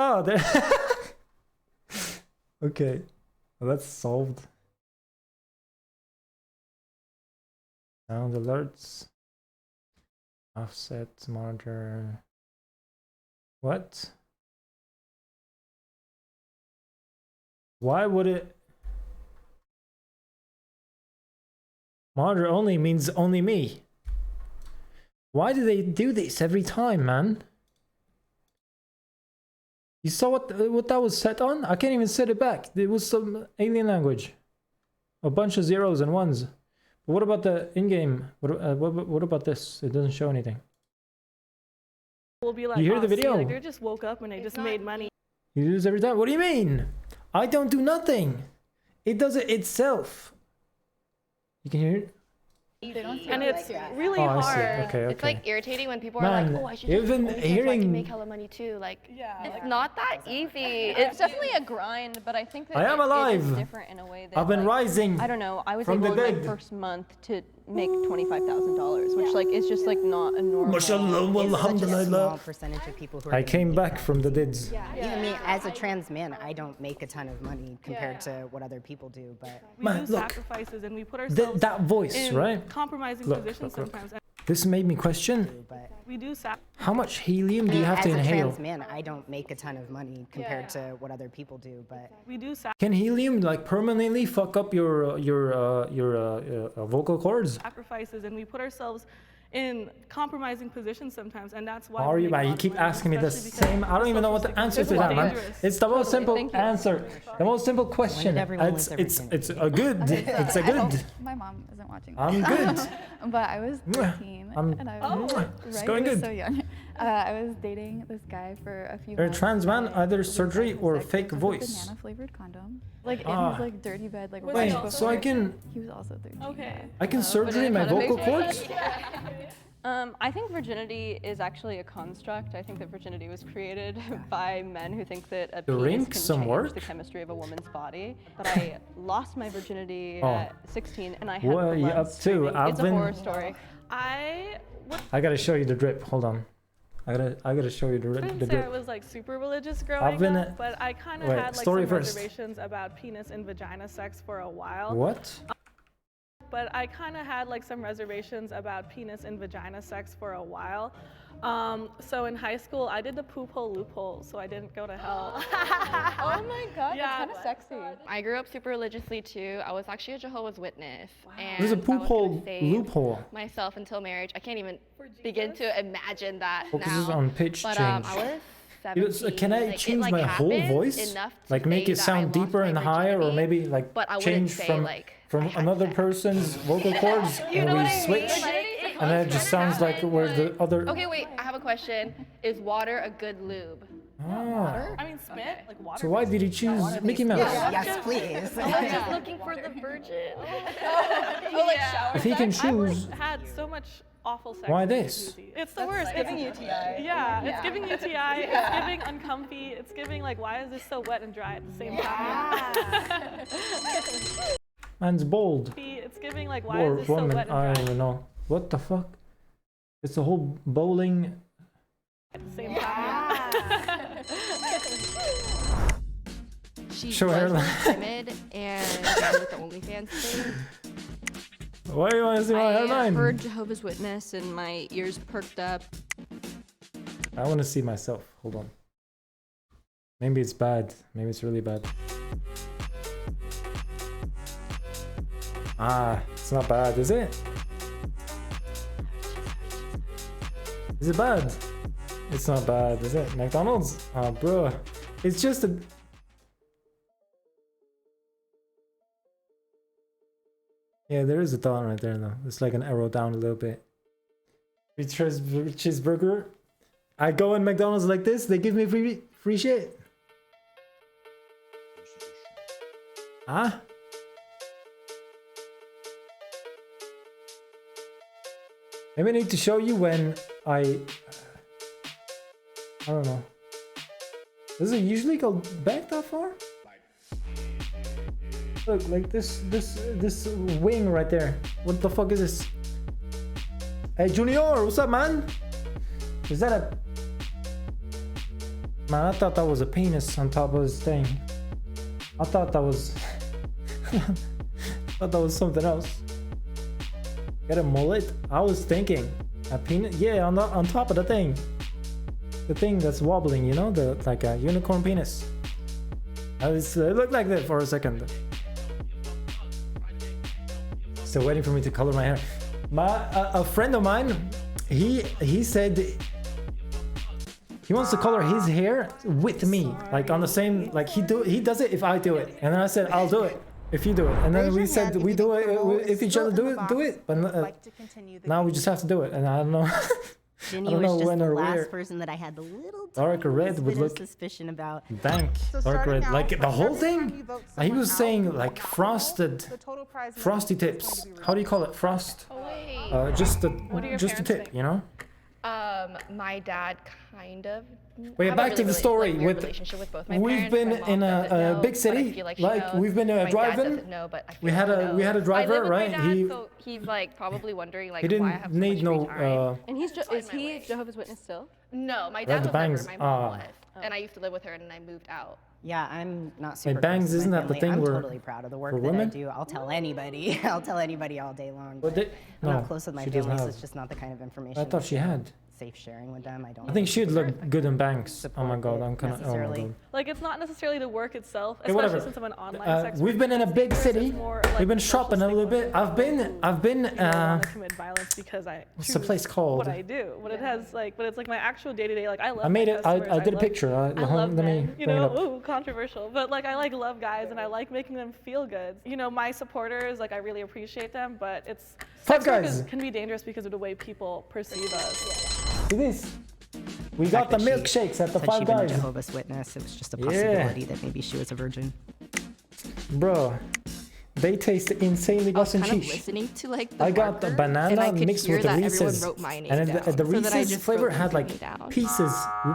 Oh, there. Okay, well, that's solved. Sound alerts. Offset monitor. What? Why would it? Monitor only means only me. Why do they do this every time, man? You saw what that was set on? I can't even set it back. It was some alien language. A bunch of zeros and ones. But what about the in-game? What about this? It doesn't show anything. We'll be like, you hear the video? See, like, they just woke up and they just made money. You do this every time? What do you mean? I don't do nothing. It does it itself. You can hear it? And it's really I see. hard. Okay, okay. It's like irritating when people Man, are like, oh, I should just even OnlyFans so I hearing- can make hella money too. Like, Yeah, it's not that easy. It's definitely a grind, but I think that I am it is alive. different in a way that I've been like, rising. I don't know. I was from able the in my dead. first month to make $25,000, which like is just like not a normal. Mashallah, Such a alhamdulillah. small percentage of people who are I gonna came make back that. from the dids. Even me, as a trans man, I don't make a ton of money compared to what other people do, but we Man, do look. sacrifices and we put ourselves That voice, in right? compromising Look, positions look, look. sometimes. And This made me question, but we do how much helium do you have as to a inhale? trans man, I don't make a ton of money compared to what other people do, but Can helium like permanently fuck up your vocal cords? sacrifices and we put ourselves in compromising positions sometimes, and that's why. How are we you, make man? a You lot of keep money, asking me the especially because same. I don't even know what the social answer to stigma that, is man. dangerous. It's the most simple Thank you. answer. The most simple question. everyone It's wins it's everything. a good. It's a I hope good. my mom isn't watching. I'm good. But I was Mwah. 13 I'm- and I Mwah. was It's right, going I was good. so young. I was dating this guy for a few You're a months. trans man, and either we surgery had or sex fake with a voice. banana flavored condom. Like in Ah. his like dirty bed, like Was right he Wait, also so I before. can He was also 13. Okay. I can But surgery it my kinda vocal makes cords? I think virginity is actually a construct. I think that virginity was created by men who think that a The penis ring, can some change work? the chemistry of a woman's body. But I lost my virginity Oh. at 16, and I had What are you blood up to? streaming. I've It's been- a horror story. I gotta show you the drip. Hold on. I gotta show you I wouldn't the say I drip. was like super religious growing been up, but I kind of wait, had like story some first. reservations about penis and vagina sex for a while. What? But I kind of had like some reservations about penis and vagina sex for a while. So in high school, I did the poop hole loophole, so I didn't go to hell. Oh my god, Yeah. that's kind of sexy. I grew up super religiously too. I was actually a Jehovah's Witness. And There's a I poop was gonna hole save loophole. myself until marriage. I can't even begin to imagine that Focuses now. on pitch But change. I was You know, 17. can I Like, it, change like, my whole happened voice? enough to Like make say it that I sound lost deeper my and higher, or virginity, maybe like but I wouldn't change say, from like, I from had another sex. person's vocal cords You and know we what I mean? switch, Like, and then it just sounds like where the other. Okay, wait. I have a question. Is water a good lube? Ah. I mean, spit, like water. So why did you choose Mickey Mouse? yes, please. I was just looking for the virgin. If he can I've choose, like, had so much awful sex. Why with this? jacuzzi. It's the worst. Giving It's, UTI. yeah, it's giving UTI. It's giving uncomfy. It's giving like, why is this so wet and dry at the same time? man's bold. It's giving like, why Or is this so woman, wet I and don't dry even know. What the fuck? It's a whole bowling. at the same time? She Show was hairline. really timid and done with the OnlyFans thing. Why do you want to see my I hairline? heard Jehovah's Witness and my ears perked up. I want to see myself. Hold on. Maybe it's bad. Maybe it's really bad. Ah, it's not bad, is it? Is it bad? It's not bad, is it? McDonald's? Ah, bro. It's just a... Yeah, there is a thought right there, though. It's like an arrow down a little bit. Cheeseburger. I go in McDonald's like this, they give me free shit. Huh? Maybe I need to show you when I don't know. Does it usually go back that far? Look, like this wing right there. What the fuck is this? Hey Junior, what's up, man? Is that a... Man, I thought that was a penis on top of his thing. I thought that was... I thought that was something else. Got a mullet? I was thinking a penis. Yeah, on top of the thing. The thing that's wobbling, you know, the like a unicorn penis. It looked like that for a second. Still waiting for me to color my hair. A friend of mine, he said he wants to color his hair with me, like on the same, like he does it if I do it, and then I said I'll do it if you do it, and then we said we do it if each other do it, but now we just have to do it, and I don't know. Ginny I don't was know just when the or last where. person that I had the little Dark tiniest red would bit of look- suspicion about. Bank, So dark starting red, out, like the whole every time thing. you vote He was someone saying out, like the frosted, total prize money frosty is going to tips. be How do you call it? Frost? Oh wait. Just the What do your just the parents tip, think? you know. My dad kind of. Wait, I have back a to the story weird with- relationship with both my we've parents. been My mom in doesn't a know, big but I city, feel like she like, knows. we've been My dad driving. doesn't know, but I feel We like had he a- we had a knows. I live driver, with right? My dad, He- so he's like probably wondering like He why I didn't have so need much no. free time. And he's Find is my he way. Jehovah's Witness still? No, my Right, dad the was bangs. never. My mom Ah. was, and I used to live with her, and I moved out. Yeah, I'm not super. bangs, close with isn't my that the family. thing I'm where- totally proud of the work for that I women? do. I'll tell anybody. I'll tell anybody all day long. But But they- I'm no, not close with my she doesn't family, so have. it's just not the kind of information. I thought she had. Safe sharing with them. I don't. I think she'd look good in banks. Oh my support god, it I'm kind of. Oh my necessarily. god. Like it's not necessarily the work itself, Okay, especially whatever. since I'm an online sex We've been in a worker. big It's city. more, like, We've been the social shopping a little bit. I've been. stakeholders who, want to commit violence because I What's the choose place called? What I do, but it has like, but it's like my actual day to day. Like I love. I made my it. customers, I did a love- picture. I love Let me men, you bring it know, up. ooh, controversial, but like I like love guys and I like making them feel good. You know, my supporters, like I really appreciate them, but it's Five sex work Guys. can be dangerous because of the way people perceive us. See this? We The got fact the that she milkshakes at the said Five she'd been a Guys. Jehovah's Witness. It was just a Yeah. possibility that maybe she was a virgin. Bro, they taste insanely I was busting kind of cheese. listening to like the I got the marker, and I banana could mixed hear with the that everyone Reese's. wrote my name And down, the so then I Reese's just flavor wrote had my like name down.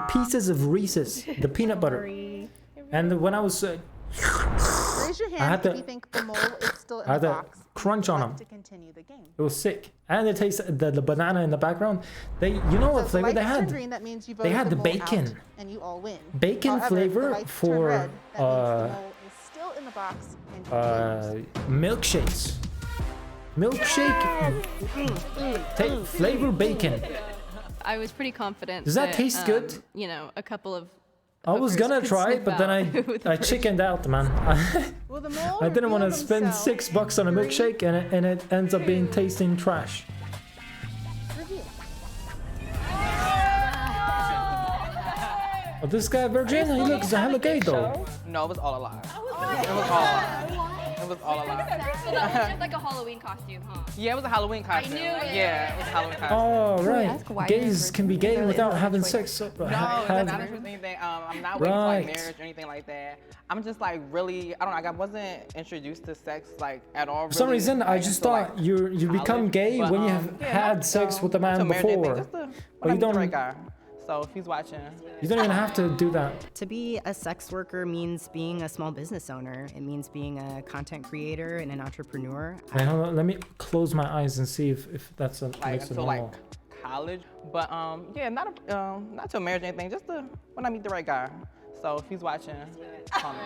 pieces of Reese's, the peanut butter. And when I was, Raise your I had hand to- if you think the mole is still in I had the to box. crunch on Like them. to continue the game. It was sick. And it tasted the banana in the background. You know what If the flavor they lights turn had? green, that means you They voted had the mole out, bacon. and you all win. Bacon However, if the flavor lights turn for, red, that means the mole is still in the box and you lose. Milkshakes. Milkshake. Flavor bacon. I was pretty confident. Does that taste good? You know, a couple of. I was hookers gonna could try it, sniff but then out who the I person- chickened out, man. Will the mole I didn't want to reveal spend himself $6 on a in milkshake, and it ends up being tasting trash. Reveal. But this guy virgin, he looks hella gay though. No, it was all a lie. It was all a lie. It was all a lie. So that was just like a Halloween costume, huh? Yeah, it was a Halloween costume. knew it. Yeah, it was a Halloween costume. Oh ask why right, you're a gays can be virgin? gay Is without that a having choice? sex. So, No, have- that's not true anything. I'm not waiting for like Right. marriage or anything like that. I'm just like really, I don't know, like I wasn't introduced to sex like at all. For some really, reason, I like, just until, thought like, you become college. gay But, when you have yeah, had not, sex with a not man to marriage or anything, before. just to, But when I you meet the don't. right guy. So if he's watching, You don't even have to do that. To be a sex worker means being a small business owner. It means being a content creator and an entrepreneur. Wait, hold on, let me close my eyes and see if that's a like makes it until normal. like college. But yeah, not to marriage or anything, just to when I meet the right guy. So if he's watching, call me.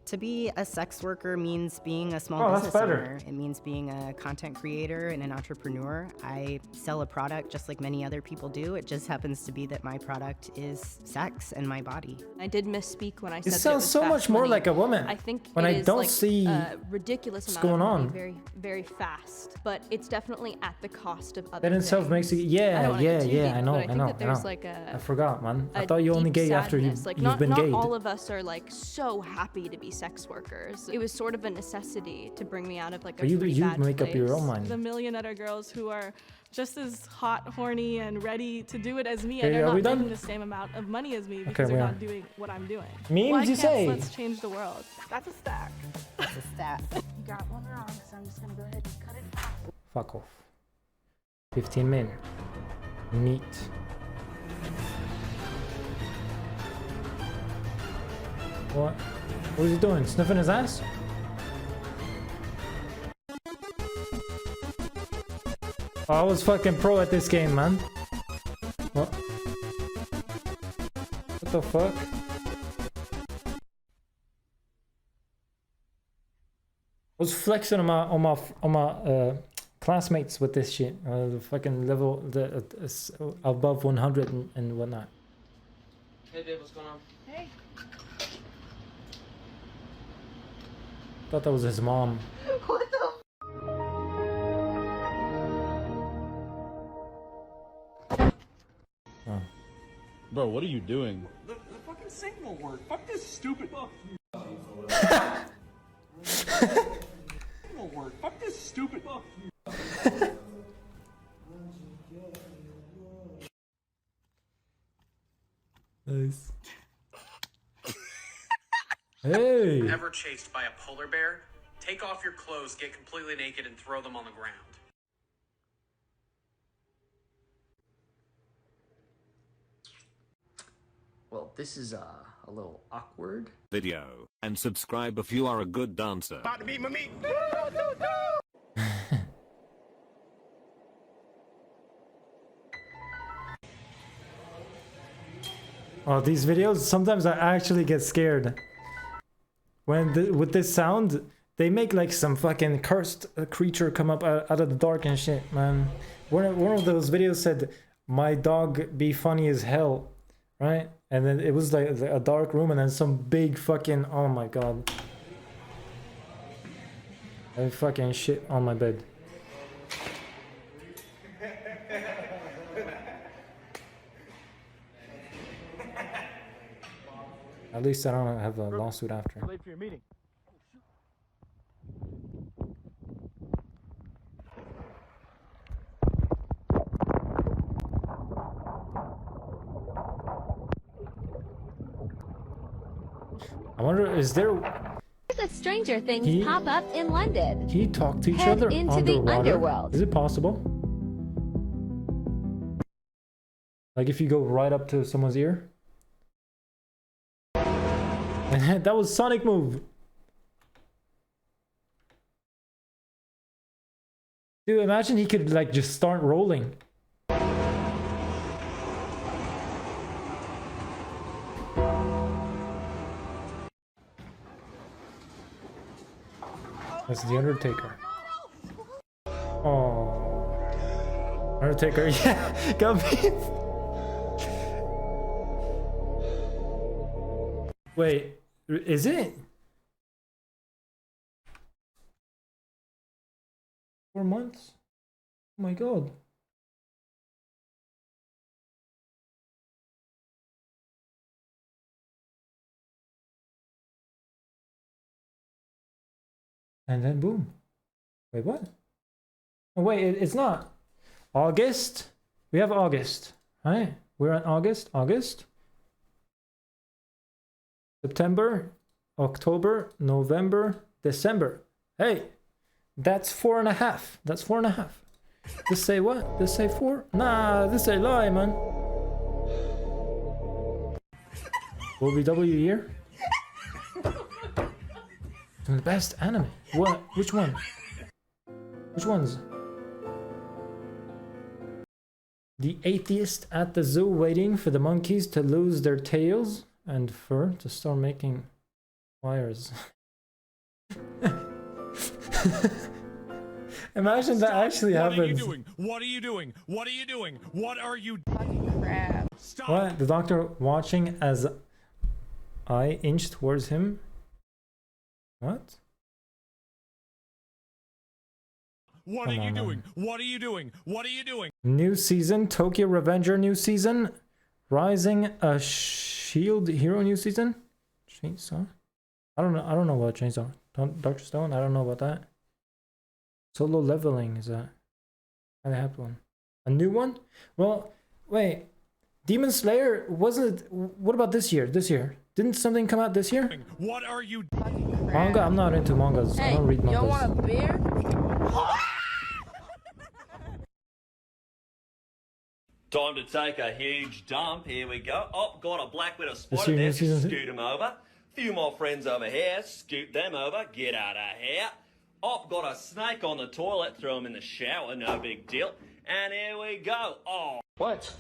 To be a sex worker means being a small Oh, that's business better. owner. It means being a content creator and an entrepreneur. I sell a product just like many other people do. It just happens to be that my product is sex and my body. I did misspeak when I said It that sounds was so fast much more money. like a woman. I think when it I is, don't like, see a ridiculous what's amount going of money, on. very, very fast. But it's definitely at the cost of other that in itself things. makes you. I don't Yeah, wanna get too yeah. deep, I know, but I I think know, that I there's know. like a. I forgot, man. I a thought you only deep gay after sadness. Like, you've not, been not gayed. all of us are like so happy to be sex workers. It was sort of a necessity to bring me out of like a But you pretty bad make up your place. own mind. The millionaire girls who are just as hot, horny, and ready to do it as me, Okay, and they're are not we making done? the same amount of money as me Okay, because we they're are. not doing what I'm doing. Memes, Why you can't say? Let's change the world. That's a stack. That's a stat. You got one wrong, so I'm just gonna go ahead and cut it off. Fuck off. 15 men. Neat. What? What is he doing? Sniffing his ass? Oh, I was fucking pro at this game, man. What? the fuck? I was flexing on my classmates with this shit. The fucking level above 100 and whatnot. Hey babe, what's going on? Hey. Thought that was his mom. What the? Oh. Bro, what are you doing? The fucking sync won't work. Fuck this stupid. Fuck won't work. Fuck this stupid. Fuck you. Nice. Hey. Ever chased by a polar bear? Take off your clothes, get completely naked, and throw them on the ground. Well, this is a little awkward. Video and subscribe if you are a good dancer. About to beat my meat. Oh, these videos, sometimes I actually get scared. With this sound, they make like some fucking cursed creature come up out of the dark and shit, man. One of those videos said, "My dog be funny as hell," right? And then it was like a dark room and then some big fucking, oh my god. I fucking shit on my bed. At least I don't have a lawsuit after. Late for your meeting. I wonder, is there... There's a Stranger Things pop-up in London. Can you talk to each Head other into underwater? the underworld. Is it possible? Like if you go right up to someone's ear? That was Sonic move. Dude, imagine he could like just start rolling. That's the Undertaker. Oh, Undertaker, yeah, got me. Wait, is it? 4 months? Oh my god. And then boom. Wait, what? Oh wait, it's not. August? We have August, right? We're in August, September, October, November, December. Hey, that's 4.5. That's 4.5. This say what? This say 4? Nah, this say lie, man. OVW year? The best anime. What? Which one? Which ones? The atheist at the zoo waiting for the monkeys to lose their tails and fur to start making wires. Imagine that actually happens. What are you doing? What are you doing? What are you Fucking crap. Stop. What? The doctor watching as I inch towards him. What? What are you doing? What are you doing? What are you doing? New season, Tokyo Revenger new season, Rising a Shield Hero new season, Chainsaw. I don't know about Chainsaw. Dr. Stone, I don't know about that. Solo Leveling is that? I have one. A new one? Well, wait. Demon Slayer wasn't. What about this year? This year didn't something come out this year? What are you? Manga? I'm not into mangas. I don't read mangas. You want a beer? Time to take a huge dump. Here we go. Oh, got a black widow This spider year, there. new season. Scoot him over. Few more friends over here. Scoot them over. Get out of here. Oh, got a snake on the toilet. Throw him in the shower. No big deal. And here we go. Oh. What?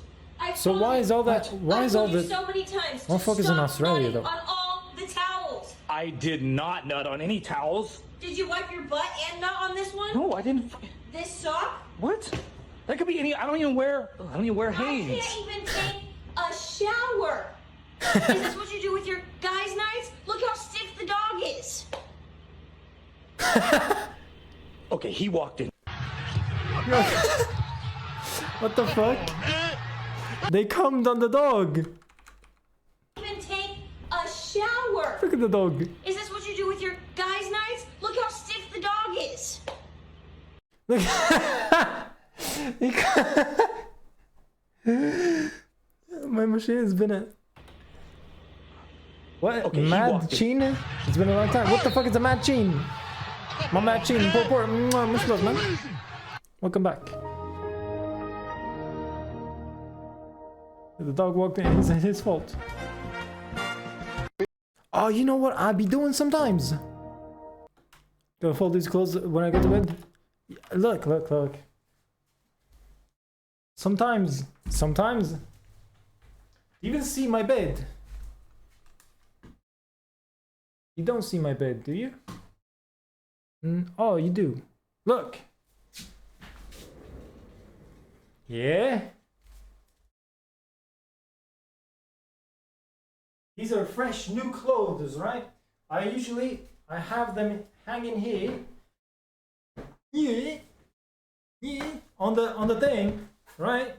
So why is all that? Why is all the? so many times to Motherfuckers in stop Australia nutting though. on all the towels. I did not nut on any towels. Did you wipe your butt and nut on this one? No, I didn't. This sock? What? That could be any. I don't even wear I Hanes. can't even take a shower. Is this what you do with your guys' nights? Look how stiff the dog is. Okay, he walked in. What the fuck? They cummed on the dog. Even take a shower. Look at the dog. Is this what you do with your guys' nights? Look how stiff the dog is. Look. My machine has been a. What? Okay, he Mad walked in. Chin? It's been a long time. What the fuck is a Mad Chin? My Mad Chin. Poor. Much love, man. Welcome back. The dog walked in. It's his fault. Oh, you know what I be doing sometimes? Gonna fold these clothes when I go to bed. Look. Sometimes. You even see my bed. You don't see my bed, do you? Oh, you do. Look. Yeah. These are fresh new clothes, right? I have them hanging here. Yeah. On the thing, right?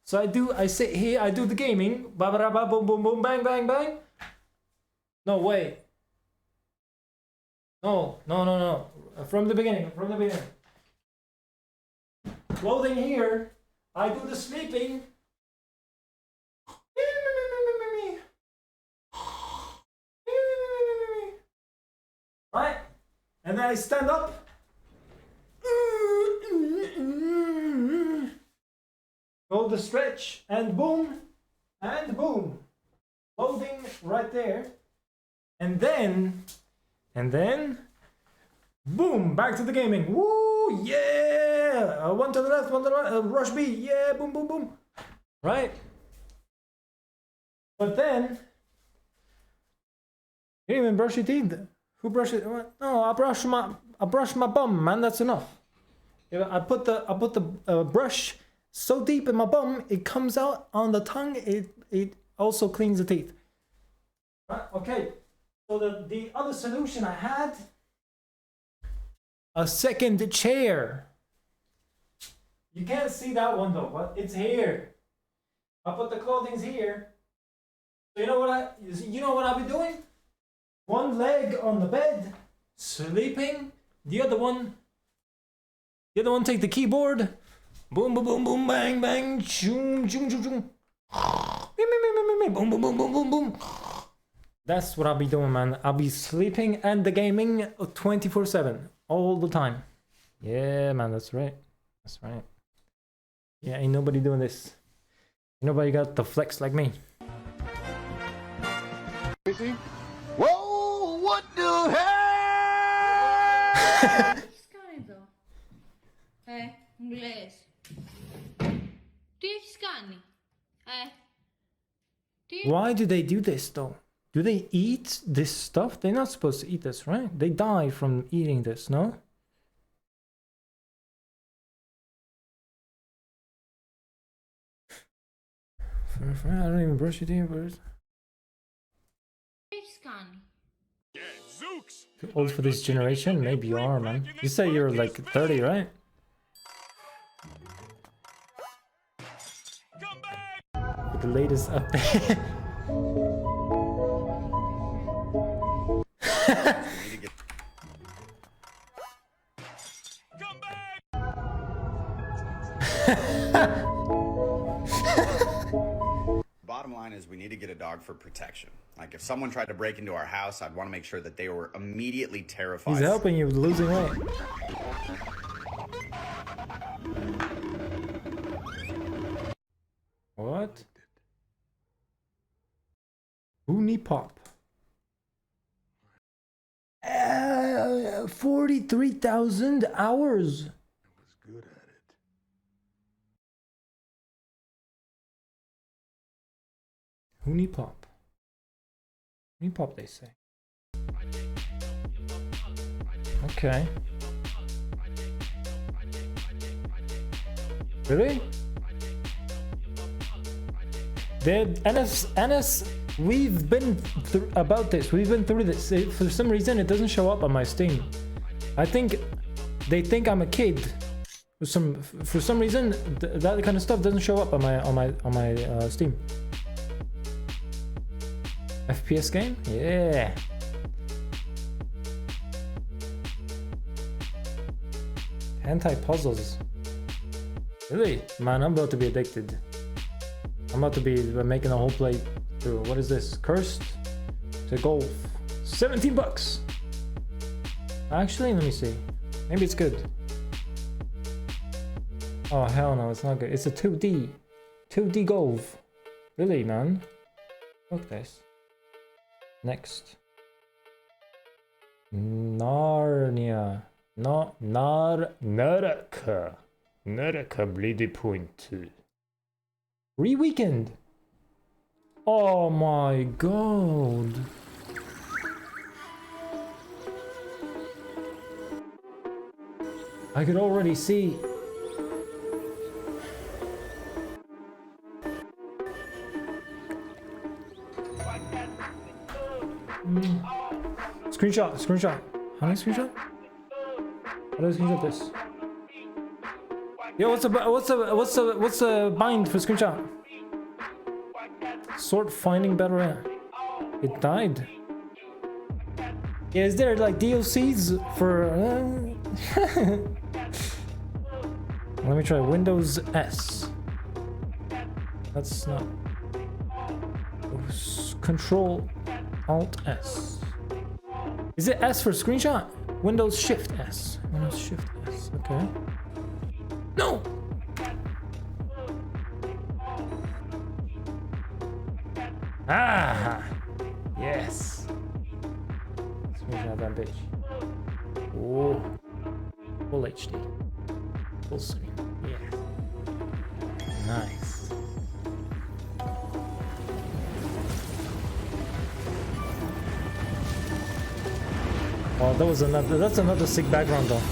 So I sit here, I do the gaming. Ba ba ba boom boom boom bang bang bang. No, wait. No. From the beginning. Clothing here. I do the sleeping. Right? And then I stand up. Go the stretch and boom. Loading right there. And then boom, back to the gaming. Woo, yeah! One to the left, one to the right, rush B, yeah, boom, boom, boom. Right? But then you didn't even brush your teeth. Who brushed it? No, I brush my bum, man. That's enough. I put the brush so deep in my bum, it comes out on the tongue. It also cleans the teeth. Right? Okay. So the other solution I had, a second chair. You can't see that one though, but it's here. I put the clothing here. So you know what I'll be doing? One leg on the bed, sleeping. The other one take the keyboard. Boom, boom, boom, boom, bang, bang, choom, choom, choom, choom. Boom, boom, boom, boom, boom, boom. That's what I'll be doing, man. I'll be sleeping and the gaming 24/7, all the time. Yeah, man, that's right. Yeah, ain't nobody doing this. Ain't nobody got the flex like me. Whoa, what the hell? Why do they do this though? Do they eat this stuff? They're not supposed to eat this, right? They die from eating this, no? I don't even brush your teeth first. Too old for this generation? Maybe you are, man. You say you're like 30, right? With the latest update. Bottom line is we need to get a dog for protection. Like if someone tried to break into our house, I'd want to make sure that they were immediately terrified. He's helping you with losing weight. What? Uni Pop. 43,000 hours. Unipop. Unipop, they say. Okay. Really? NS, we've been about this. We've been through this. For some reason, it doesn't show up on my Steam. I think they think I'm a kid. For some reason, that kind of stuff doesn't show up on my Steam. FPS game? Yeah. Anti-puzzles. Really? Man, I'm about to be addicted. I'm about to be making a whole playthrough. What is this? Cursed to Golf. 17 bucks. Actually, let me see. Maybe it's good. Oh, hell no, it's not good. It's a 2D. 2D Golf. Really, man? Fuck this. Next. Narnia. No, Naraka. Naraka Bleedy Point. Re-Weekend. Oh my god. I could already see. Screenshot. How do I screenshot? How do I screenshot this? Yo, what's the bind for screenshot? Sort finding battle royale. It died. Yeah, is there like DLCs for? Let me try Windows S. That's not. Control Alt S. Is it S for screenshot? Windows Shift S. Windows Shift S. Okay. No! Ah! Yes! Screenshot that bitch. Oh. Full HD. Full screen. Yeah. Nice. Oh, that's another sick background though.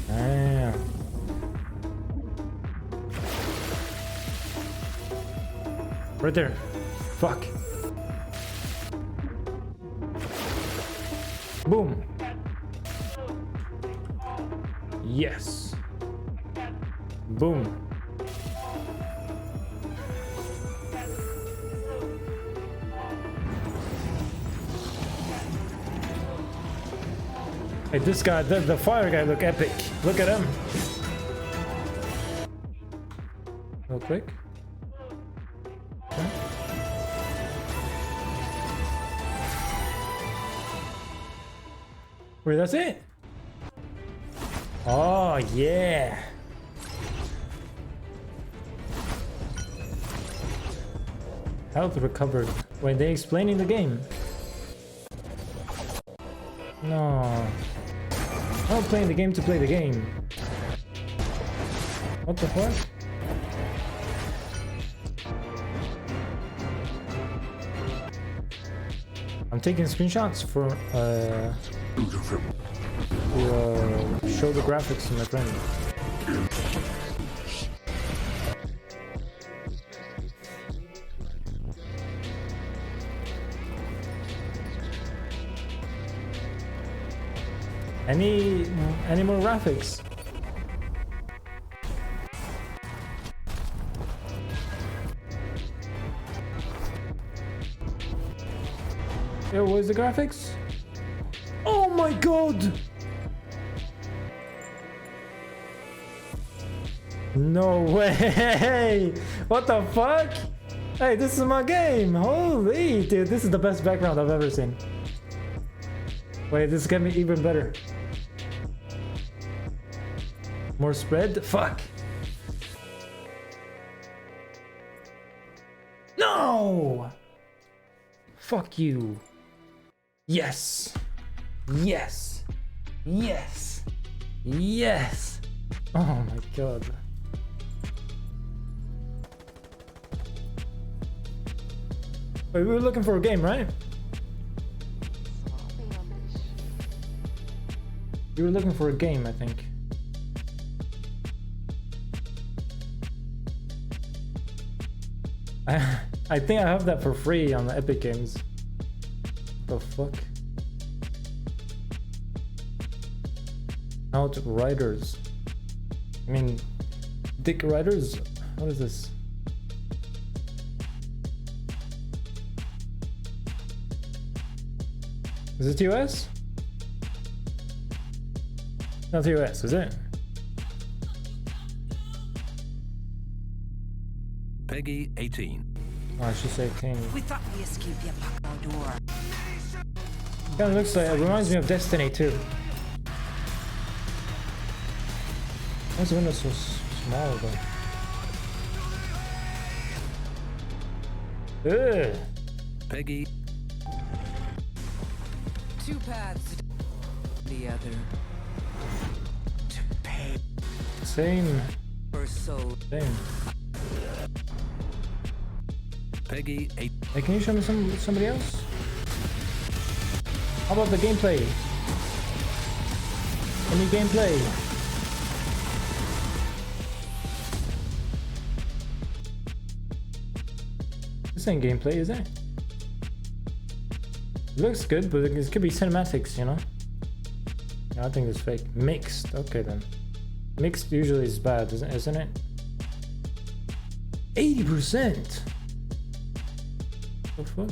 Damn. Right there. Fuck. Boom. Yes. Boom. Hey, this guy, the fire guy, look epic. Look at him. Real quick. Okay. Wait, that's it? Oh, yeah. Health recovered. Wait, they explaining the game? No. I'm not playing the game to play the game. What the fuck? I'm taking screenshots for to show the graphics to my friend. Any more graphics? Yo, where's the graphics? Oh my god! No way! What the fuck? Hey, this is my game! Holy dude, this is the best background I've ever seen. Wait, this is gonna be even better. More spread? Fuck! No! Fuck you. Yes. Yes. Yes! Yes! Oh my god. Wait, we were looking for a game, right? You were looking for a game, I think. I think I have that for free on the Epic Games. The fuck? Outriders. I mean, Dick Riders? What is this? Is it US? Not US, is it? Peggy 18. Oh, I should say 18. We thought we escaped the back door. Kind of looks like, it reminds me of Destiny too. Why is the window so small though? Ugh. Peggy. Two paths. The other. To pay. Same. For soul. Same. Peggy 8. Hey, can you show me somebody else? How about the gameplay? Any gameplay? This ain't gameplay, is it? It looks good, but it could be cinematics, you know? I think it's fake. Mixed, okay then. Mixed usually is bad, isn't it? 80%! What the fuck?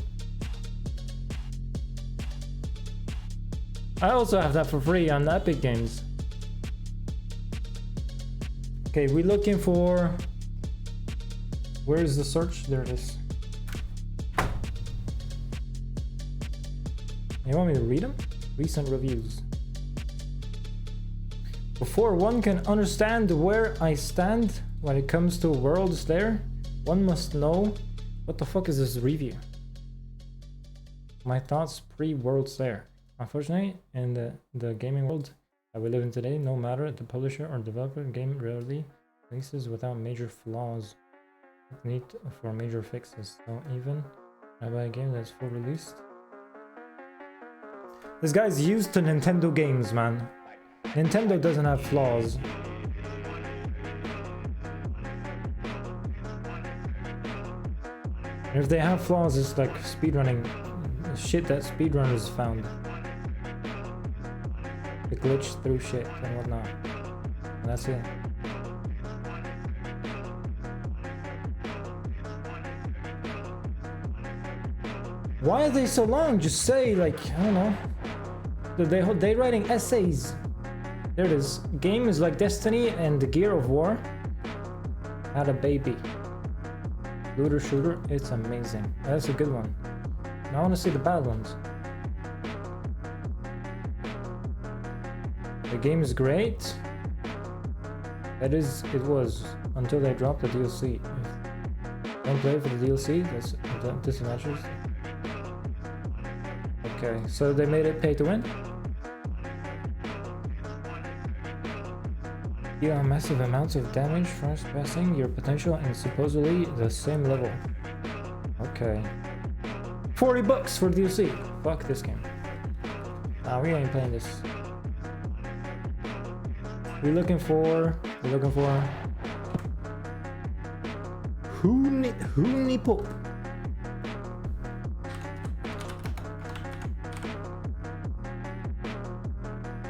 I also have that for free on the Epic Games. Okay, we're looking for... Where is the search? There it is. You want me to read them? Recent reviews. Before one can understand where I stand when it comes to World Slayer, one must know what the fuck is this review. My thoughts pre-World Slayer. Unfortunately, in the gaming world that we live in today, no matter the publisher or developer, game rarely releases without major flaws. Need for major fixes. So even I buy a game that's full released. This guy's used to Nintendo games, man. Nintendo doesn't have flaws. And if they have flaws, it's like speedrunning shit that speedrunners found. They glitch through shit and whatnot. And that's it. Why are they so long? Just say, like, I don't know. They writing essays. There it is. Game is like Destiny and the Gear of War had a baby. Looter shooter, it's amazing. That's a good one. Now I want to see the bad ones. The game is great. That is, it was until they dropped the DLC. Don't play for the DLC. That's disadvantages. Okay, so they made it pay to win. Deal massive amounts of damage, surpassing your potential and supposedly the same level. Okay. $40 for DLC. Fuck this game. Nah, we ain't playing this. We're looking for Huni Pop.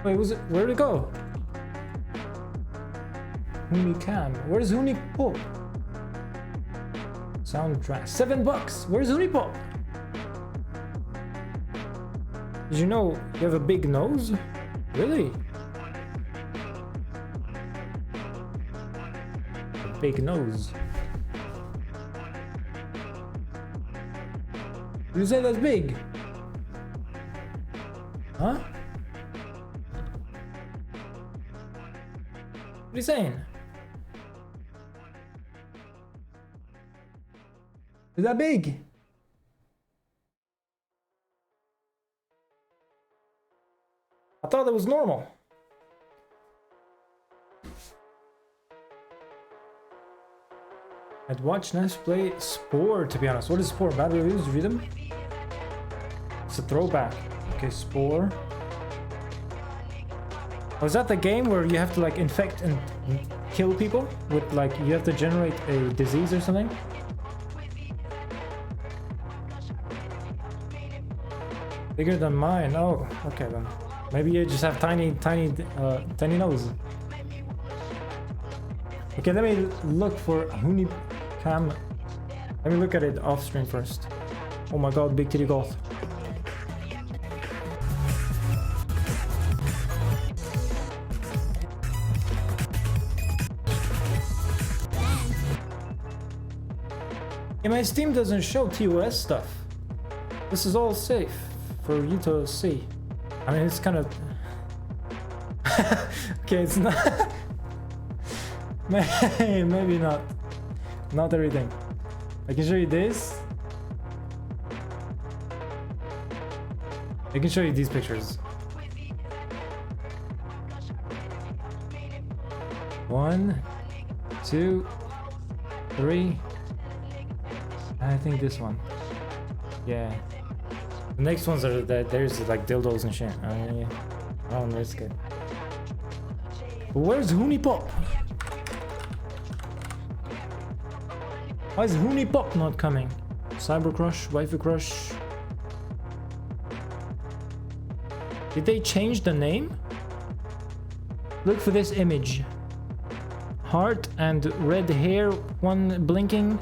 Wait, where'd it go? Huni Cam. Where's Huni Pop? Soundtrack. $7. Where's Huni Pop? Did you know you have a big nose? Really? A big nose. Did you say that's big? Huh? What are you saying? Is that big? I thought that was normal. I'd watch Nash play Spore, to be honest. What is Spore? Bad reviews? Read them? It's a throwback. Okay, Spore. Was that the game where you have to like infect and kill people? With like, you have to generate a disease or something? Bigger than mine. Oh, okay then. Maybe you just have tiny nose. Okay, let me look for Hunicam. Let me look at it off stream first. Oh my god, big titty goth. Yeah, my Steam doesn't show TOS stuff. This is all safe for you to see. I mean, it's kind of... okay, it's not... Maybe not. Not everything. I can show you this. I can show you these pictures. 1, 2, 3. I think this one. Yeah. The next ones are that there's like dildos and shit. I don't risk it. But where's Hunipop? Why is Hunipop not coming? Cyber Crush, Waifu Crush. Did they change the name? Look for this image. Heart and red hair, one blinking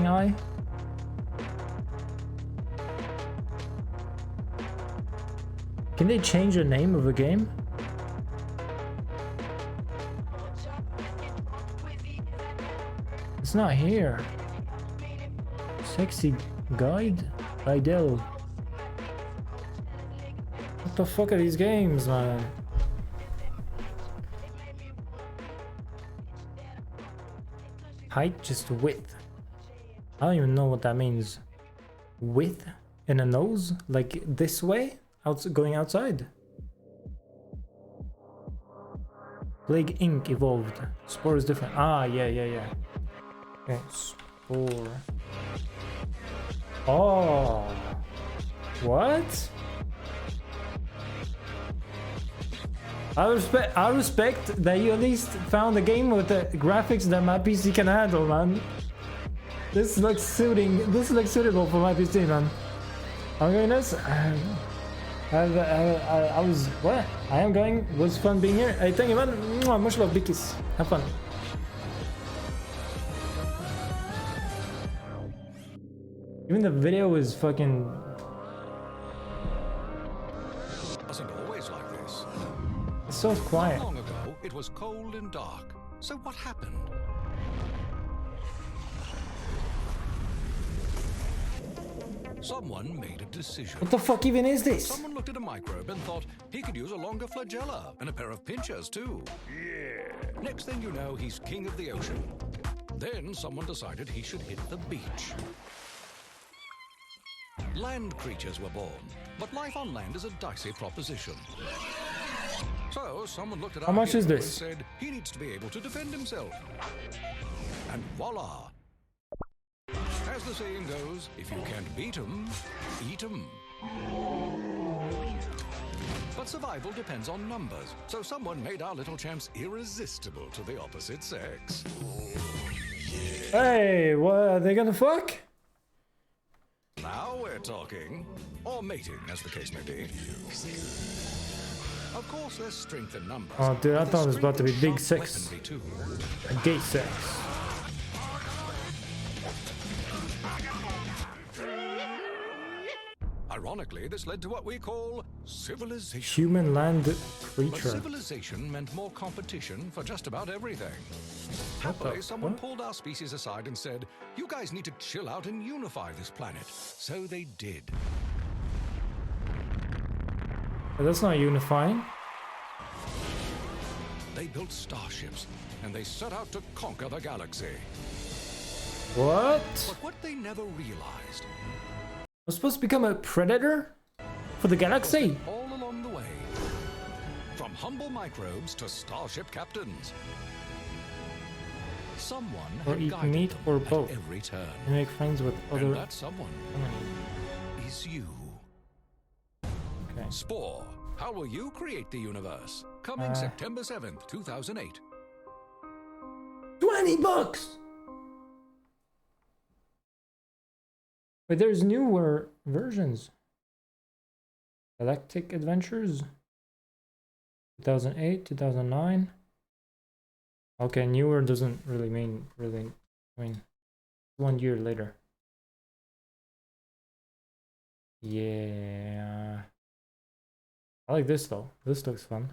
eye. Can they change the name of a game? It's not here. Sexy Guide? Idel. What the fuck are these games, man? Height, just width. I don't even know what that means. Width in a nose? Like this way? Going outside? Plague Inc. evolved. Spore is different. Ah, yeah. Okay, Spore. Oh. What? I respect that you at least found a game with the graphics that my PC can handle, man. This looks suitable for my PC, man. I'm going this. I was what? I am going. Was fun being here. Hey, thank you, man. Mwah, much love, big kiss. Have fun. Even the video is fucking. Wasn't always like this. It's so quiet. Not long ago, it was cold and dark. So what happened? Someone made a decision. What the fuck even is this? Someone looked at a microbe and thought he could use a longer flagella and a pair of pinchers too. Yeah. Next thing you know, he's king of the ocean. Then someone decided he should hit the beach. Land creatures were born, but life on land is a dicey proposition. So someone looked at how much is this? And said he needs to be able to defend himself. And voila! As the saying goes, if you can't beat 'em, eat 'em. But survival depends on numbers, so someone made our little champs irresistible to the opposite sex. Hey, what are they gonna fuck? Now we're talking. Or mating, as the case may be. Of course, there's strength in numbers. Oh, dude, I thought it was about to be big sex. Gay sex. Ironically, this led to what we call civilization. Human land But creature. civilization meant more competition for just about everything. Happily, someone pulled our species aside and said, you guys need to chill out and unify this planet. So they did. But that's not unifying. They built starships, and they set out to conquer the galaxy. What? But what they never realized I'm supposed to become a predator for the galaxy. all along the way, From humble microbes to starship captains. Someone Or had eat guided meat them or at both. every turn. And make friends with other. And that someone is you. Okay. Spore. How will you create the universe? Coming September 7th, 2008. $20. But there's newer versions. Galactic Adventures. 2008, 2009. Okay, newer doesn't really mean I mean 1 year later. Yeah. I like this though. This looks fun.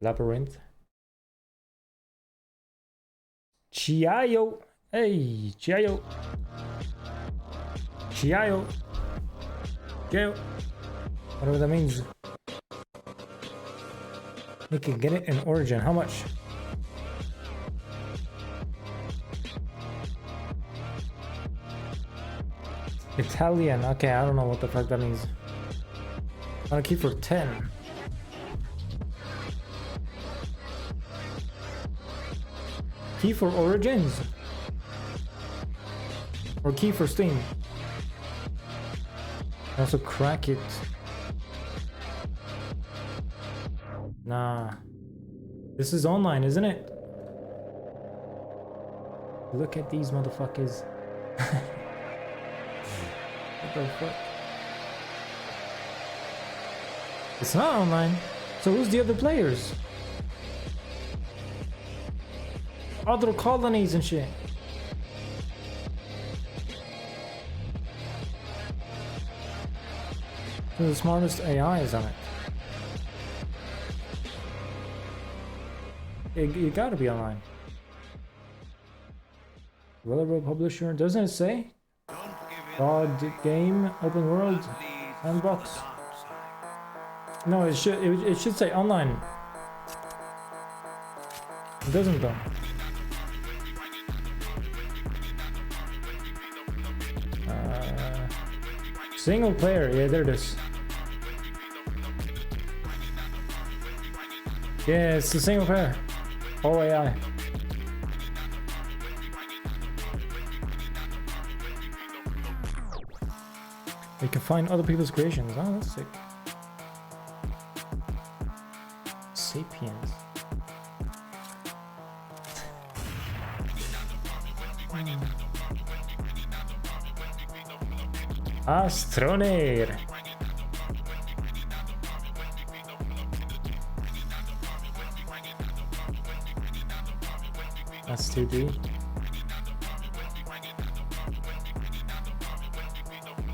Labyrinth. Chiayo. Hey, Chiayo. Chiayo. Chiayo. Whatever that means. You can get it in Origin. How much? Italian. Okay, I don't know what the fuck that means. I'm gonna keep for 10. Key for Origins? Or key for Steam? Also crack it. Nah. This is online, isn't it? Look at these motherfuckers. What the fuck? It's not online. So who's the other players? Other colonies and shit. The smartest AI is on it. You gotta be online. Relevant publisher. Doesn't it say? God game, open world, sandbox. No, it should say online. It doesn't though. Single player, yeah, there it is. Yeah, it's the single player. All AI. You can find other people's creations. Oh, that's sick. Sapiens. Astroneer. That's 2D.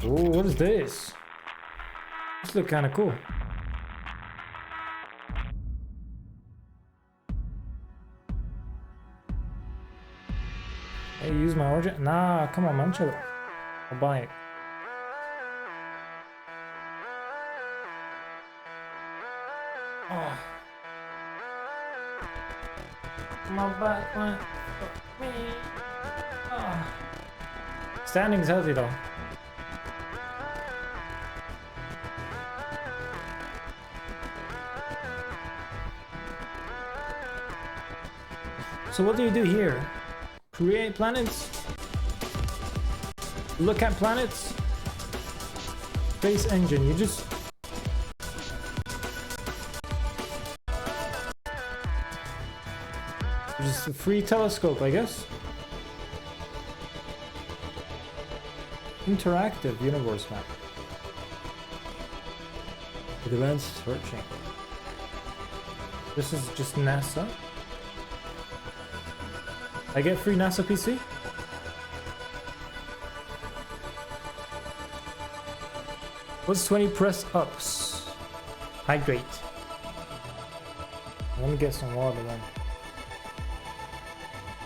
Oh, what is this? This looks kind of cool. Hey, use my origin? Nah, come on, man, chill. I'll buy it. Oh. My back went. Fuck me. Oh. Standing's healthy though. So what do you do here? Create planets? Look at planets? Space engine, you just... Just a free telescope, I guess. Interactive universe map. Advanced searching. This is just NASA. I get free NASA PC? What's 20 press ups? Hydrate. Let me get some water then.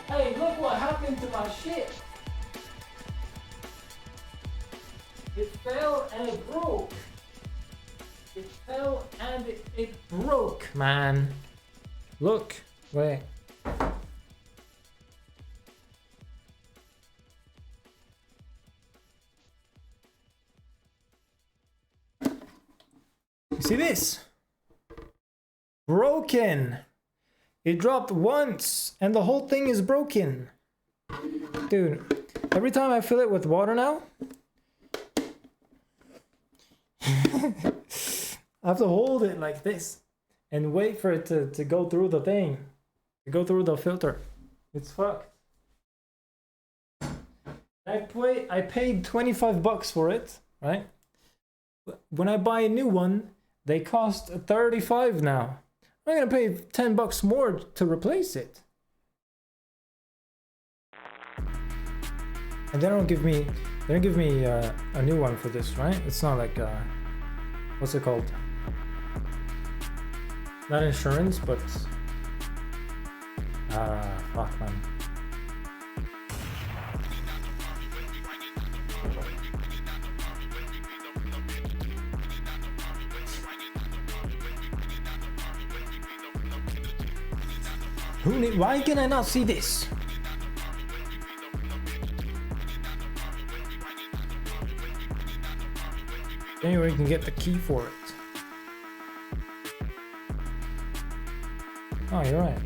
Hey, look what happened to my shit! It fell and it broke. It fell and it broke, man. Look, wait. You see this? Broken. It dropped once and the whole thing is broken. Dude, every time I fill it with water now, I have to hold it like this and wait for it to go through the thing, to go through the filter. It's fucked. I paid 25 bucks for it, right? When I buy a new one, they cost 35 now. I'm gonna pay 10 bucks more to replace it. And they don't give me a new one for this, right? It's not like what's it called? Not insurance, but fuck, man. Why can I not see this? Anyway, you can get the key for it. Oh, you're right.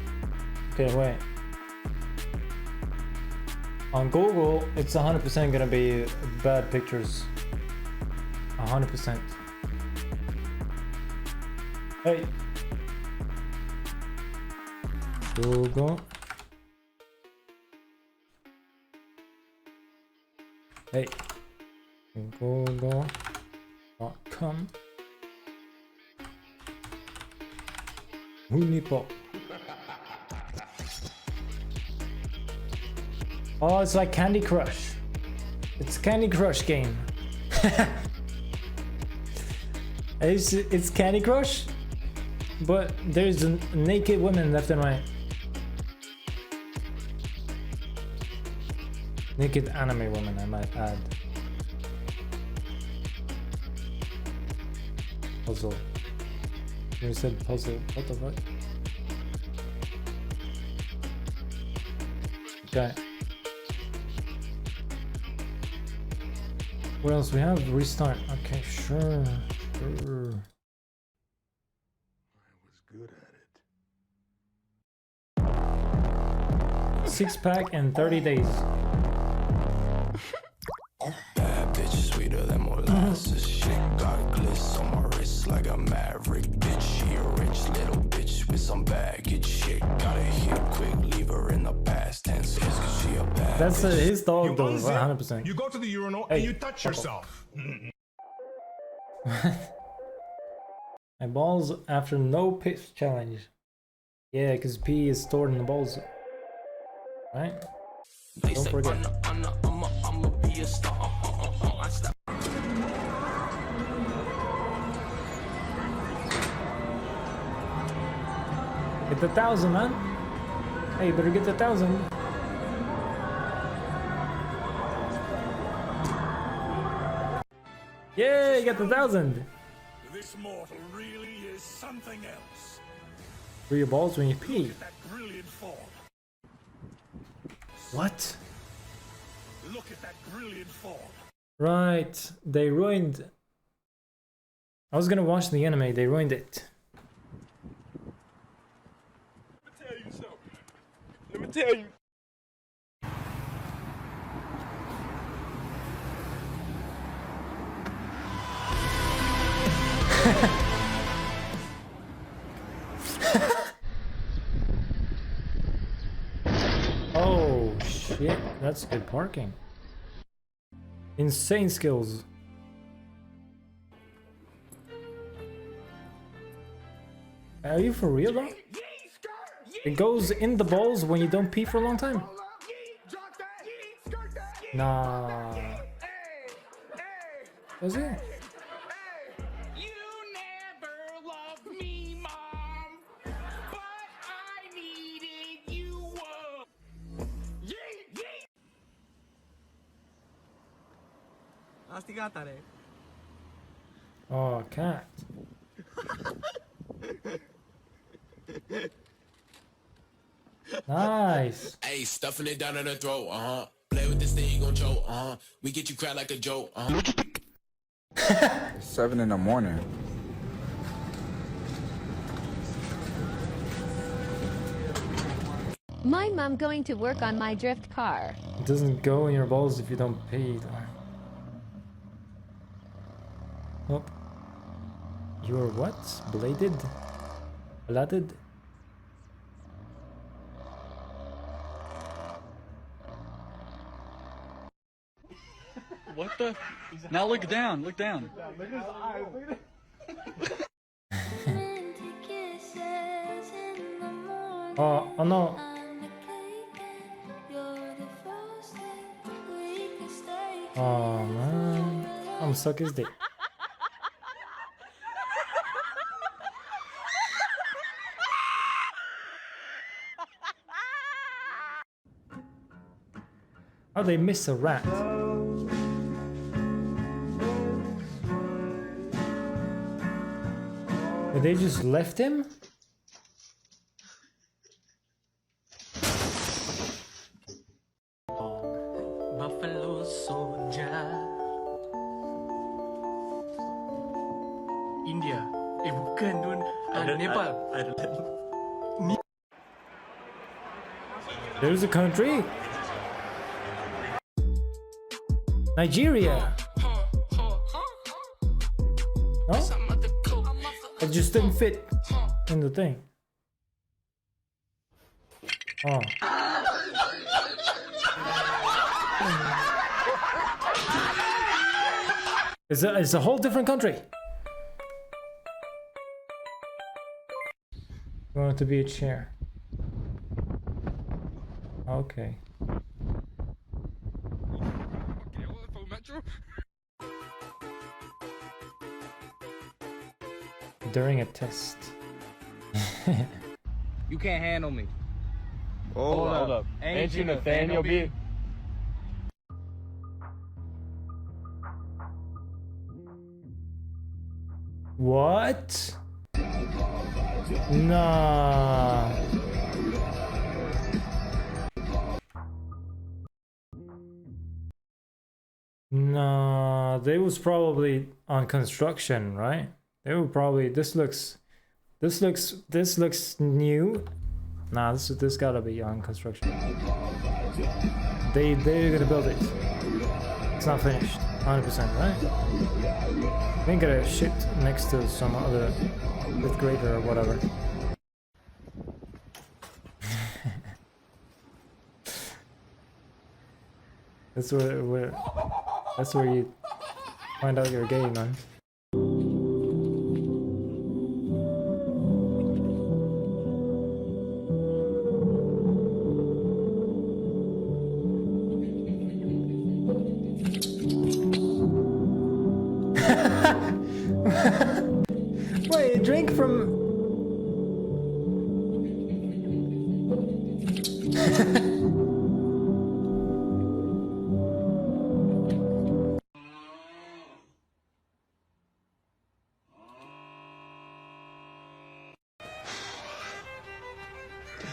Okay, wait. On Google, it's 100% gonna be bad pictures. 100%. Hey. Google. Hey. Google.com. Hunipop. Oh, it's like Candy Crush. It's Candy Crush game. It's Candy Crush, but there's naked women left and right. Naked anime women, I might add. Puzzle. You said puzzle. What the fuck? Okay. What else we have? Restart. Okay, sure. Sure. I was good at it. 6-pack in 30 days. Bad bitch, sweeter than molasses. Shit got gliss on my wrist like a maverick. Bitch, she a rich little bitch with some baggage. Shit, gotta hit quick, leave her in the past tense. Cause she a bad That's bitch. his dog though, 100%. You go to the urinal Hey, and you touch fuck off. yourself. My balls after no piss challenge. Yeah, because pee is stored in the balls. Right? Don't forget. I'ma be a star. I stop. Get the 1,000, man. Hey, you better get the 1,000. Yeah, you got the 1,000. This mortal really is something else. For your balls when you pee. That brilliant form. What? Look at that brilliant form. Right, they ruined. I was gonna watch the anime, they ruined it. Let me tell you something. Let me tell you. Oh shit, that's good parking. Insane skills. Are you for real though? It goes in the balls when you don't pee for a long time? Nah. Does it? Oh, cat. Nice. Hey, stuffing it down in her throat, Play with this thing, you gon' choke, We get you cry like a joke, 7 in the morning. My mom going to work on my drift car. It doesn't go in your balls if you don't pay. Oh. You're what? Bladed? Bladed? What the? Now look down. Look down. Oh no. Oh man. I'm suck his dick. Oh, they miss a rat. They just left him? Buffalo Soldier. India. Bukan Nun. Nepal. There's a country. Nigeria. No? It just didn't fit in the thing. Oh. It's a whole different country. You want it to be a chair. Okay. During a test. You can't handle me. Hold up. Ain't you Nathaniel B? What? Nah. Nah, they was probably on construction, right? They were probably this looks new. Nah, this gotta be on construction. They're gonna build it. It's not finished, 100%, right? They ain't gonna shit next to some other 5th grader or whatever. That's where you find out you're gay, man. Wait, drink from...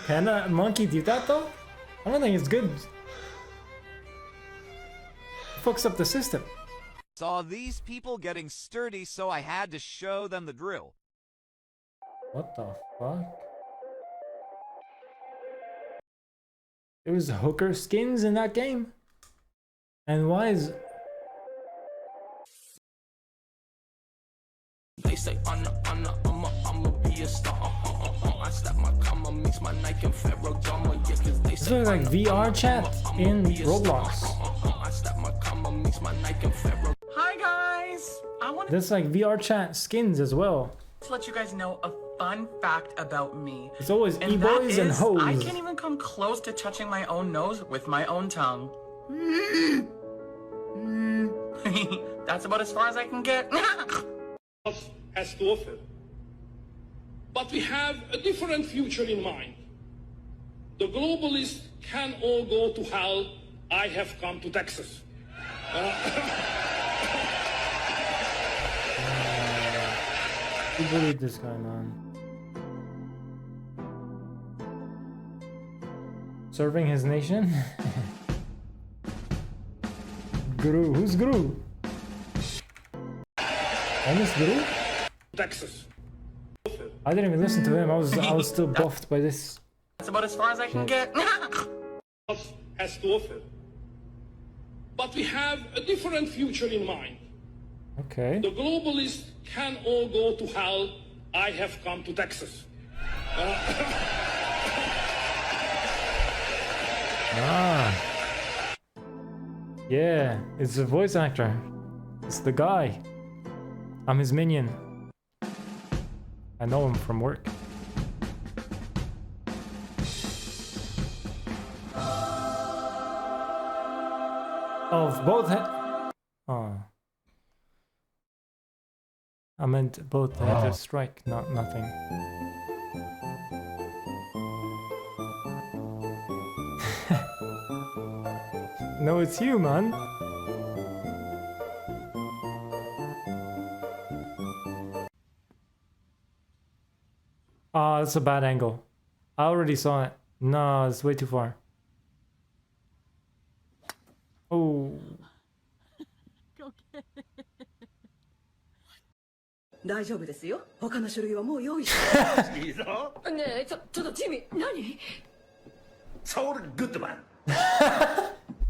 Can a monkey do that though? I don't think it's good. It fucks up the system. Saw these people getting sturdy, so I had to show them the drill. What the fuck? There was hooker skins in that game? And why is... They say I'ma be a star. I step my comma, mix my Nike and Ferragamo. Yeah, 'cause they This looks like VR chat in Roblox. I step my comma, mix my Nike and Ferragamo. Hi guys! I want There's like VR chat skins as well. to let you guys know a fun fact about me. It's always And e-boys that and is, hoes. I can't even come close to touching my own nose with my own tongue. That's about as far as I can get. Has to offer. But we have a different future in mind. The globalists can all go to hell. I have come to Texas. Who bullied this guy, man? Serving his nation? Guru. Who's Guru? I miss Guru? Texas. I didn't even listen to him. I was still buffed by this That's about as far as I can get. Has to offer. But we have a different future in mind. Okay. The globalists can all go to hell. I have come to Texas. Ah. Yeah, it's the voice actor. It's the guy. I'm his minion. I know him from work. Of both oh. I meant both had to strike, not nothing. No, it's you, man. Ah, that's a bad angle. I already saw it. No, it's way too far. Oh. 大丈夫ですよ。他の書類はもう用意してます。いいぞ。ねえ、ちょっとジミー、何？ Saul Goodman.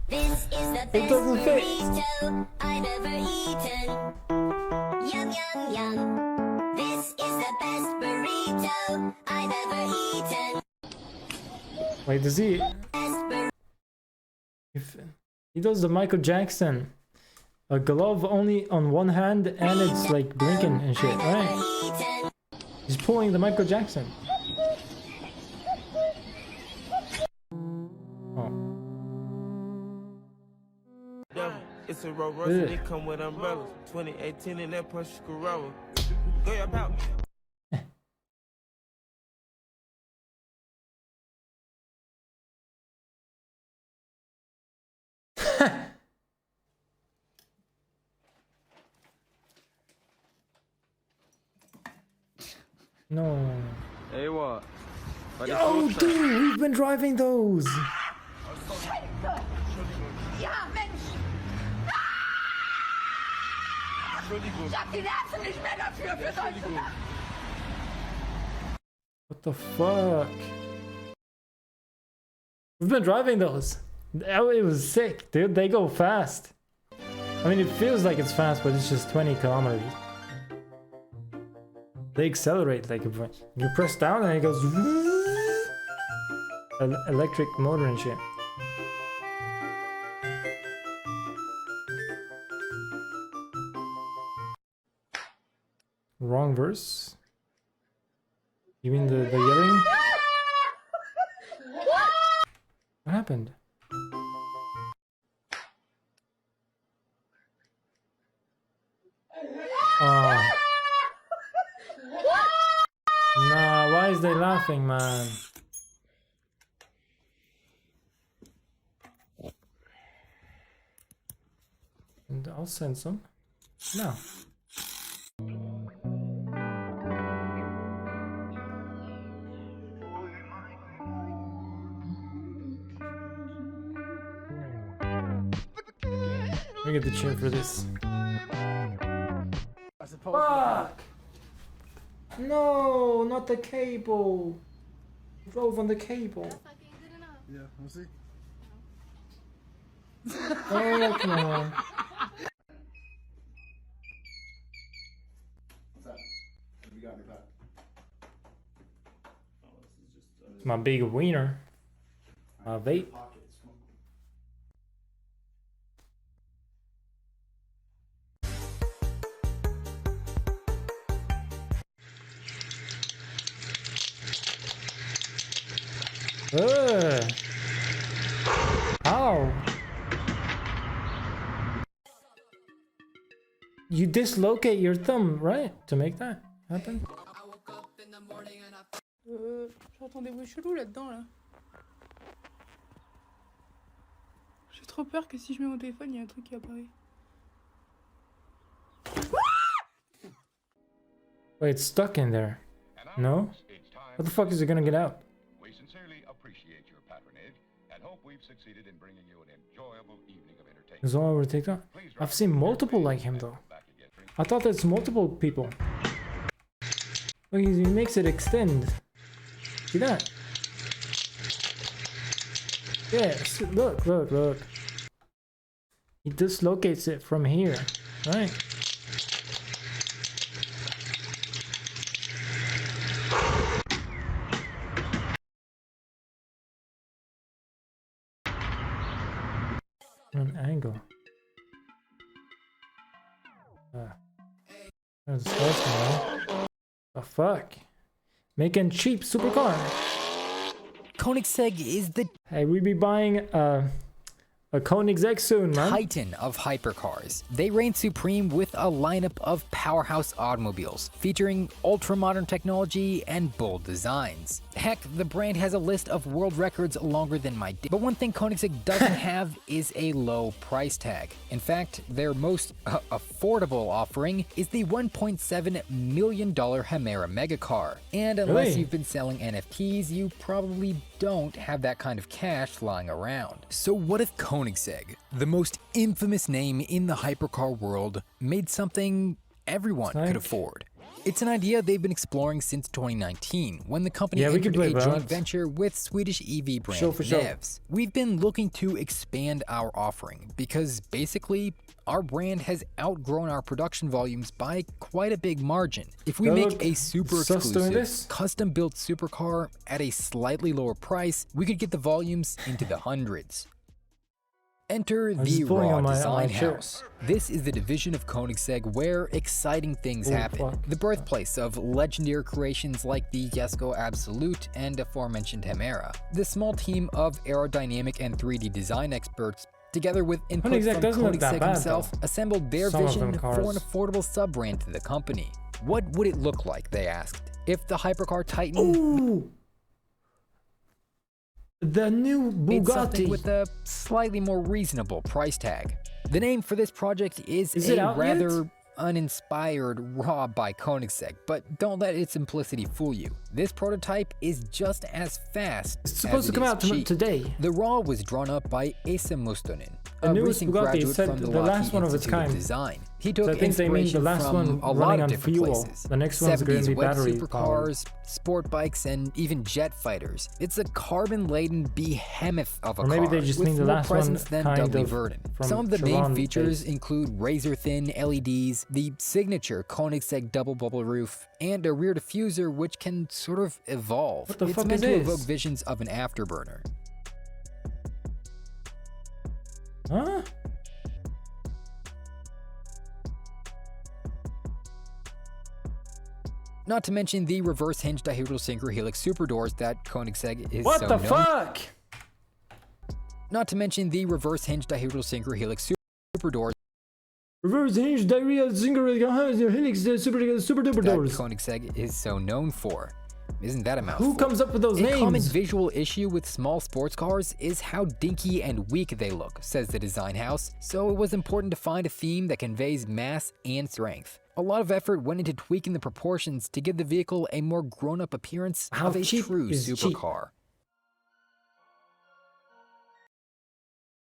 This is the It best doesn't fit. burrito I've ever eaten. Yum, yum, yum. This is the best burrito I've ever eaten. Wait, does he? If he does the Michael Jackson, a glove only on one hand and it's like blinking and shit, right? He's pulling the Michael Jackson. It's a road rush and it come with umbrellas. 2018 in that Porsche Carrera. Go your pal. No. Hey, what? Oh, dude, we've been driving those. Ja, Mensch! Ich hab die Nerven nicht mehr dafür, für solche Sachen! What the fuck? We've been driving those. It was sick, dude. They go fast. I mean, it feels like it's fast, but it's just 20 kilometers. They accelerate like you press down and it goes electric motor and shit. Wrong verse? You mean the yelling? What happened? Oh. Nah, why is they laughing, man? And I'll send some. No. We get the cheer for this. Fuck! No, not the cable. Drove on the cable. Yeah, we'll see. Oh, come on. What's that? What have you got in your pack? My big wiener. My vape. How? You dislocate your thumb, right? To make that happen? J'entends des bruits chelous là-dedans, là. J'ai trop peur que si je mets mon téléphone, il y a un truc qui apparaît. Wait, it's stuck in there. No? What the fuck is it gonna get out? We sincerely appreciate your patronage and hope we've succeeded in bringing you an enjoyable evening of entertainment. Is all over TikTok? I've seen multiple like him though. I thought that's multiple people. Look, he makes it extend. See that? Yes, look, look, look. He dislocates it from here, right? An angle. That's disgusting, man. The fuck? Making cheap supercar. Koenigsegg is the Hey, we be buying a Koenigsegg soon, man. titan of hypercars. They reign supreme with a lineup of powerhouse automobiles, featuring ultra-modern technology and bold designs. Heck, the brand has a list of world records longer than my dick. But one thing Koenigsegg doesn't have is a low price tag. In fact, their most affordable offering is the $1.7 million Hemera Megacar. And unless Really? you've been selling NFTs, you probably don't have that kind of cash lying around. So what if Koenigsegg, the most infamous name in the hypercar world, made something everyone could afford? It's an idea they've been exploring since 2019, when the company entered a joint venture with Swedish EV brand Nevs. We've been looking to expand our offering because basically our brand has outgrown our production volumes by quite a big margin. If we make a super exclusive, custom-built supercar at a slightly lower price, we could get the volumes into the hundreds. Enter the Raw Design House. This is the division of Koenigsegg where exciting things happen. The birthplace of legendary creations like the Jesko Absolute and aforementioned Hemera. The small team of aerodynamic and 3D design experts, together with input from Koenigsegg himself, assembled their vision for an affordable sub-brand to the company. What would it look like, they asked, if the hypercar titan... Ooh. The new made something Bugatti with a slightly more reasonable price tag. The name for this project is it a out rather yet? uninspired Raw by Koenigsegg, but don't let its simplicity fool you. This prototype is just as fast It's supposed to come out today. The Raw was drawn up by Asa Mustonen, The a newest recent Bugatti graduate said from the the last Lockheed one of its Institute of kind. Design. He So took I think they mean the inspiration last from one a lot running of on different fuel. places. The next one's going to 70s be wet battery supercars, sport bikes, and even jet fighters. It's a carbon-laden behemoth of a Or maybe car they just with mean the more last one presence than kind Dudley of Verdon. from Some of the main Chiron features base. include razor-thin LEDs, the signature Koenigsegg double bubble roof, and a rear diffuser which can sort of evolve. What the It's fuck meant is to this? evoke visions of an afterburner. Huh? Not to mention the reverse hinged dihedral synchro helix super doors that Koenigsegg is What so the known. fuck? Not to mention the reverse hinged dihedral synchro helix super doors Reverse hinge diarrhea zinger helix super duper that doors. Koenigsegg is so known for. Isn't that a mouthful? Who comes up with those A common names? visual issue with small sports cars is how dinky and weak they look, says the design house, so it was important to find a theme that conveys mass and strength. A lot of effort went into tweaking the proportions to give the vehicle a more grown-up appearance How of a cheap true is cheap? supercar.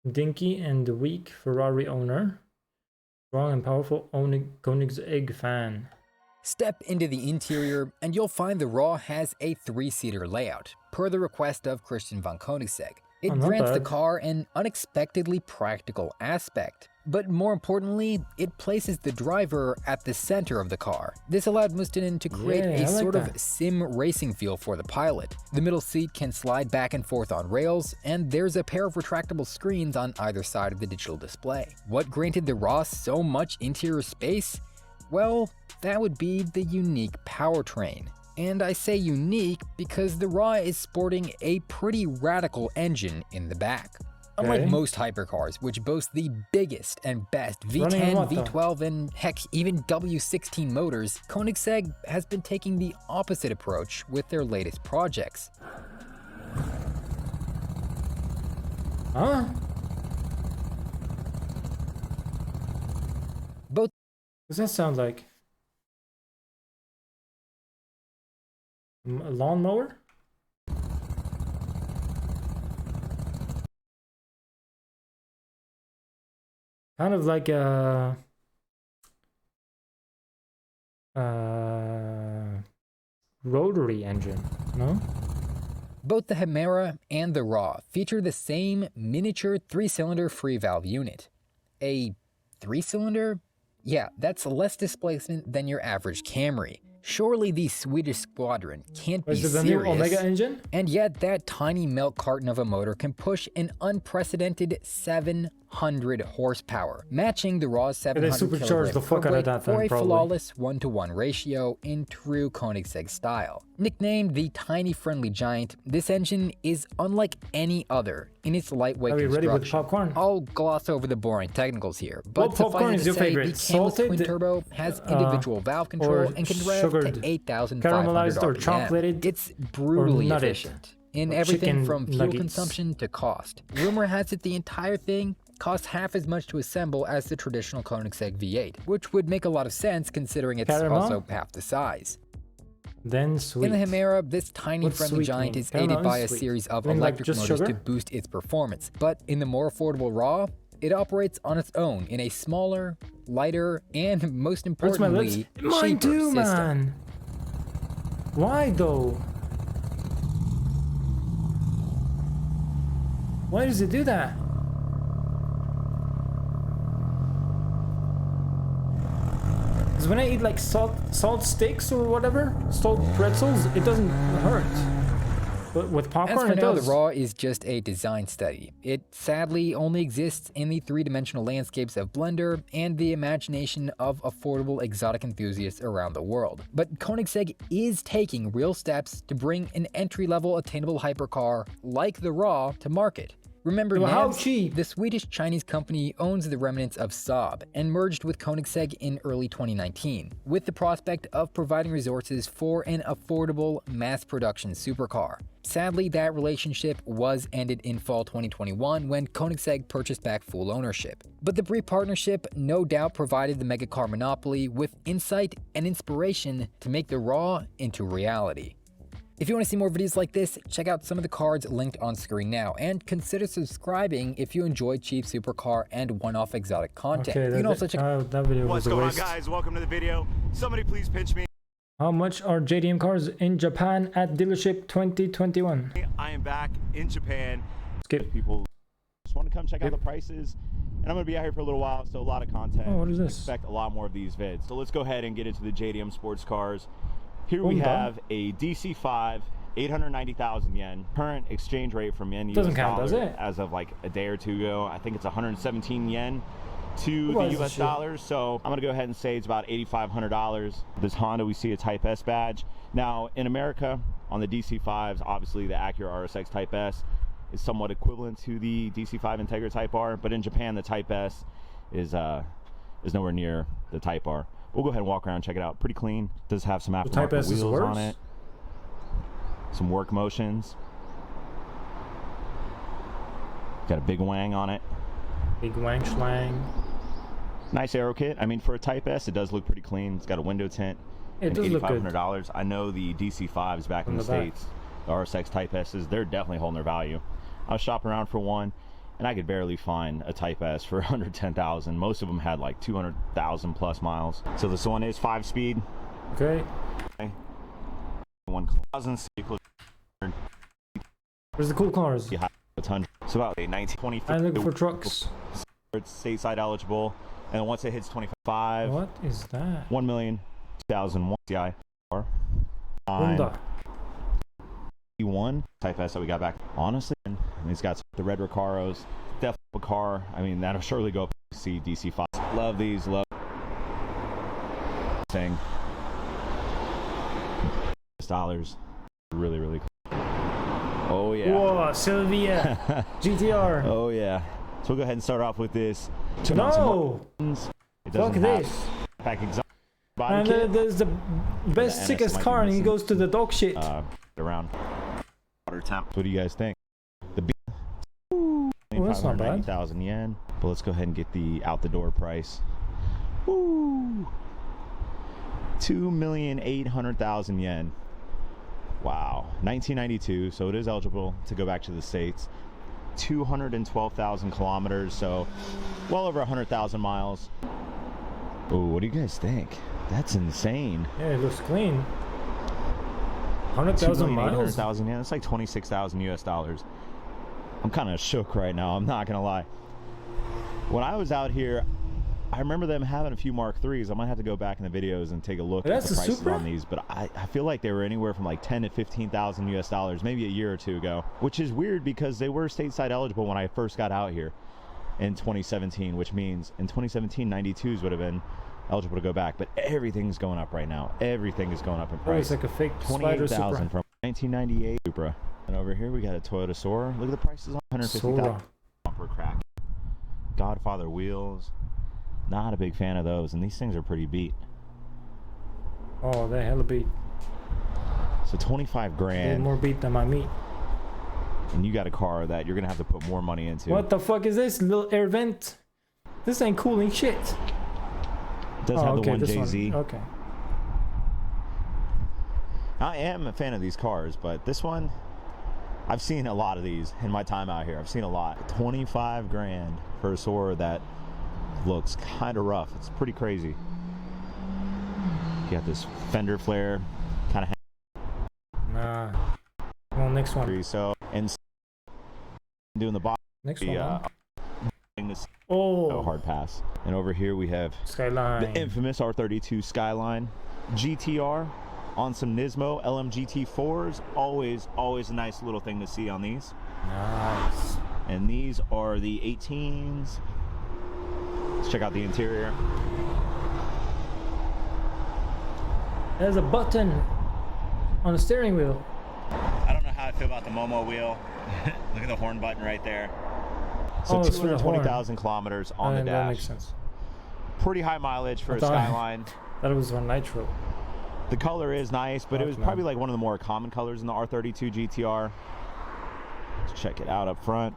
Dinky and weak Ferrari owner. Strong and powerful Koenigsegg fan. Step into the interior and you'll find the Raw has a 3-seater layout, per the request of Christian von Koenigsegg. It not grants the bad. car an unexpectedly practical aspect, but more importantly, it places the driver at the center of the car. This allowed Mustonen to create Yeah, a I like sort that. of sim racing feel for the pilot. The middle seat can slide back and forth on rails, and there's a pair of retractable screens on either side of the digital display. What granted the Raw so much interior space? Well, that would be the unique powertrain. And I say unique because the Raw is sporting a pretty radical engine in the back. Unlike Okay. most hypercars, which boast the biggest and best Running on V10, what, though? V12, and heck, even W16 motors, Koenigsegg has been taking the opposite approach with their latest projects. Huh? Both. What does that sound like? A lawnmower? Kind of like a rotary engine, no? Both the Hemera and the Ra feature the same miniature 3-cylinder free valve unit. A 3-cylinder? Yeah, that's less displacement than your average Camry. Surely the Swedish Squadron can't be Is it the new serious. Omega engine? And yet that tiny milk carton of a motor can push an unprecedented 700 horsepower, matching the Ra's 700 supercharged the fuck out of that for thing, a probably. flawless 1-to-1 ratio in true Koenigsegg style. Nicknamed the tiny friendly giant, this engine is unlike any other in its lightweight Are we ready construction. with popcorn? I'll gloss over the boring technicals here, but What popcorn suffice is it your to say, favorite? the Camel's Salted, twin turbo has individual valve control and can rev sugared, to 8,500 caramelized or RPM. chocolated, It's brutally or nutted, efficient in or everything chicken from fuel nuggets. consumption to cost. Rumor has it the entire thing costs half as much to assemble as the traditional Koenigsegg V8, which would make a lot of sense considering it's Caramel? also half the size. Then sweet. In the Hemera, this tiny What's friendly sweet giant mean? is Caramel aided by a is sweet. series of You mean like electric just motors sugar? to boost its performance, but in the more affordable Ra, it operates on its own in a smaller, lighter, and most Hurts my lips. importantly, Mine cheaper too, system. man. Why though? Why does it do that? Because when I eat like salt sticks or whatever, salt pretzels, it doesn't hurt. But with As popcorn, for it now, does. the Ra is just a design study. It sadly only exists in the three-dimensional landscapes of Blender and the imagination of affordable exotic enthusiasts around the world. But Koenigsegg is taking real steps to bring an entry-level attainable hypercar like the Ra to market. Remember, Well, how Navs, cheap? the Swedish-Chinese company owns the remnants of Saab and merged with Koenigsegg in early 2019, with the prospect of providing resources for an affordable mass-production supercar. Sadly, that relationship was ended in fall 2021 when Koenigsegg purchased back full ownership. But the brief partnership no doubt provided the megacar monopoly with insight and inspiration to make the Ra into reality. If you want to see more videos like this, check out some of the cards linked on screen now, and consider subscribing if you enjoy cheap supercar and one-off exotic content. Okay, You can also check that video was What's a going on, waste. guys? Welcome to the video. Somebody please pinch me. How much are JDM cars in Japan at dealership 2021? I am back in Japan. Skip. People just want to come check out the prices. And I'm going to be out here for a little while, so a lot of content. Oh, what is this? Expect a lot more of these vids. So let's go ahead and get into the JDM sports cars. Here we Honda. have a DC5, 890,000 yen. Current exchange rate from yen Doesn't US count, dollar does it? as of like a day or two ago. I think it's 117 yen to What the is US this shit? dollars. So I'm gonna go ahead and say it's about $8,500. This Honda, we see a Type S badge. Now in America, on the DC5s, obviously the Acura RSX Type S is somewhat equivalent to the DC5 Integra Type R, but in Japan the Type S is nowhere near the Type R. We'll go ahead and walk around and check it out. Pretty clean. Does have some The Type aftermarket S is wheels worse? on it. Some work motions. Got a big wang on it. Big wang schlang. Nice aero kit. I mean, for a Type S, it does look pretty clean. It's got a window tint. It and does look good. $8,500. I know the DC5s back in On the the back. States, the RSX Type S's, they're definitely holding their value. I was shopping around for one, and I could barely find a Type S for under 10,000. Most of them had like 200,000 plus miles. So this one is 5-speed. Okay. 1,000. Where's the cool cars? Yeah, a ton. It's about a 1923. I'm looking for trucks. It's stateside eligible, and once it hits 25, What is that? 1,000,001 CI. Honda. E1 Type S that we got back. Honestly, and it's got the red Recaros. Definitely a car. I mean, that'll surely go up to see DC5. Love these. Love thing. $. Really, really cool. Oh yeah. Whoa, Sylvia GTR. Oh yeah. So we'll go ahead and start off with this. No. It Fuck doesn't have this. back exhaust body And kit. there's the best, The NS sickest might be car, and he missing. goes to the dog shit. Around water temp. What do you guys think? The B. Oh, that's not bad. 590,000 yen. But let's go ahead and get the out the door price. Woo! 2,800,000 yen. Wow. 1992. So it is eligible to go back to the States. 212,000 kilometers. So well over 100,000 miles. Oh, what do you guys think? That's insane. Yeah, it looks clean. 100,000 miles? 800,000, yeah, that's like 26,000 US dollars. I'm kind of shook right now, I'm not gonna lie. When I was out here, I remember them having a few Mark IIIs. I might have to go back in the videos and take a look at the prices on these, but I feel like they were anywhere from like 10 to 15,000 US dollars, maybe a year or two ago, which is weird because they were stateside eligible when I first got out here in 2017, which means in 2017, 92s would have been eligible to go back, but everything's going up right now. Everything is going up in price. Oh, it's like a fake Spider 28,000 from 1998 Supra. And over here we got a Toyota Sora. Look at the prices on 150,000. Bumper crack. Godfather wheels. Not a big fan of those, and these things are pretty beat. Oh, they're hella beat. So 25 grand. They're more beat than my meat. And you got a car that you're gonna have to put more money into. What the fuck is this little air vent? This ain't cooling shit. It does have the one JZ. Okay. I am a fan of these cars, but this one, I've seen a lot of these in my time out here. I've seen a lot. 25 grand for a Sora that looks kind of rough. It's pretty crazy. You got this fender flare, kind of. Nah. Well, next one. So, and doing the bottom. Next one. Oh, hard pass. And over here we have Skyline. The infamous R32 Skyline GTR on some Nismo LMGT4s. Always a nice little thing to see on these. Nice. And these are the 18s. Let's check out the interior. There's a button on the steering wheel. I don't know how I feel about the Momo wheel. Look at the horn button right there. So 220,000 kilometers on the dash. That makes sense. Pretty high mileage for a Skyline. That was on nitro. The color is nice, but it was probably like one of the more common colors in the R32 GTR. Let's check it out up front.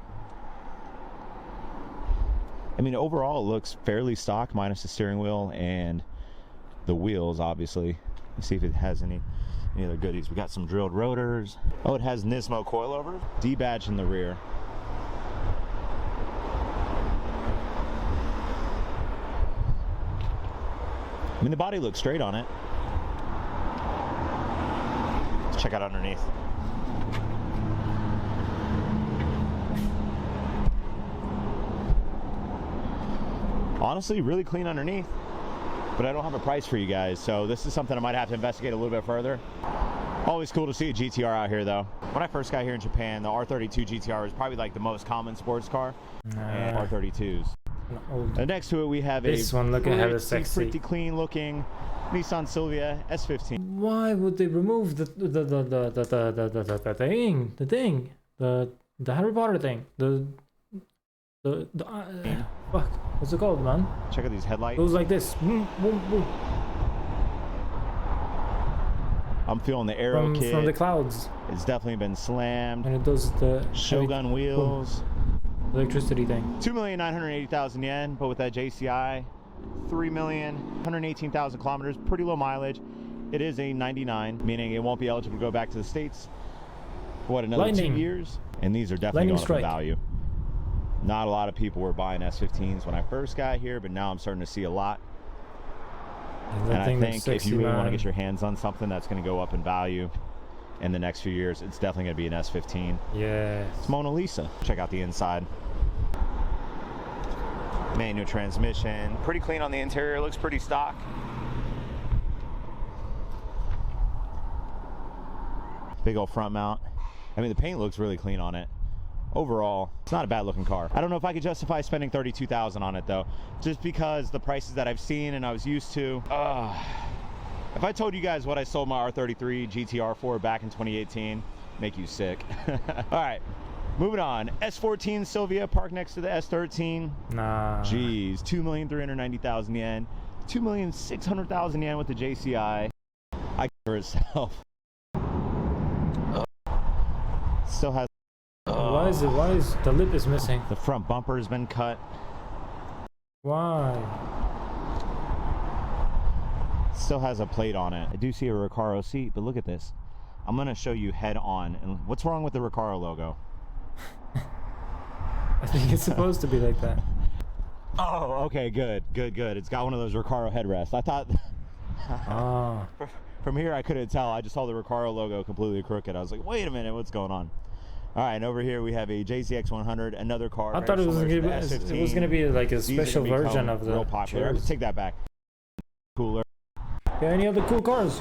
I mean, overall, it looks fairly stock, minus the steering wheel and the wheels, obviously. Let's see if it has any other goodies. We got some drilled rotors. Oh, it has Nismo coilovers. D-badge in the rear. I mean, the body looks straight on it. Let's check out underneath. Honestly, really clean underneath, but I don't have a price for you guys, so this is something I might have to investigate a little bit further. Always cool to see a GTR out here, though. When I first got here in Japan, the R32 GTR was probably like the most common sports car, and R32s. And next to it, we have this one looking hella sexy, pretty clean looking Nissan Silvia S15. Why would they remove the Harry Potter thing? Fuck, what's it called, man? Check out these headlights. It goes like this. Boom, boom, boom. I'm feeling the aero kit from the clouds. It's definitely been slammed. And it does the Shogun wheels. Boom. Electricity thing. 2,980,000 yen, but with that JCI, 3,118,000 kilometers, pretty low mileage. It is a 99, meaning it won't be eligible to go back to the States for what, another 2 years? And these are definitely going up in value. Not a lot of people were buying S15s when I first got here, but now I'm starting to see a lot. And I think if you really want to get your hands on something that's going to go up in value in the next few years, it's definitely going to be an S15. Yeah. It's Mona Lisa. Check out the inside. Manual transmission. Pretty clean on the interior. Looks pretty stock. Big old front mount. I mean, the paint looks really clean on it. Overall, it's not a bad looking car. I don't know if I could justify spending $32,000 on it though, just because the prices that I've seen and I was used to. If I told you guys what I sold my R33 GTR for back in 2018, make you sick. All right, moving on. S14 Silvia parked next to the S13. Nah. Jeez, 2,390,000 yen, 2,600,000 yen with the JCI. I for itself. Still has. Why is the lip is missing? The front bumper has been cut. Why? Still has a plate on it. I do see a Recaro seat, but look at this. I'm gonna show you head on. And what's wrong with the Recaro logo? I think it's supposed to be like that. Oh, okay, good. It's got one of those Recaro headrests. I Ah. From here, I couldn't tell. I just saw the Recaro logo completely crooked. I was like, wait a minute, what's going on? All right, and over here we have a JZX 100, another car. I thought it was gonna be like a special version of the real popular. chairs. Take that back. Cooler. Yeah, any other cool cars?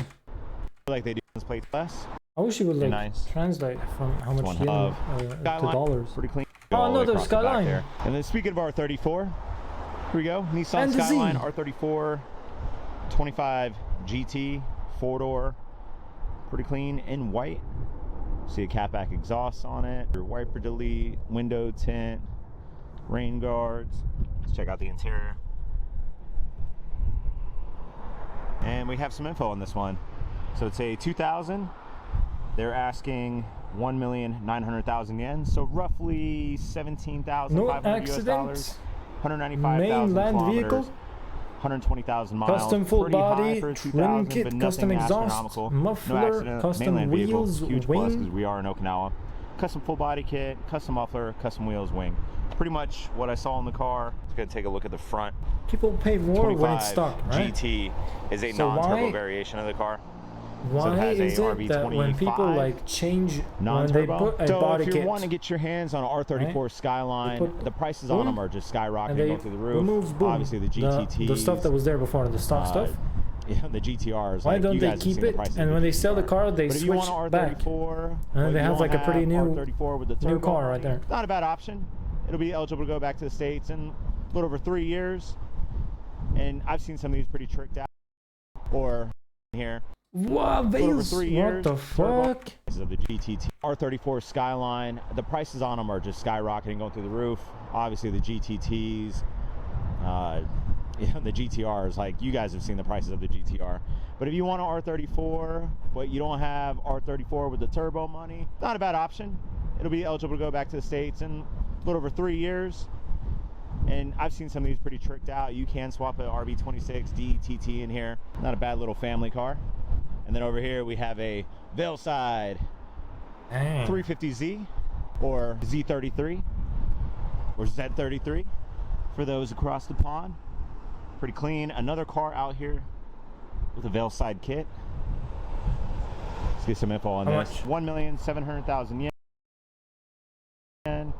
Like they do this plate less. I wish you would like translate from how much yen to dollars. Pretty clean. Oh, another Skyline. And then speaking of R34, here we go. Nissan And the Skyline Z. R34 25 GT 4-door, pretty clean in white. See a catback exhaust on it, your wiper delete, window tint, rain guards. Let's check out the interior. And we have some info on this one. So it's a 2000. They're asking 1,900,000 yen, so roughly 17,500 No US dollars. accidents. 195,000 Mainland kilometers. vehicle. 120,000 miles. Custom full Pretty high body, for a trim 2000, kit, but custom nothing exhaust, astronomical. muffler, no accident. custom Mainland vehicle, wheels, huge wing. plus because we are in Okinawa. Custom full body kit, custom muffler, custom wheels, wing. Pretty much what I saw in the car. Let's go take a look at the front. People pay more when it's 25 stock, right? GT is a So non-turbo why- variation of the car. Why so it has is a it that when people RB25 like change when they non-turbo. put a So body if you kit, want to get your hands on an R34 right? Skyline, They put the prices on them are just and skyrocketing, they going through the roof. remove boom, Obviously the GTTs, the stuff that was there before, the stock stuff. Yeah, the GTRs. Why like, don't you they guys have keep seen the it? prices And of when the they sell the GTR. car, they But if you switch want back. R34, And but they you have like don't a pretty new R34 with the turbo new car right there. Not a bad option. It'll be eligible to go back to the States in a little over 3 years. And I've seen some of these pretty tricked out. Or here. Wow, A little over Vales, 3 what years. the turbo. fuck? This is of the GTT R34 Skyline. The prices on them are just skyrocketing, going through the roof. Obviously the GTTs, the GTRs. Like you guys have seen the prices of the GTR. But if you want an R34, but you don't have R34 with the turbo money, not a bad option. It'll be eligible to go back to the States in a little over 3 years. And I've seen some of these pretty tricked out. You can swap an RB26 DTT in here. Not a bad little family car. And then over here we have a Veilside 350Z or Z33 or Z33 for those across the pond. Pretty clean. Another car out here with a Veilside kit. Let's get some info on How this. much? 1,700,000 yen.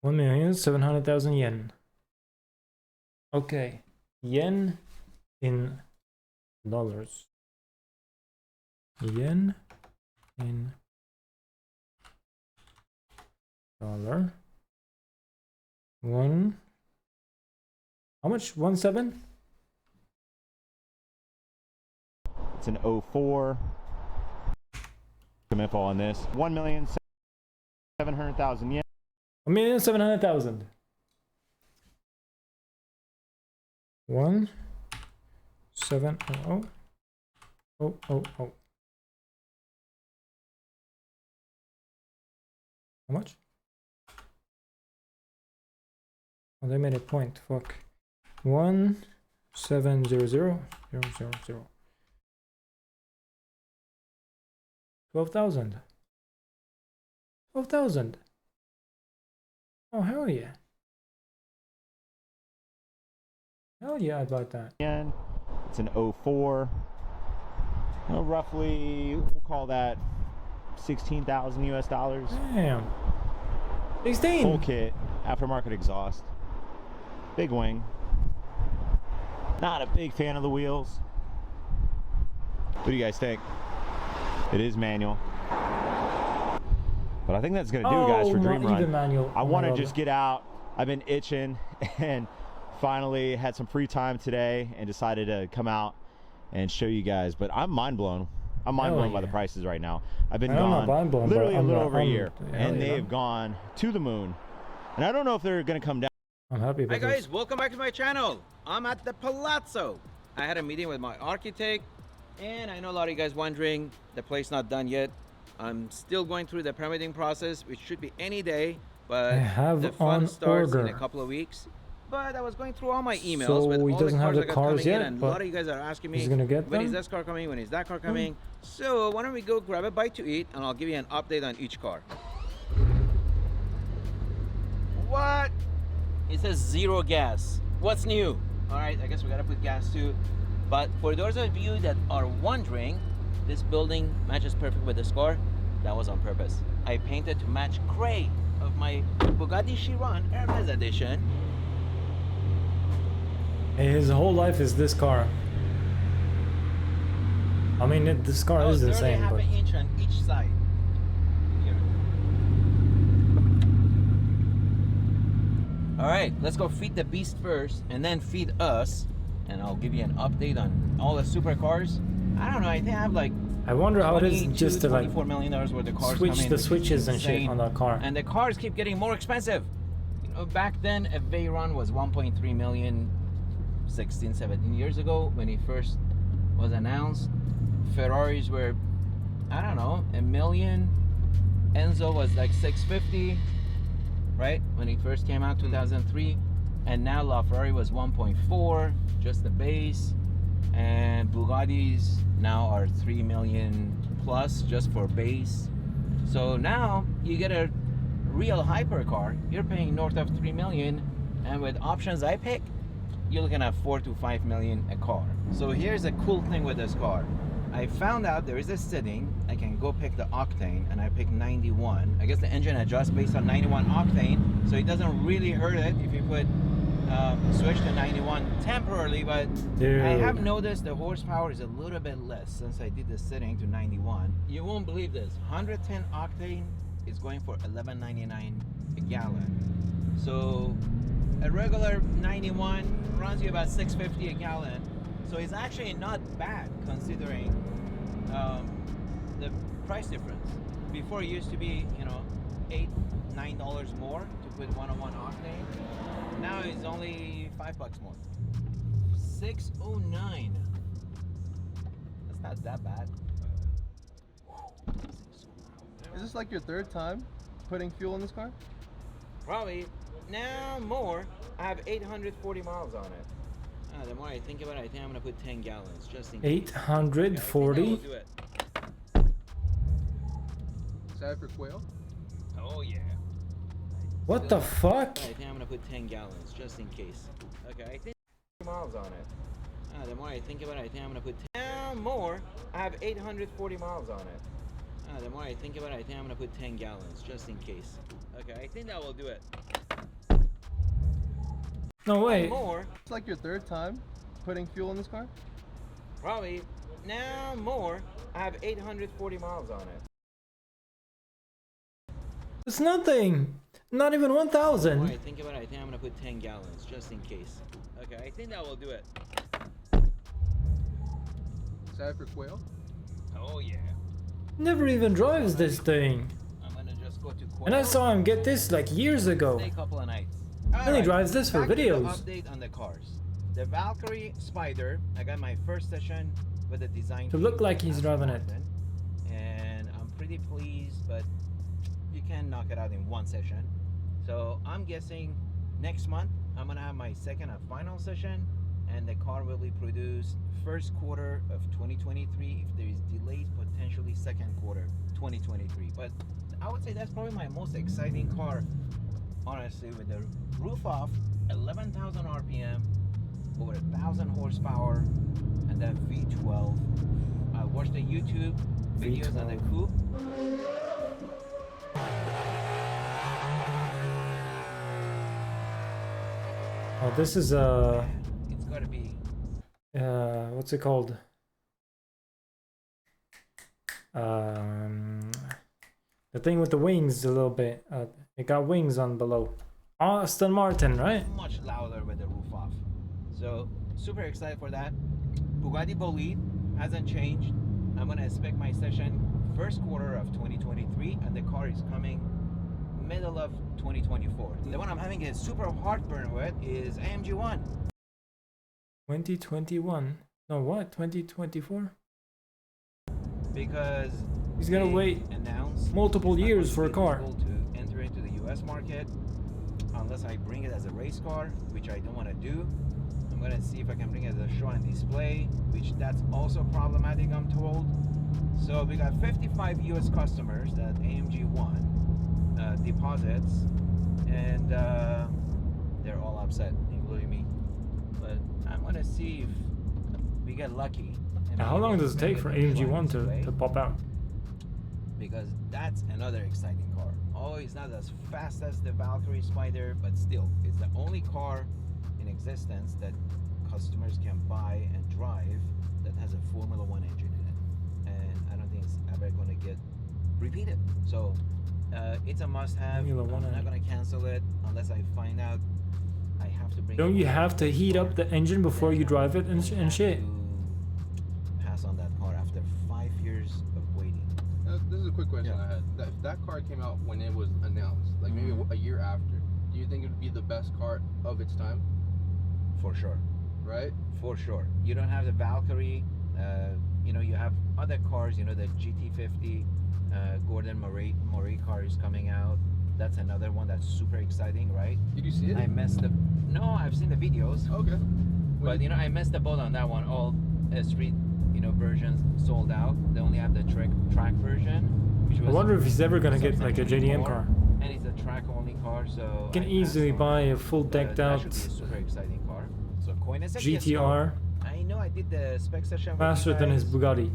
1,700,000 yen. Okay, yen in dollars. Yen in dollar. One. How much? 1.7? It's an 04. Some info on this. 1,700,000 yen. 1,700,000. 1,700,000. Oh. How much? Oh, they made a point. Fuck. 1,700,000. 12,000. 12,000. Oh, hell yeah. Hell yeah, I'd like that. It's an 04. Roughly, we'll call that 16,000 US dollars. Damn. 16. Full kit, aftermarket exhaust, big wing. Not a big fan of the wheels. What do you guys think? It is manual. But I think that's going to do, guys, for Dream not even Run. manual. I Oh want my to God. just get out. I've been itching and finally had some free time today and decided to come out and show you guys. But I'm mind blown. I'm mind blown by the prices right now. I've been I'm not gone mind blown, literally but a little I'm- over a I'm- year, hell and yeah. they have gone to the moon. And I don't know if they're going to come down. I'm happy Hi about guys, this. welcome back to my channel. I'm at the Palazzo. I had a meeting with my architect, and I know a lot of you guys wondering, the place not done yet. I'm still going through the permitting process, which should be any day, but I have the fun on starts in order. a couple of weeks. But I was going through all my emails So with he all the doesn't cars have that the got cars coming in, yet, and a but lot of you guys are asking me, he's gonna get when is them? this car coming, when is that car coming? So why don't we go grab a bite to eat, and I'll give you an update on each car. What? It says 0 gas. What's new? All right, I guess we gotta put gas too. But for those of you that are wondering, this building matches perfect with this car. That was on purpose. I painted to match gray of my Bugatti Chiron Hermes edition. His whole life is this car. I mean, this car is the same, half but an inch on each side. Here. All right, let's go feed the beast first, and then feed us, and I'll give you an update on all the supercars. I don't know. I think I have like. I wonder how it is just to like $24 million worth of cars switch coming, the which is switches and shit insane. on that car. And the cars keep getting more expensive. You know, back then a Veyron was 1.3 million 16, 17 years ago when it first was announced. Ferraris were, I don't know, $1 million. Enzo was like 650, right? When it first came out, 2003. And now LaFerrari was 1.4, just the base. And Bugattis now are 3 million plus just for base. So now you get a real hypercar, you're paying north of 3 million, and with options I pick, you're looking at 4 to 5 million a car. So here's a cool thing with this car. I found out there is a setting I can go pick the octane, and I picked 91. I guess the engine adjusts based on 91 octane, so it doesn't really hurt it if you put switch to 91 temporarily, but Dude. I have noticed the horsepower is a little bit less since I did the setting to 91. You won't believe this, 110 octane is going for $11.99 a gallon. So a regular 91 runs you about $6.50 a gallon. So it's actually not bad considering the price difference. Before it used to be, you know, $8, $9 more to put 101 octane. Now it's only $5 more. 609. That's not that bad. Is this like your third time putting fuel in this car? Probably. Now more. I have 840 miles on it. The more I think about it, I think I'm gonna put 10 gallons just in case. 840? Yeah, I think that will do it. Is that for quail? Oh yeah. What the fuck? I think I'm gonna put 10 gallons just in case. Okay, I think miles on it. The more I think about it, I think I'm gonna put 10 more. I have 840 miles on it. The more I think about it, I think I'm gonna put 10 gallons just in case. Okay, I think that will do it. No way. More. It's like your third time putting fuel in this car? Probably. Now more. I have 840 miles on it. It's nothing. Not even The more 1,000. I think about it, I think I'm gonna put 10 gallons just in case. Okay, I think that will do it. Is that for quail? Oh yeah. Never even drives this thing. I'm gonna just go to And I saw him get this like years ago. Stay a couple of nights. Only drives this for back to the videos. update on the cars. The Valkyrie Spider. I got my first session with the design. To look team like he's Aston driving it. Martin, and I'm pretty pleased, but you can knock it out in one session. So I'm guessing next month I'm gonna have my second and final session, and the car will be produced first quarter of 2023. If there is delays, potentially second quarter 2023. But I would say that's probably my most exciting car, honestly, with the roof off, 11,000 RPM, over 1,000 horsepower, and that V12. I watched the YouTube videos on the coupe. Oh, this is It's gotta be. what's it called? The thing with the wings a little bit. It got wings on below. Aston Martin, right? Much louder with the roof off. So super excited for that. Bugatti Bolide hasn't changed. I'm gonna expect my session first quarter of 2023, and the car is coming middle of 2024. The one I'm having a super heartburn with is AMG 1. 2021. No, what? 2024? Because He's gonna they wait announced multiple it's not years for going a to be car. legal to enter into the US market unless I bring it as a race car, which I don't want to do. I'm gonna see if I can bring it as a show and display, which that's also problematic, I'm told. So we got 55 US customers that AMG won deposits, and they're all upset, including me. But I'm gonna see if we get lucky. And Now, how maybe long does it bring take for to AMG fly One display, to pop out? because that's another exciting car. Oh, it's not as fast as the Valkyrie Spider, but still, it's the only car in existence that customers can buy and drive that has a Formula One engine in it, and I don't think it's ever going to get repeated. So it's a must-have. Formula I'm One not engine. going to cancel it unless I find out I have to bring. Don't it you back have to heat up the engine before you drive it and shit? pass on that car after 5 years of waiting. This is a quick question I had. If that car came out when it was announced, like maybe a year after, do you think it would be the best car of its time? For sure. Right? For sure. You don't have the Valkyrie. You know, you have other cars. You know, the GT50, Gordon Murray car is coming out. That's another one that's super exciting, right? Did you see it? I missed the. No, I've seen the videos. Okay. But you know, I missed the boat on that one. All street, you know, versions sold out. They only have the track version. Which I was wonder if he's ever gonna get like a substantially JDM more, car. And it's a track only car, so You can I easily passed on buy it. a full But decked that out should be a super exciting car. So Koenigsegg GTR. I know I did the spec session with you Faster than his guys, Bugatti.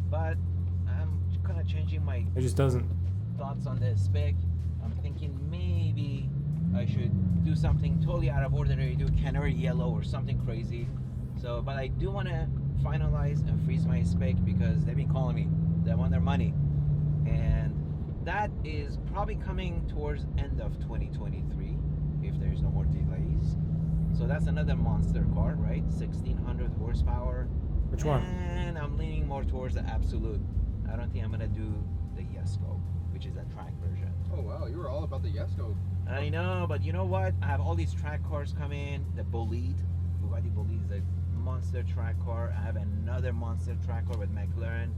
but I'm kind of changing my It just doesn't. thoughts on the spec. I'm thinking maybe I should do something totally out of ordinary, do canary yellow or something crazy. So, but I do want to finalize and freeze my spec because they've been calling me. They want their money, and that is probably coming towards end of 2023 if there's no more delays. So that's another monster car, right? 1600 horsepower. Which one? And I'm leaning more towards the Absolute. I don't think I'm gonna do the Jesko, which is a track version. Oh wow, you were all about the Jesko. I know, but you know what? I have all these track cars coming. The Bolide, Bugatti Bolide is a monster track car. I have another monster track car with McLaren.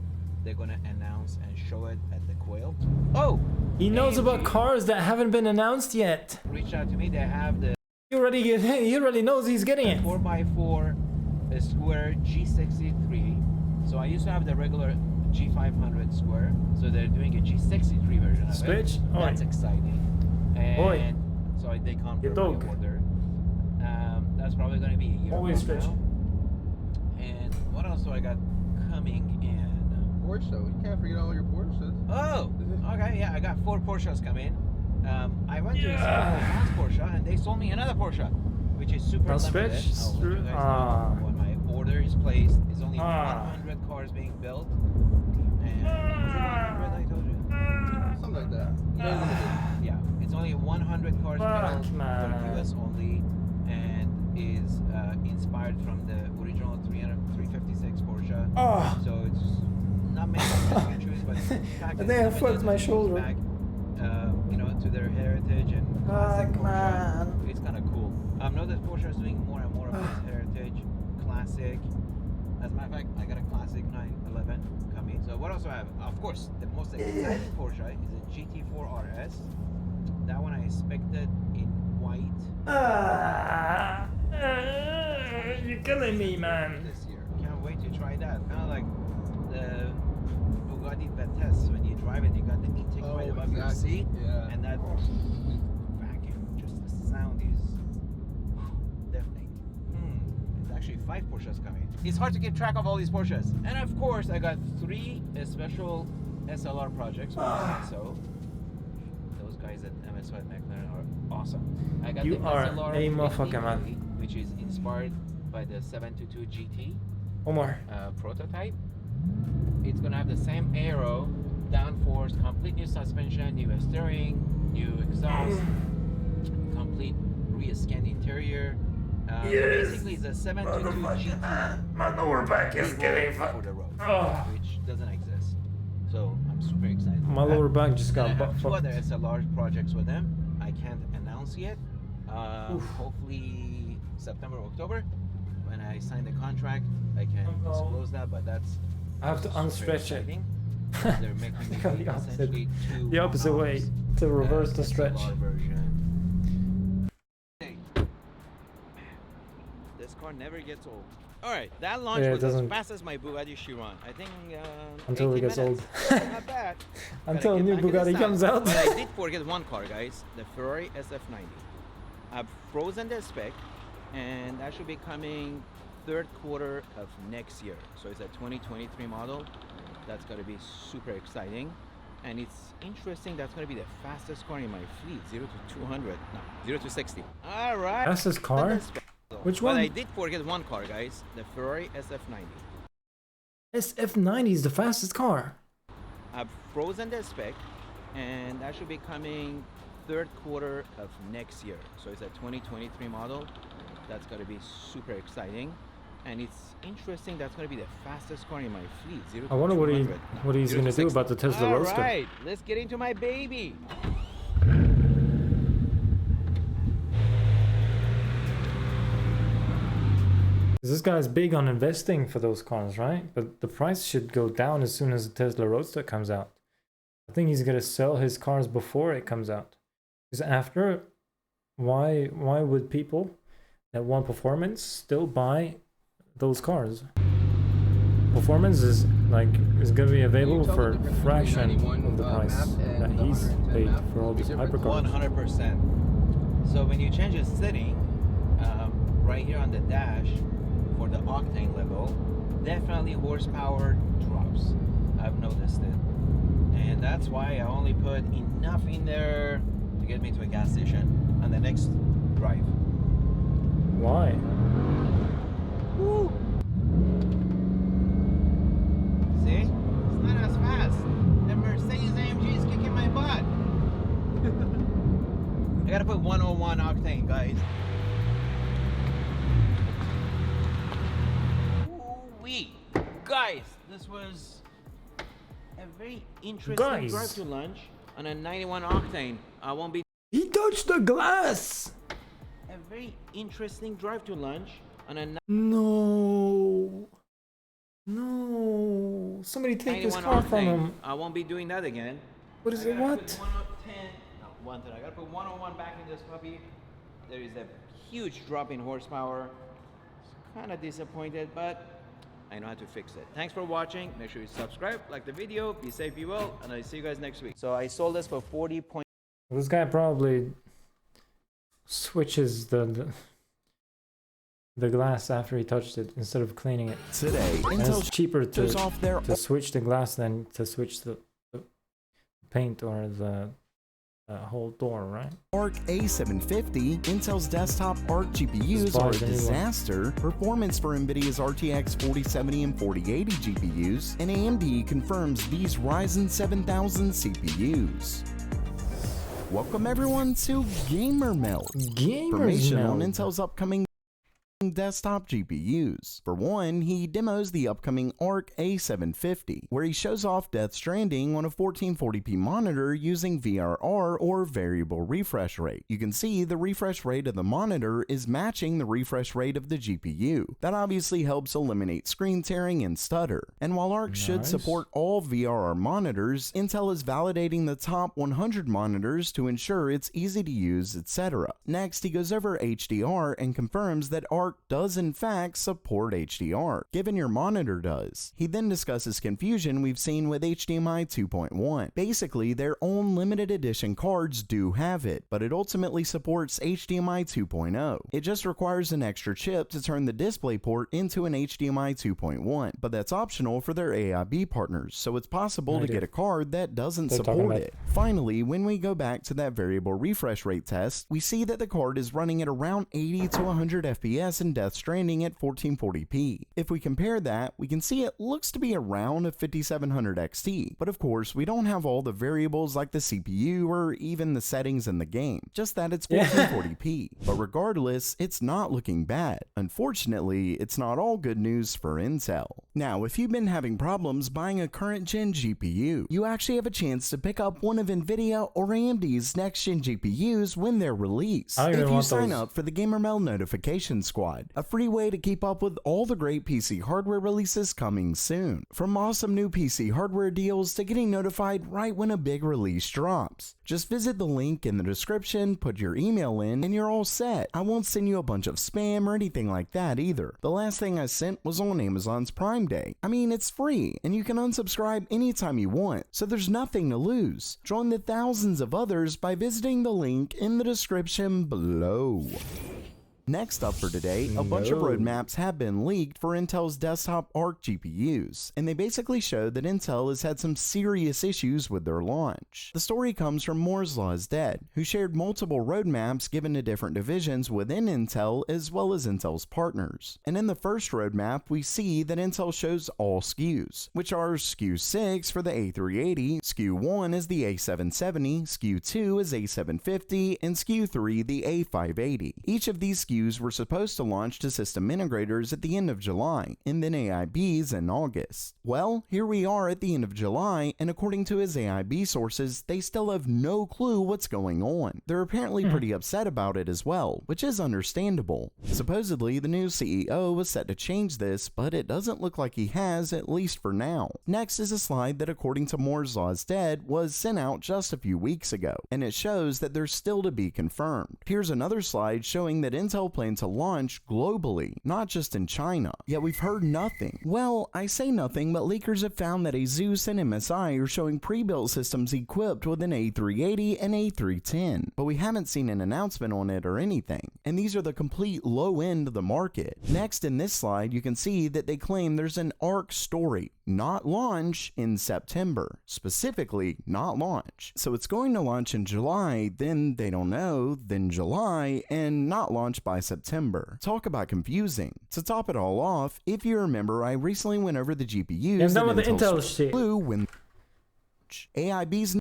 They're gonna announce and show it at the Quail. Oh! He knows about AMG cars that haven't been announced yet. reached out to me. They have the He already knows he's getting it. 4x4 square G63. So I used to have the regular G500 square. So they're doing a G63 version of Switch? it. Oi. That's exciting. And Oi. so they confirmed Your dog. my order. That's probably going to be a year Always from switch. now. And what else do I got coming in? Porsche though, you can't forget all your Porsches. Oh, okay, yeah, I got 4 Porsches coming. I went to Hans Porsche and they sold me another Porsche, which is super Don't limited. switch? I'll let you guys know when my order is placed. It's only 100 cars being built. And was it 100 I told you? Something like that. Yeah, it's only 100 cars built for man. US only, and is inspired from the original 356 Porsche. Oh. So it's not many cars you can choose, but the fact I is think I limited fucked my and goes shoulder. back, you know, to their heritage and classic Porsche. It's kind of cool. Know that Porsche is doing more and more of this heritage, classic. As a matter of fact, I got a classic 911 coming. So what else do I have? Of course, the most exciting Porsche is a GT4 RS. That one I expected in white. You're killing me, man. This year. Can't wait to try that. Kind of like the Bugatti Vitesse. When you drive it, you got the intake right above your seat. Yeah. And that vacuum, just the sound is deafening. It's actually 5 Porsches coming. It's hard to keep track of all these Porsches. And of course, I got 3 special SLR projects with MSO. Those guys at MSO at McLaren are awesome. I got You the are SLR a motherfucker, 50, man. which is inspired by the 722 GT One more. prototype. It's gonna have the same aero, downforce, complete new suspension, new steering, new exhaust, complete re-scanned interior. So basically, it's a 722 GT. My lower back is getting for the road, Oh. which doesn't exist. So I'm super excited. My lower back just Then I got have butt 2 other fucked. SLR projects with them. I can't announce yet. Hopefully September, October, when I sign the contract, I can disclose that. But that's I have to super unstretch it. exciting. They're making me Go do the opposite. essentially 2 The opposite way one-offs, to reverse the stretch. SLR version. This car never gets old. All right, that launch Yeah, it was as doesn't- fast as my Bugatti Chiron. I think Until it 18 gets old. minutes. Not bad. Until a Gotta new get back in Bugatti the comes saddle. out. But I did forget one car, guys. The Ferrari SF90. I've frozen the spec, and that should be coming third quarter of next year. So it's a 2023 model. That's going to be super exciting. And it's interesting, that's going to be the fastest car in my fleet. 0 to 200, no, 0 to 60. All right. Fastest car? Which one? But I did forget one car, guys. The Ferrari SF90. SF90 is the fastest car. I've frozen the spec, and that should be coming third quarter of next year. So it's a 2023 model. That's going to be super exciting. And it's interesting, that's going to be the fastest car in my fleet. 0 to I wonder 200, what he's going to do about the Tesla Roadster. All right, let's get into my baby. This guy's big on investing for those cars, right? But the price should go down as soon as the Tesla Roadster comes out. I think he's going to sell his cars before it comes out. Because after, why would people that want performance still buy those cars? Performance is going to be available for a fraction of the price that he's paid for all these hypercars. 100%. So when you change the setting, right here on the dash, for the octane level, definitely horsepower drops. I've noticed it. And that's why I only put enough in there to get me to a gas station on the next drive. Why? Woo! See? It's not as fast. The Mercedes AMG is kicking my butt. I gotta put 101 octane, guys. Ooh-wee. Guys, this was a very interesting drive to lunch on a 91 octane. I won't be. He touched the glass! A very interesting drive to lunch on a. No. No. Somebody take this car from him. I won't be doing that again. What is it? What? 110. No, 110. I gotta put 101 back in this puppy. There is a huge drop in horsepower. Kind of disappointed, but I know how to fix it. Thanks for watching. Make sure you subscribe, like the video, be safe, be well, and I'll see you guys next week. So I sold this for 40. This guy probably switches the glass after he touched it instead of cleaning it. Today, and it's cheaper shows off their to switch the glass than to switch the paint or the whole door, right? Arc A750, Intel's desktop Arc GPUs are a disaster. Performance for NVIDIA's RTX 4070 and 4080 GPUs, and AMD confirms these Ryzen 7000 CPUs. Welcome everyone to Gamer Meld. Information on Intel's upcoming desktop GPUs. For one, he demos the upcoming Arc A750, where he shows off Death Stranding on a 1440p monitor using VRR or variable refresh rate. You can see the refresh rate of the monitor is matching the refresh rate of the GPU. That obviously helps eliminate screen tearing and stutter. And while Arc should support all VRR monitors, Intel is validating the top 100 monitors to ensure it's easy to use, etc. Next, he goes over HDR and confirms that Arc does in fact support HDR, given your monitor does. He then discusses confusion we've seen with HDMI 2.1. Basically, their own limited edition cards do have it, but it ultimately supports HDMI 2.0. It just requires an extra chip to turn the DisplayPort into an HDMI 2.1, but that's optional for their AIB partners, so it's possible to get a card that doesn't support it. Finally, when we go back to that variable refresh rate test, we see that the card is running at around 80 to 100 FPS in Death Stranding at 1440p. If we compare that, we can see it looks to be around a 5700 XT, but of course we don't have all the variables like the CPU or even the settings in the game, just that it's 1440p. But regardless, it's not looking bad. Unfortunately, it's not all good news for Intel. Now, if you've been having problems buying a current gen GPU, you actually have a chance to pick up one of NVIDIA or AMD's next gen GPUs when they're released. If you sign up for the GamerMeld notification squad, a free way to keep up with all the great PC hardware releases coming soon. From awesome new PC hardware deals to getting notified right when a big release drops. Just visit the link in the description, put your email in, and you're all set. I won't send you a bunch of spam or anything like that either. The last thing I sent was on Amazon's Prime Day. I mean, it's free, and you can unsubscribe anytime you want, so there's nothing to lose. Join the thousands of others by visiting the link in the description below. Next up for today, a bunch of roadmaps have been leaked for Intel's desktop ARC GPUs, and they basically show that Intel has had some serious issues with their launch. The story comes from Moore's Law is Dead, who shared multiple roadmaps given to different divisions within Intel as well as Intel's partners. And in the first roadmap, we see that Intel shows all SKUs, which are SKU 6 for the A380, SKU 1 is the A770, SKU 2 is A750, and SKU 3 the A580. Each of these SKUs were supposed to launch to system integrators at the end of July, and then AIBs in August. Well, here we are at the end of July, and according to his AIB sources, they still have no clue what's going on. They're apparently pretty upset about it as well, which is understandable. Supposedly, the new CEO was set to change this, but it doesn't look like he has, at least for now. Next is a slide that, according to Moore's Law is Dead, was sent out just a few weeks ago, and it shows that they're still to be confirmed. Here's another slide showing that Intel plans to launch globally, not just in China. Yet we've heard nothing. Well, I say nothing, but leakers have found that ASUS and MSI are showing pre-built systems equipped with an A380 and A310, but we haven't seen an announcement on it or anything. And these are the complete low end of the market. Next in this slide, you can see that they claim there's an ARC story, not launch, in September. Specifically, not launch. So it's going to launch in July, then they don't know, then July, and not launch by September. Talk about confusing. To top it all off, if you remember, I recently went over the GPUs done with the Intel shit. Blue when AIB's.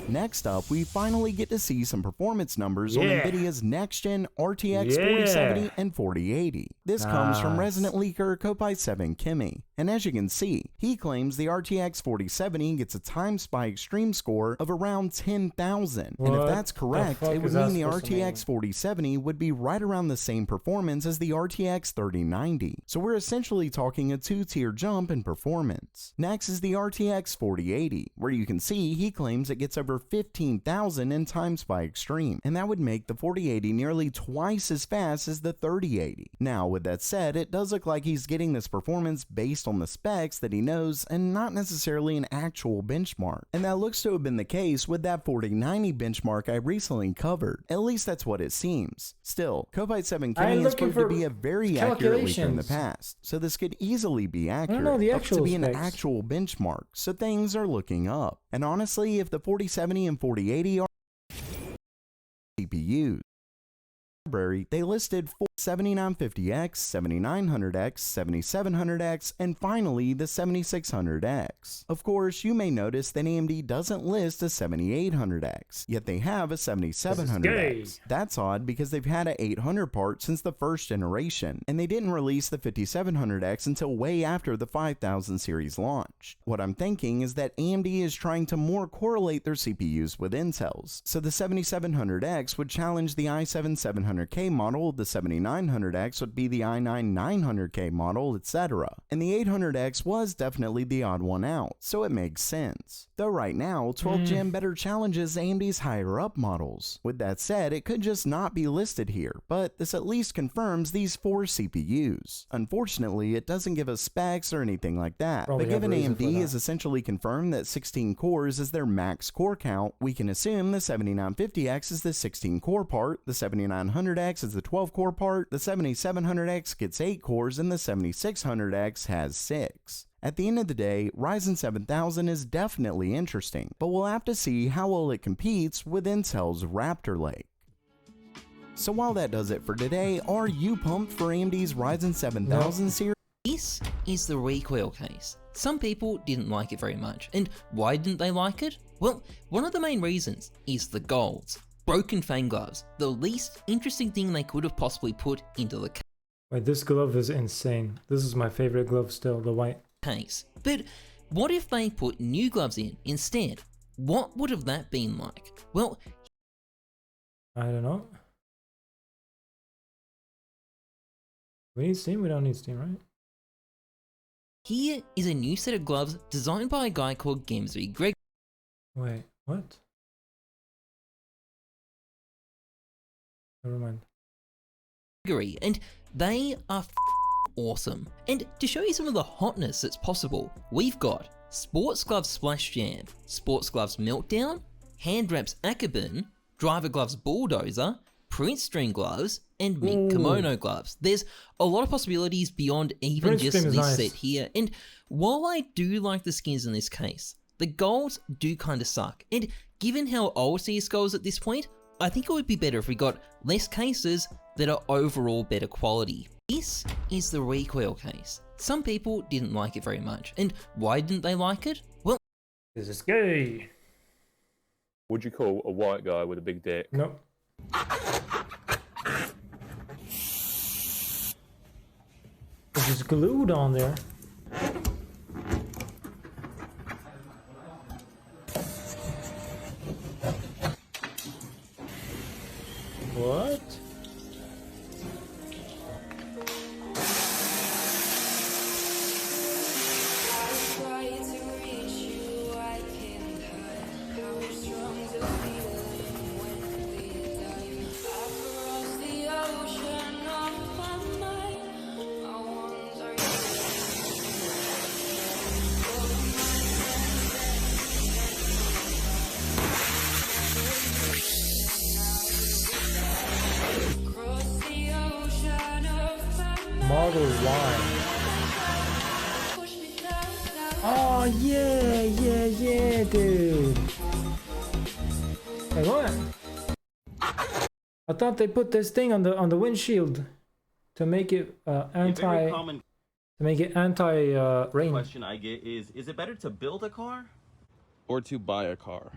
Next up, we finally get to see some performance numbers on NVIDIA's next-gen RTX 4070 and 4080. This comes from resident leaker Kopite7Kimi, and as you can see, he claims the RTX 4070 gets a Time Spy Extreme score of around 10,000. And if that's correct, it would mean the RTX 4070 would be right around the same performance as the RTX 3090. So we're essentially talking a two-tier jump in performance. Next is the RTX 4080, where you can see he claims it gets over 15,000 in Time Spy Extreme, and that would make the 4080 nearly twice as fast as the 3080. Now, with that said, it does look like he's getting this performance based on the specs that he knows and not necessarily an actual benchmark. And that looks to have been the case with that 4090 benchmark I recently covered. At least that's what it seems. Still, Kopite7Kimi has proved to be a very accurate leaker in the past, so this could easily be accurate, up to be an actual benchmark, so things are looking up. And honestly, if the 4070 and 4080 are CPUs, they listed 7950X, 7900X, 7700X, and finally the 7600X. Of course, you may notice that AMD doesn't list a 7800X, yet they have a 7700X. That's odd because they've had an 800 part since the first generation, and they didn't release the 5700X until way after the 5000 series launched. What I'm thinking is that AMD is trying to more correlate their CPUs with Intel's, so the 7700X would challenge the i7 700K model, the 7900X would be the i9 900K model, etc. And the 800X was definitely the odd one out, so it makes sense. Though right now, 12th Gen better challenges AMD's higher up models. With that said, it could just not be listed here, but this at least confirms these 4 CPUs. Unfortunately, it doesn't give us specs or anything like that, but given AMD has essentially confirmed that 16 cores is their max core count, we can assume the 7950X is the 16 core part, the 7900X is the 12 core part, the 7700X gets 8 cores, and the 7600X has 6. At the end of the day, Ryzen 7000 is definitely interesting, but we'll have to see how well it competes with Intel's Raptor Lake. So while that does it for today, are you pumped for AMD's Ryzen 7000 series? This is the recoil case. Some people didn't like it very much, and why didn't they like it? Well, one of the main reasons is the golds. Broken Fang gloves, the least interesting thing they could have possibly put into the Wait, this glove is insane. This is my favorite glove still, the white case. But what if they put new gloves in instead? What would have that been like? Well, I don't know. We need Steam? We don't need Steam, right? Here is a new set of gloves designed by a guy called Gamesby Greg. Wait, what? Never mind. Gregory, and they are awesome. And to show you some of the hotness that's possible, we've got Sports Gloves Splash Jam, Sports Gloves Meltdown, Hand Wraps Akabin, Driver Gloves Bulldozer, print string gloves, and mink kimono gloves. There's a lot of possibilities beyond even Print just string this is nice. set here, and while I do like the skins in this case, the golds do kind of suck, and given how old CSGO is at this point, I think it would be better if we got less cases that are overall better quality. This is the recoil case. Some people didn't like it very much, and why didn't they like it? Well, this is gay. Would you call a white guy with a big dick? Nope. It's just glued on there. What? Model Y. Oh yeah, dude. Hey, what? I thought they put this thing on the windshield to make it anti. To make it anti-rain. Question I get is it better to build a car or to buy a car?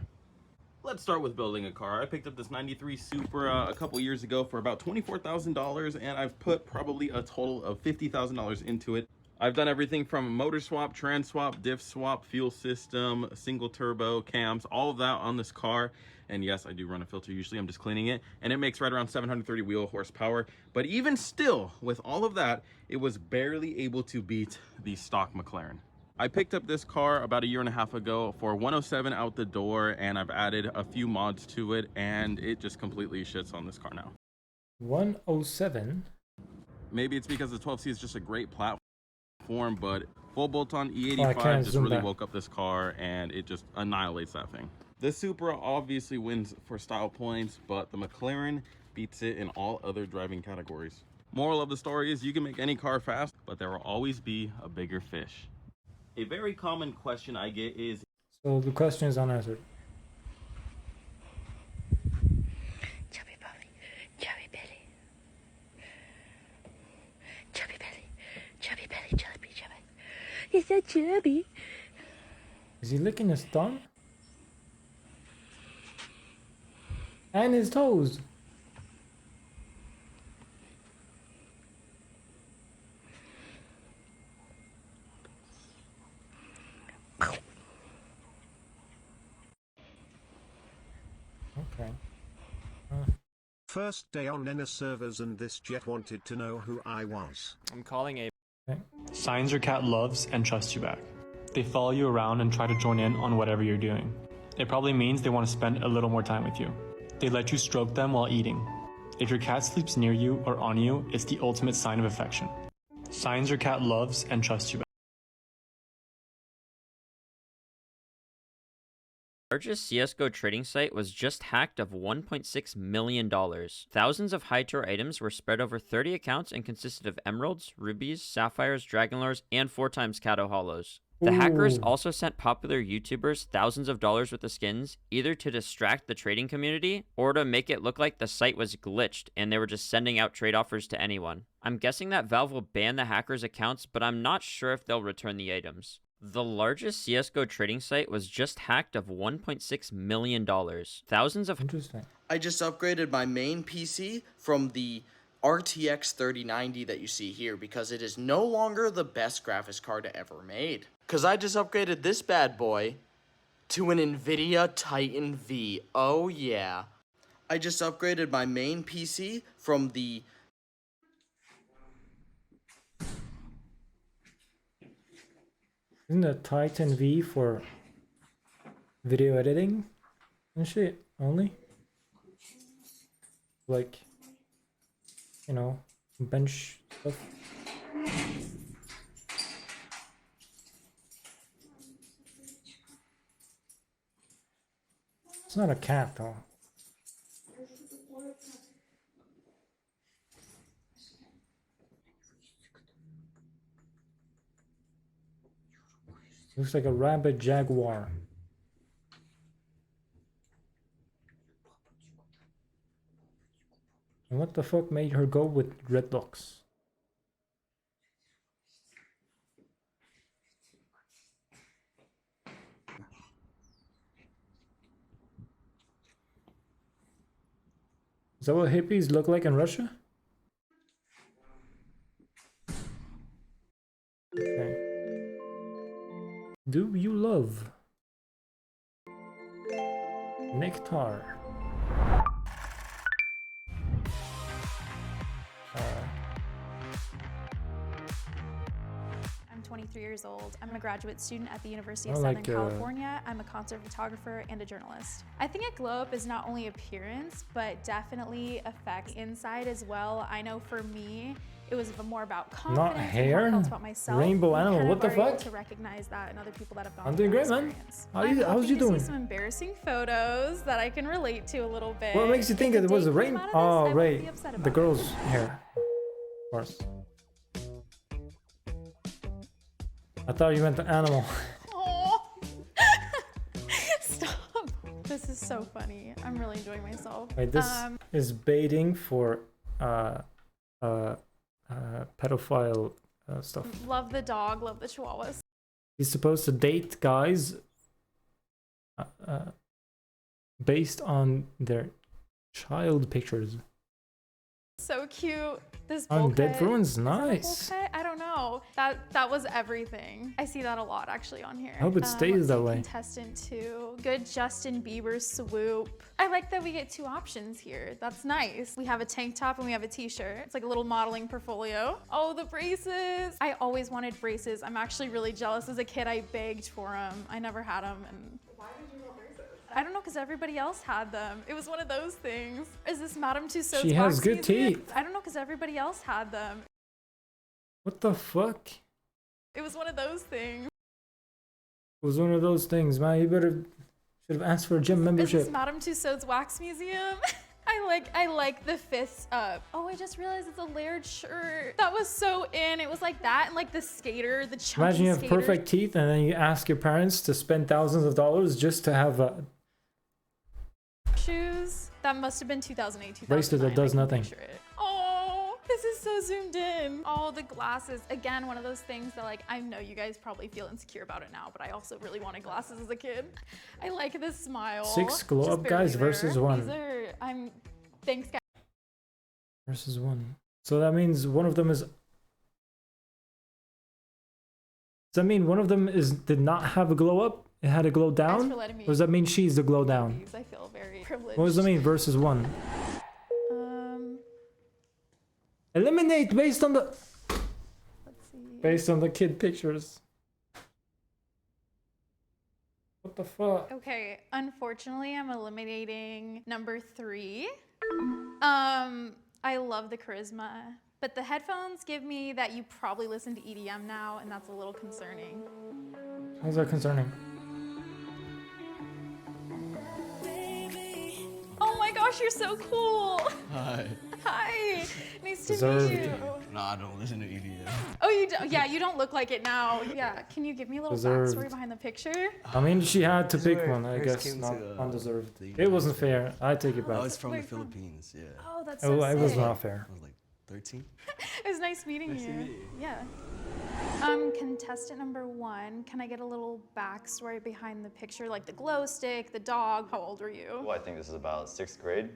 Let's start with building a car. I picked up this 93 Supra a couple years ago for about $24,000, and I've put probably a total of $50,000 into it. I've done everything from motor swap, trans swap, diff swap, fuel system, single turbo, cams, all of that on this car. And yes, I do run a filter usually, I'm just cleaning it. And it makes right around 730 wheel horsepower. But even still, with all of that, it was barely able to beat the stock McLaren. I picked up this car about 1.5 years ago for 107 out the door, and I've added a few mods to it, and it just completely shits on this car now. 107? Maybe it's because the 12C is just a great platform, but full bolt-on I E85 can't just zoom really back. woke up this car, and it just annihilates that thing. The Supra obviously wins for style points, but the McLaren beats it in all other driving categories. Moral of the story is you can make any car fast, but there will always be a bigger fish. A very common question I get is... So the question is unanswered. Chubby belly, chubby belly. Chubby belly, chubby belly, chubby, chubby. He's so chubby. Is he licking his thumb? And his toes. Okay. First day on NENA servers and this jet wanted to know who I was. I'm calling a... Okay. Signs your cat loves and trusts you back. They follow you around and try to join in on whatever you're doing. It probably means they want to spend a little more time with you. They let you stroke them while eating. If your cat sleeps near you or on you, it's the ultimate sign of affection. Signs your cat loves and trusts you back. Largest CSGO trading site was just hacked of $1.6 million. Thousands of high tier items were spread over 30 accounts and consisted of emeralds, rubies, sapphires, dragonlores, and 4x Kato hollows. The hackers also sent popular YouTubers thousands of dollars worth of skins, either to distract the trading community or to make it look like the site was glitched and they were just sending out trade offers to anyone. I'm guessing that Valve will ban the hackers' accounts, but I'm not sure if they'll return the items. The largest CSGO trading site was just hacked of $1.6 million. Thousands of... Interesting. I just upgraded my main PC from the RTX 3090 that you see here because it is no longer the best graphics card ever made. Because I just upgraded this bad boy to an NVIDIA Titan V. Oh yeah. I just upgraded my main PC from the... Isn't the Titan V for video editing and shit only? Like, you know, bench stuff. It's not a cat though. Looks like a rabid jaguar. And what the fuck made her go with dreadlocks? Is that what hippies look like in Russia? Okay. Do you love nectar? I'm 23 years old. I'm a graduate student at the University I of like, Southern California. I'm a concert photographer and a journalist. I think a glow up is not only appearance, but definitely affects inside as well. I know for me, it was more about confidence. Not and how I hair? felt about myself. Rainbow We animal, kind what of the are able fuck? to recognize that in other people that have gone I'm through doing that great, man. experience. How's I'm you hoping to doing? see some embarrassing photos that I can relate to a little bit. What makes you think If it the was a day came rainbow? out of this, Oh, I won't be right. upset The about it. girl's hair. Of course. I thought you meant the animal. Aw. Stop. This is so funny. I'm really enjoying myself. Wait, this is baiting for pedophile stuff. Love the dog, love the chihuahuas. He's supposed to date guys based on their child pictures. So cute. This On bowl Dead cut. Ruins, Is that a bowl nice. cut? I don't know. That was everything. I see that a lot actually on here. I hope it stays let's that see, way. Contestant 2. Good Justin Bieber swoop. I like that we get 2 options here. That's nice. We have a tank top and we have a t-shirt. It's like a little modeling portfolio. Oh, the braces. I always wanted braces. I'm actually really jealous. As a kid, I begged for them. I never had them. And why did you want braces? I don't know, because everybody else had them. It was one of those things. Is this Madame Tussauds She has wax good museum? teeth. I don't know, because everybody else had them. What the fuck? It was one of those things. It was one of those things, man. You better should have asked for a gym Is membership. this Madame Tussauds Wax Museum? I like the fists up. Oh, I just realized it's a layered shirt. That was so in. It was like that and like the skater, the chunky Imagine you have skater. perfect teeth and then you ask your parents to spend thousands of dollars just to have a shoes. That must have been 2008, 2009. bracelet that does I can nothing. picture it. Oh, this is so zoomed in. Oh, the glasses. Again, one of those things that like, I know you guys probably feel insecure about it now, but I also really wanted glasses as a kid. I like this smile. 6 glow Just up guys barely versus there. 1. These are, thanks guys. Versus 1. So that means one of them is. Does that mean one of them did not have a glow up? It had a glow down? for letting me Or does that mean she's the glow down? I feel very privileged. What does that mean versus 1? Eliminate based on the based on the kid pictures. What the fuck? Okay, unfortunately, I'm eliminating number 3. I love the charisma, but the headphones give me that you probably listen to EDM now, and that's a little concerning. How's that concerning? Oh my gosh, you're so cool! Hi. Hi, nice to Deserved. meet you. No, I don't listen to EDM. Oh, you don't? Yeah, you don't look like it now. Yeah, can you give me a little Deserved. backstory behind the picture? I mean, she had to This is pick where one, I first guess. came Not to, undeserved. the It wasn't fair. I take it back. I was from the Where from? Philippines, yeah. Oh, that's It so it was sick. not fair. I was like 13. It was nice meeting Nice you. to meet you. Yeah. Contestant number 1, can I get a little backstory behind the picture, like the glow stick, the dog? How old are you? Well, I think this is about 6th grade.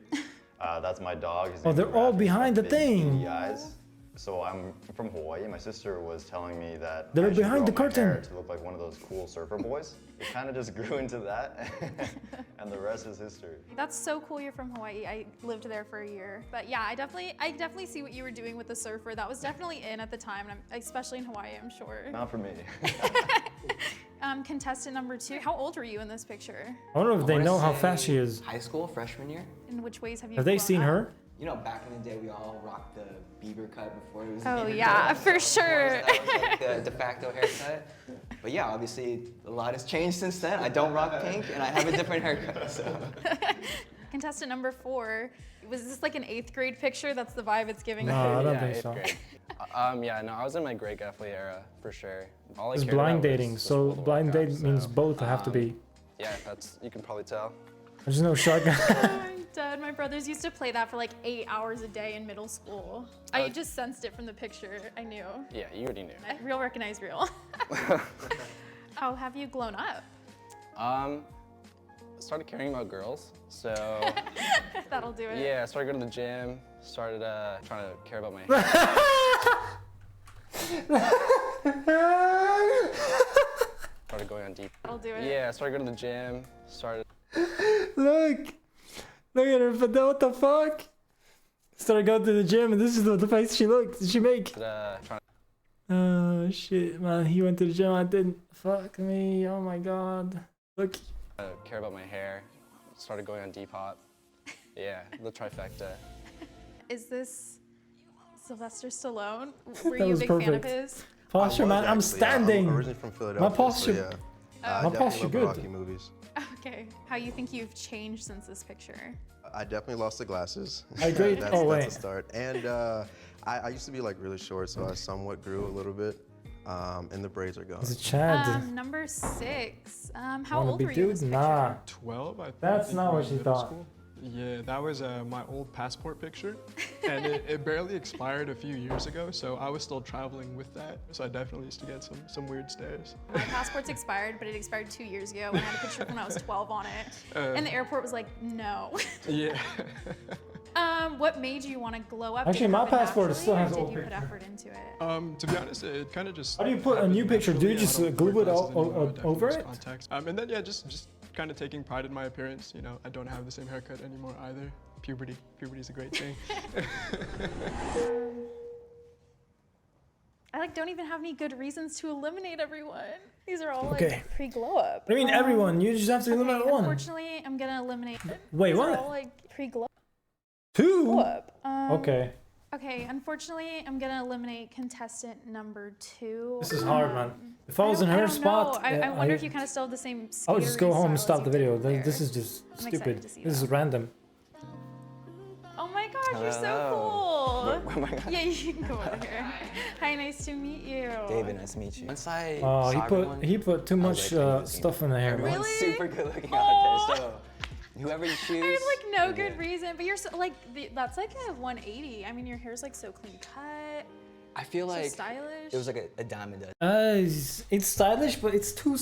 That's my dog. His Oh, name's they're all Raph. He's got behind the big, thing. beady eyes. So I'm from Hawaii. My sister was telling me that They're I should behind grow the my hair curtain. to look like one of those cool surfer boys. It kind of just grew into that, and the rest is history. That's so cool you're from Hawaii. I lived there for a year. But yeah, I definitely see what you were doing with the surfer. That was definitely in at the time, and especially in Hawaii, I'm sure. Not for me. Contestant number 2, how old were you in this picture? I wonder if they wanna know how say fast she is. High school, freshman year. In which ways have you Have they grown seen up? her? You know, back in the day, we all rocked the Bieber cut before it was. Oh, Bieber yeah, cut. for So, of sure. course, that was like the de facto haircut. But yeah, obviously a lot has changed since then. I don't rock pink, and I have a different haircut. So. Contestant number 4, was this like an 8th grade picture? That's the vibe it's giving No, me. I don't Yeah, think 8th so. grade. Yeah, no, I was in my Great Gatsby era for sure. All I It's cared blind about dating, was so World of blind Warcraft, date means so, both have to be. Yeah, that's you can probably tell. There's no shotgun. I'm dead. My brothers used to play that for like 8 hours a day in middle school. I just sensed it from the picture. I knew. Yeah, you already knew. Real recognize real. How have you grown up? I started caring about girls, so That'll do it. yeah, I started going to the gym. Started trying to care about my started going on deep. That'll do it. Yeah, I started going to the gym. Started. Look at her, but what the fuck? Started going to the gym, and this is the face she make. Oh shit, man, he went to the gym, I didn't. Fuck me, oh my god. Look. Care about my hair. Started going on Depop. Yeah, the trifecta. Is this Sylvester Stallone? Were That you a was big fan of perfect. his? Posture, man, I'm standing. I'm originally from Philadelphia. My posture. So yeah. My I posture definitely love good. Rocky movies. Okay, how you think you've changed since this picture? I definitely lost the glasses. Hydrate? that's, Oh, that's wait. a start. And I used to be like really short, so I somewhat grew a little bit. And the braids are gone. It's a Chad. Number 6. How Wanna old be were you in dude? this Nah. picture? 12, I think. That's not what in she middle thought. school. Yeah, that was my old passport picture, and it barely expired a few years ago, so I was still traveling with that, so I definitely used to get some weird stares. My passport's expired, but it expired 2 years ago. And I had a picture when I was 12 on it. And the airport was like, no. Yeah. What made you want to glow up? Actually, Did it my happen passport naturally, still or has did old you put picture. effort into it? To be honest, it kind of just. How do you put a new picture? Do you just glue it over it? Contacts. And then yeah, just kind of taking pride in my appearance. You know, I don't have the same haircut anymore either. Puberty's a great thing. I don't even have any good reasons to eliminate everyone. These are all Okay. like pre-glow up. I mean, everyone. You just have to eliminate one. Unfortunately, I'm gonna eliminate. Wait, These what? Are all like pre-glow 2? up. Okay. Okay, unfortunately, I'm gonna eliminate contestant number 2. This is hard, man. If I was in her don't spot, know. I wonder if you kind of still have the same. I would just go home and style stop as the you video. did there. This is just I'm excited stupid. to see This that. is random. Oh my gosh, you're so Hello. cool. Oh my God. Yeah, you can come over here. Hi, nice to meet you. David, nice to meet you. Once I Oh, saw everyone, he put too much stuff in the hair. everyone's super good looking out there, so whoever you I choose. have like no good reason, but you're so like that's like a 180. I mean, your hair's like so clean cut. I feel so like stylish. it was like a diamond. It's stylish, but it's too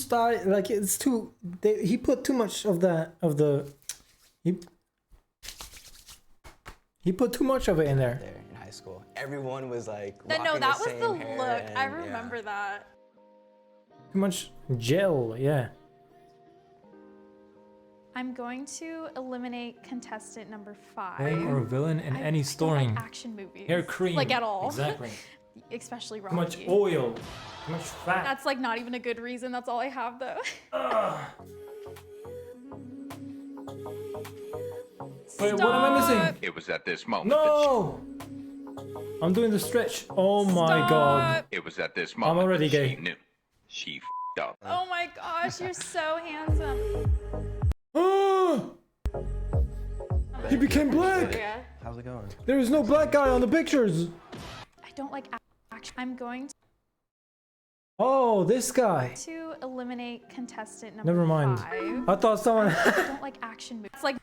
like it's too. He put too much of the He put too much of it in there. There in high school, everyone was like. No, rocking that the was the same hair look. I and, yeah. remember that. Too much gel, yeah. I'm going to eliminate contestant number 5. Villain or villain in I any don't story. like action movies. Hair cream. Like at all. Exactly. Especially Too Rocky. much oil. Too much fat. That's like not even a good reason. That's all I have though. Wait, what am I missing? It was at this moment No! I'm doing the stretch. Oh my god. it was at this I'm moment already that gay. she knew. She f***ed up. Oh my gosh, you're so handsome. He became black. Yeah. How's it going? There is no black guy on the pictures. I don't like action. I'm going Oh, this guy. to eliminate contestant number Never mind. 5. I thought someone. I don't like action movies. It's like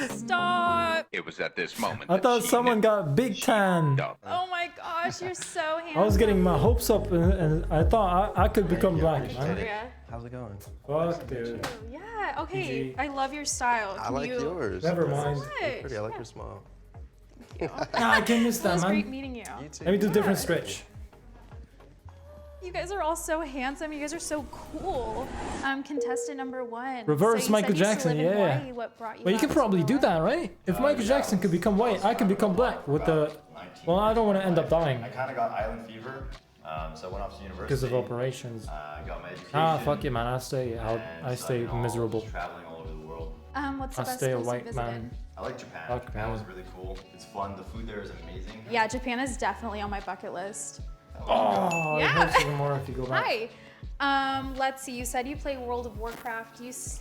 stop. It was at this moment I that thought she someone knew. got big tan. Oh my gosh, you're so handsome. I was getting my hopes up, and I thought I could become black, man. Yeah. How's it going? Fuck, dude. Yeah. Okay. GG. I love your style. I Can like you... yours. Never That's mind. pretty. I like your smile. Nah, I can miss It that, was man. great meeting you. Let me do a different stretch. You guys are all so handsome. You guys are so cool. Contestant number 1. Reverse so you Michael said you used to Jackson, live in yeah. Hawaii. What brought you Well, you out can to probably do Hawaii? that, right? If Michael Jackson could become white, I could become black with the. Well, I don't want to end up dying I kind of got island fever, so I went off to university. because of operations. Got my education. Ah, fuck it, man. I stay out. and I stay studying all- miserable. Traveling all over the world. What's the I best stay a place you white visited? man. I like Japan. Fuck, Japan man. was really cool. It's fun. The food there is amazing. Yeah, Japan is definitely on my bucket list. Oh, Yeah. it hurts even more if you go back. Hi. Let's see. You said you play World of Warcraft.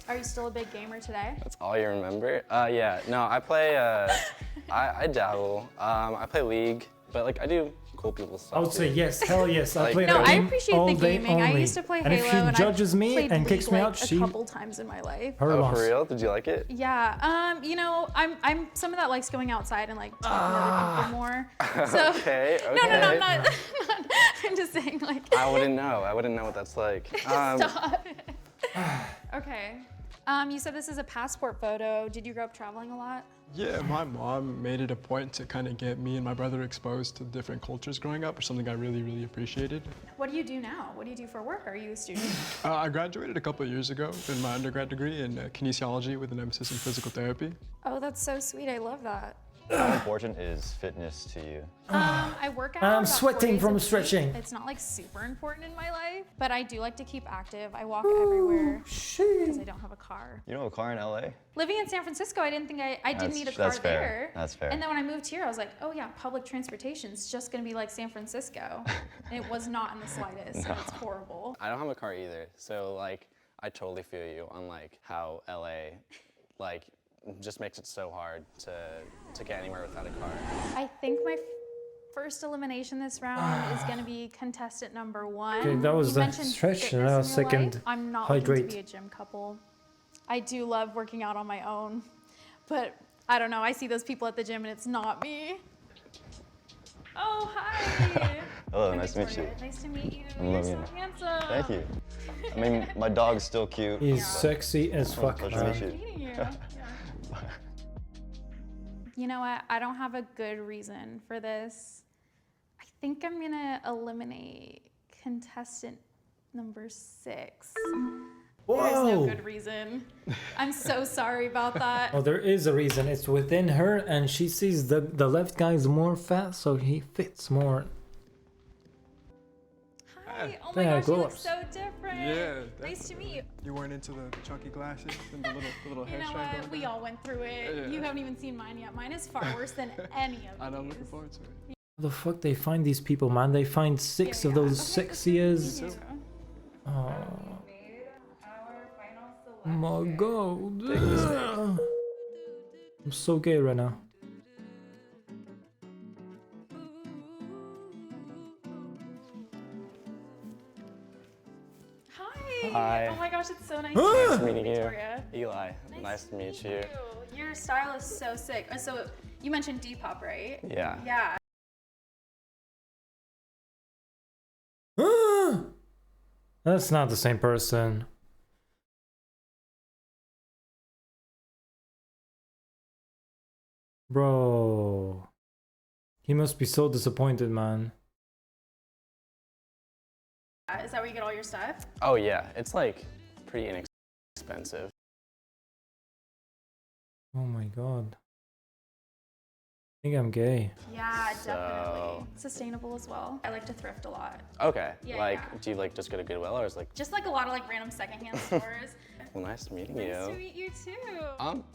Are you still a big gamer today? That's all you remember? Yeah. No, I play. I dabble. I play League. but like I do cool people stuff. I would say too. yes, hell yes. I Like- play No, that I game appreciate all the day gaming. I only. used to play And if Halo, she and judges I me played and kicks League, me like, out, she a couple times in my life. her Oh, loss. for real? Did you like it? Yeah, you know, I'm someone that likes going outside and like talking to other people more. So Okay, no, I'm okay. not. I'm just saying like. I wouldn't know. I wouldn't know what that's like. Stop. Okay. You said this is a passport photo. Did you grow up traveling a lot? Yeah, my mom made it a point to kind of get me and my brother exposed to different cultures growing up, or something I really, really appreciated. What do you do now? What do you do for work? Are you a student? I graduated a couple of years ago in my undergrad degree in kinesiology with an emphasis in physical therapy. Oh, that's so sweet. I love that. How important is fitness to you? I work out. I'm about 4 sweating days from a week. stretching. It's not like super important in my life, but I do like to keep active. I walk everywhere because I don't have a car. You know a car in LA? Living in San Francisco, I didn't think I didn't That's- need a car that's fair. there. That's fair. And then when I moved here, I was like, oh yeah, public transportation's just gonna be like San Francisco. And it was not in the slightest. No. It's horrible. I don't have a car either, so like I totally feel you on like how LA, like just makes it so hard to get anywhere without a car. I think my first elimination this round is gonna be contestant number 1. Okay, that was You the mentioned stretch, and fitness now in your second life. I'm not looking hydrate. to be a gym couple. I do love working out on my own, but I don't know. I see those people at the gym and it's not me. Oh, hi. Hello, I'm nice to meet you. Victoria. Nice to meet you. I'm You're so Lovina. handsome. Thank you. I mean, my dog's still cute. He's but- sexy as fuck, Pleasure to man. meet you. Meeting you. Yeah. You know what? I don't have a good reason for this. I think I'm gonna eliminate contestant number 6. There's no Whoa. good reason. I'm so sorry about that. Oh, there is a reason. It's within her, and she sees the left guy's more fat, so he fits more. Hi. Oh my Yeah, gosh, you look glow-ups. so different. Yeah, Nice to meet you. You weren't into the chunky glasses and the little You hair know strand what? going We down? all went through it. Yeah. You haven't even seen mine yet. Mine is far worse than any of I know, I'm these. looking forward to it. How the fuck they find these people, man? They find 6 of those sexiest. Oh. My god. I'm so gay right now. Hi. Hi. Oh my gosh, it's so nice Nice to meet meeting you, you. Victoria. Eli, nice to meet you. Your style is so sick. So you mentioned Depop, right? Yeah. Yeah. That's not the same person. Bro. He must be so disappointed, man. Is that where you get all your stuff? Oh yeah, it's like pretty inexpensive. Oh my god. I think I'm gay. Yeah, definitely. So- Sustainable as well. I like to thrift a lot. Okay. Yeah, like, yeah. do you like just go to Goodwill or is like? Just like a lot of like random secondhand stores. Well, nice meeting Nice you. to meet you too.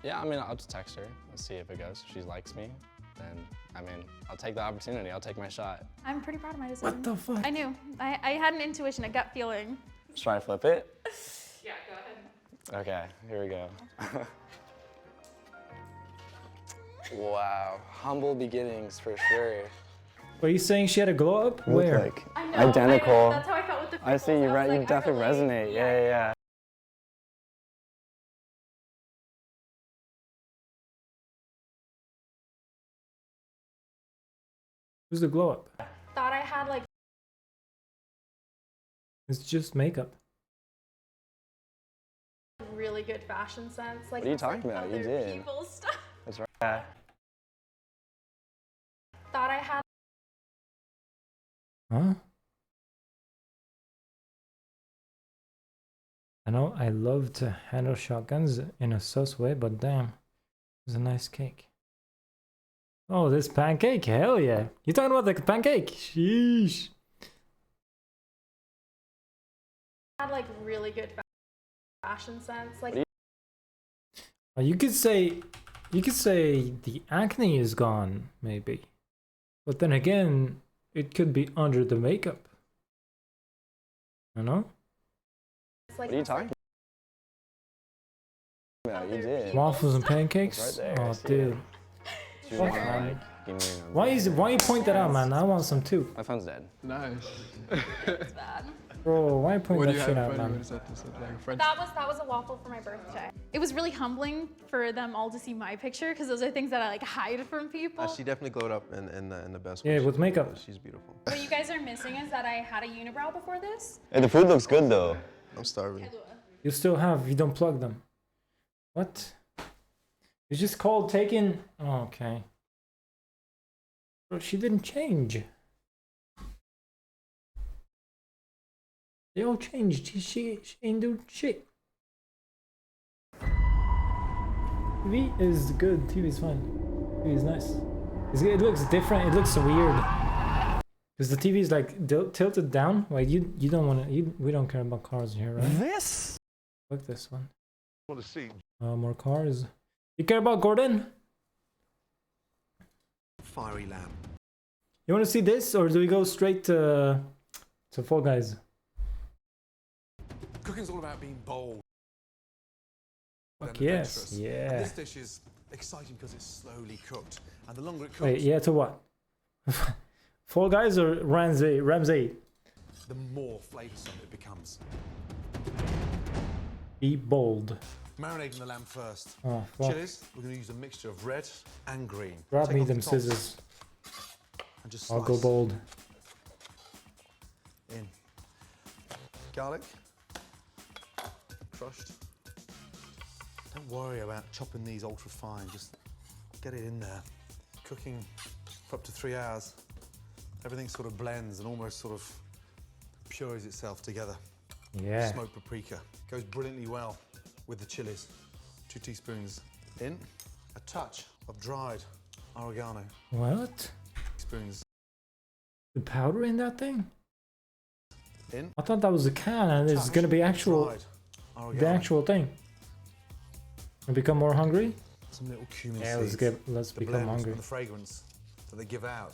Yeah, I mean, I'll just text her. Let's see if it goes. If she likes me, then I mean, I'll take the opportunity. I'll take my shot. I'm pretty proud of my decision. What the fuck? I knew. I had an intuition, a gut feeling. Let's try and flip it. Yeah, go ahead. Okay, here we go. Wow, humble beginnings for sure. Were you saying she had a glow up? You look Where? like I know, identical. That's how I felt with the I see you, freckles. right? was You like, I definitely relate. resonate. Yeah. Who's the glow up? Thought I had like It's just makeup. really good fashion sense. Like What are you it's, like, talking about? You other did. people's stuff. That's right. Yeah. Thought I had. Huh? I know I love to handle shotguns in a sus way, but damn, it's a nice cake. Oh, this pancake, hell yeah. You talking about the pancake? Sheesh. Had like really good fashion sense. Like You could say the acne is gone, maybe. But then again, it could be under the makeup. You know? like What are you talking about? You did. Waffles and pancakes? It's right there, I Oh, see it. dude. Do you Fuck, want man. like Give me your number. Why you point that out, man? I want some too. My phone's dead. Nice. It's bad. Bro, why you point What do that you shit have out, in front of you? man? What is that? Is that like a French? That was a waffle for my birthday. It was really humbling for them all to see my picture because those are things that I like hide from people. She definitely glowed up in the best Yeah, way. with makeup. She's beautiful. What you guys are missing is that I had a unibrow before this. Hey, the food looks good though. I'm starving. You still have, you don't plug them. What? It's just called taking. Oh, okay. Bro, she didn't change. They all changed. She ain't do shit. TV is good. TV is fine. TV is nice. It looks different. It looks weird. Because the TV is like tilted down. Like you don't want to. We don't care about cars here, right? This? Look this one. Want to see More cars. You care about Gordon? fiery lamb. You want to see this, or do we go straight to Fall Guys? Cooking's all about being bold. Fuck and yes, adventurous. yeah. And this dish is exciting because it's slowly cooked, and the longer it cooks, Wait, yeah, to what? Fall Guys or Ramsay? the more flavoursome it becomes. Be bold. Marinating the lamb first. Oh, fuck. Chilies, we're going to use a mixture of red and green. Grab Take me off the them tops scissors. And just I'll go slice bold. in. Garlic, crushed. Don't worry about chopping these ultra fine, just get it in there. Cooking for up to 3 hours, everything sort of blends and almost sort of pures itself together. Yeah. Smoked paprika goes brilliantly well with the chilies. 2 teaspoons in, a touch of dried oregano. What? Teaspoons The powder in that thing? in. I thought that was a can, and it's gonna be actual, dried the oregano. actual thing. I become more hungry. Some little cumin Yeah, seeds. let's The become blend hungry. and the fragrance that they give out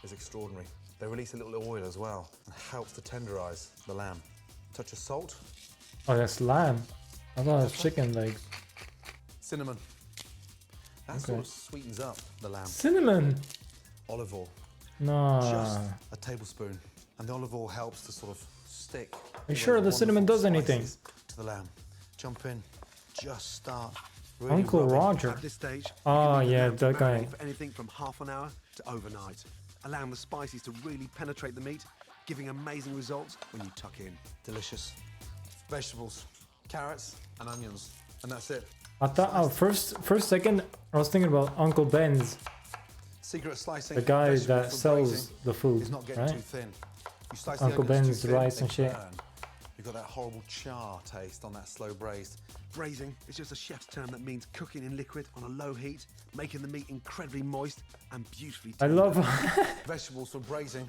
is extraordinary. They release a little oil as well and helps to tenderize the lamb. Touch of salt, Oh, that's lamb. I thought it was chicken legs. cinnamon. That Okay. sort of sweetens up the lamb. Cinnamon. Olive oil, No. just a tablespoon, and the olive oil helps to sort of stick. Are you all sure those the cinnamon wonderful does anything? spices to the lamb. Jump in, just start. Really Uncle rubbing. Roger. At this stage, Oh, you can leave the yeah, lamb to that guy. marinate for anything from half an hour to overnight, allowing the spices to really penetrate the meat, giving amazing results when you tuck in. Delicious. Vegetables, carrots and onions, and that's it. I thought, first second, I was thinking about Uncle Ben's, Secret of slicing the guy vegetables that for sells braising the food, is not getting too right? thin. You slice the Uncle onions too Ben's thin, rice they and shit. burn. You've got that horrible char taste on that slow braised. Braising is just a chef's term that means cooking in liquid on a low heat, making the meat incredibly moist and beautifully I tender. love Vegetables for braising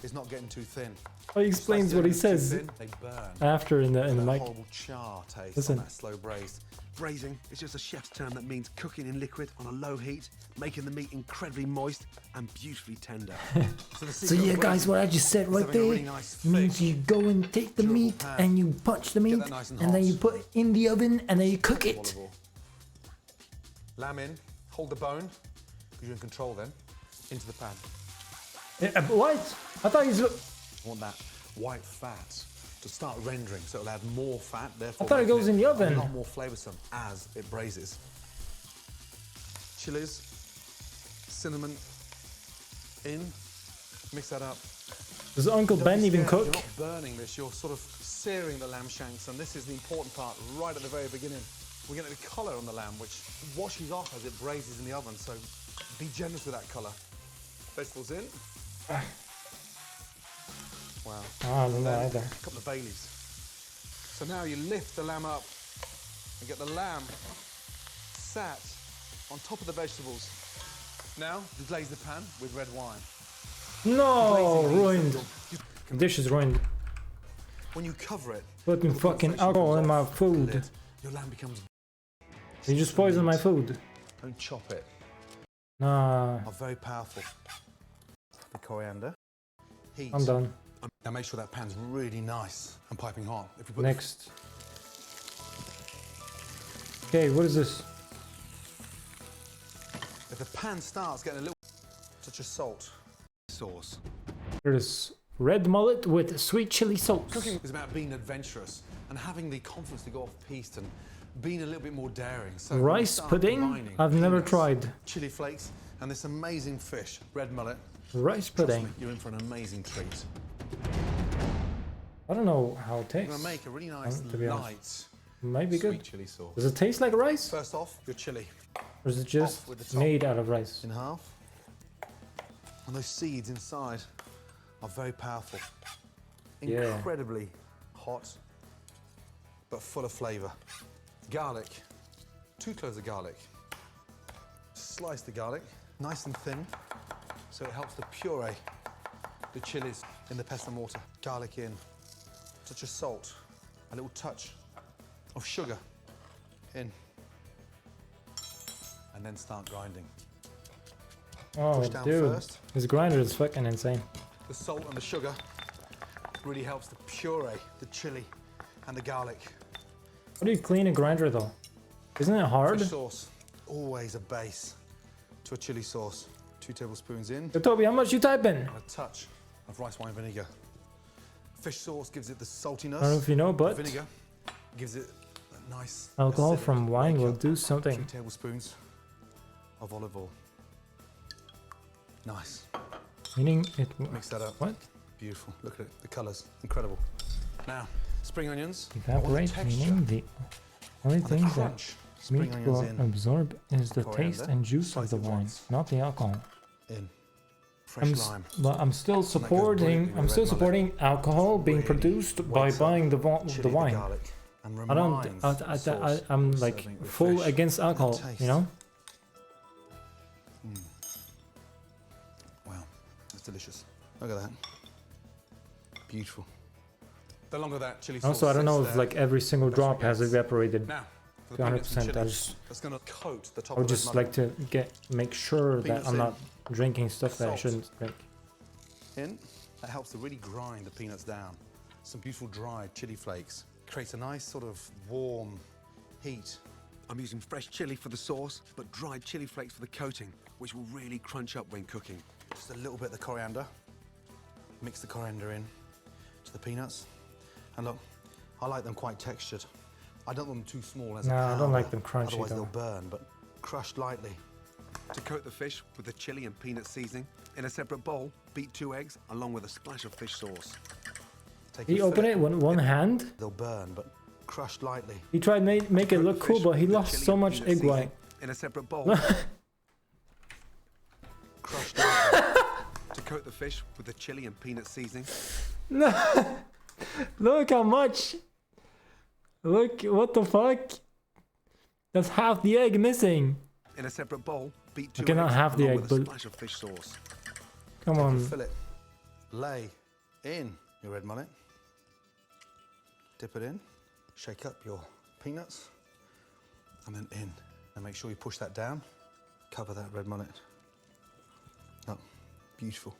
is not getting too thin. how he explains Slice the what he onions too says thin, they burn. after in the That mic. horrible char taste Listen. on that slow braised. Braising is just a chef's term that means cooking in liquid on a low heat, making the meat incredibly moist and beautifully tender. the So secret of yeah, guys, braising what I just said is right having a there really nice means thick, you go and take the meat pan. and you punch the meat that nice and and then hot. you put it in the oven and then you cook it. olive oil. Lamb in, hold the bone, because you're in control then, into the pan. What? I thought he's. You want that white fat to start rendering, so it'll add more fat, therefore I thought it making goes in the oven. a lot more flavoursome as it braises. Chilies, cinnamon in, mix that up. Does Uncle Don't Ben be even scared, cook? You're not burning this, you're sort of searing the lamb shanks, and this is the important part right at the very beginning. We're getting the colour on the lamb, which washes off as it braises in the oven, so be generous with that colour. Vegetables in. Wow. I don't know Then either. A couple of bay leaves. So now you lift the lamb up and get the lamb sat on top of the vegetables. Now, deglaze the pan with red wine. No, Deglazing means ruined. that The dish is ruined. when you cover it, Putting with fucking vegetables alcohol in my off the food. lid, your lamb becomes. You just poisoned my food. Don't chop it. Nah, Are very powerful. The coriander. Heat. I'm done. Now make sure that pan's really nice and piping hot. If you put Next. Okay, what is this? If the pan starts getting a little touch of salt. Sauce. There's red mullet with sweet chili sauce. Cooking is about being adventurous and having the confidence to go off piste and being a little bit more daring. So when you Rice start pudding? combining I've never peanuts, tried. Chili flakes and this amazing fish, red mullet. Rice Trust pudding. me, you're in for an amazing treat. I don't know how it I'm tastes. gonna make a really nice to be light, honest. Might be sweet good. chili sauce. Does it taste like rice? First off, your chili. Or is it just Off with the top. made out of rice? In half. And those seeds inside are very powerful. Yeah. Incredibly hot, but full of flavor. Garlic. 2 cloves of garlic. Slice the garlic, nice and thin, so it helps to puree the chilies in the pestle mortar. Garlic in, touch of salt, a little touch of sugar in, and then start grinding. Oh, Push down dude. first. This grinder is fucking insane. The salt and the sugar really helps to puree the chili and the garlic. How do you clean a grinder though? Isn't it hard? Fish sauce, always a base to a chili sauce. 2 tablespoons in. Yo, Toby, how much you typing? And a touch of rice wine vinegar. Fish sauce gives it the saltiness. I don't know if you know, but vinegar gives it a nice alcohol acidic from wine will makeup. do 2 something. tablespoons of olive oil. Nice. Meaning it. Mix that up. What? Beautiful. Look at it. The colours. Incredible. Now, spring onions. I want the Evaporate, texture meaning the only and the thing that crunch. meat Spring will onions in. absorb is the taste Coriander. and juice of Slice the it wine, once. not the alcohol. In. Fresh lime. But I'm still And that goes supporting. brilliantly with I'm red still mullet. supporting alcohol being produced by wakes up buying the chili, the wine. garlic, and I don't. reminds the sauce I'm of like serving it with full fish. against And alcohol. taste. You know. Wow, that's delicious. Look at that. Beautiful. The longer that chili sauce Also, I don't know sits if there, like every single the drop has sweetness. evaporated Now, for to the peanuts and 100%. I chili, just that's going to coat the top I would of the just red like to make sure that Peanuts I'm in. not drinking stuff that I Salt. shouldn't drink. in. That helps to really grind the peanuts down. Some beautiful dried chili flakes. Creates a nice sort of warm heat. I'm using fresh chili for the sauce, but dried chili flakes for the coating, which will really crunch up when cooking. Just a little bit of the coriander. Mix the coriander in to the peanuts. And look, I like them quite textured. I don't want them too small as a No, I powder, don't like them crunchy otherwise though. they'll burn, but crushed lightly. To coat the fish with the chili and peanut seasoning, in a separate bowl, beat 2 eggs along with a splash of fish sauce. Take He your opened fillet, it with one hand. they'll burn, but crushed lightly. He tried make it look cool, but he lost so much egg white. In a separate bowl, crushed lightly. To coat the fish with the chili and peanut seasoning. No, look how much. Look, what the fuck? That's half the egg missing. In a separate bowl, beat 2 Okay, not eggs half the along egg, with a but- splash of fish sauce. Come Take your on. fillet, lay in your red mullet, dip it in, shake up your peanuts, and then in. And make sure you push that down, cover that red mullet. Oh, beautiful.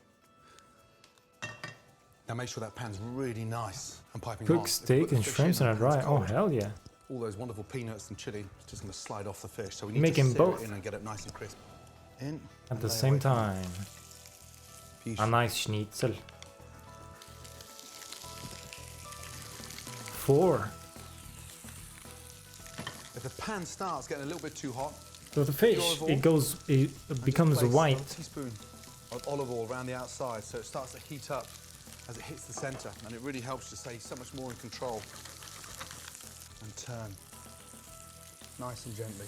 Now make sure that pan's really nice and piping hot. Cook If you steak put the and fish shrimps in in a and dry. it's Oh cold, hell yeah! all those wonderful peanuts and chili is just going to slide off the fish. So we need Make to him sear both. it in and get it nice and crisp. In At and the lay same away from it. time. A Beautiful. nice schnitzel. 4. If the pan starts getting a little bit too hot, So the fish, it becomes place white. A teaspoon of olive oil around the outside, so it starts to heat up as it hits the center, and it really helps to stay so much more in control. And turn nice and gently.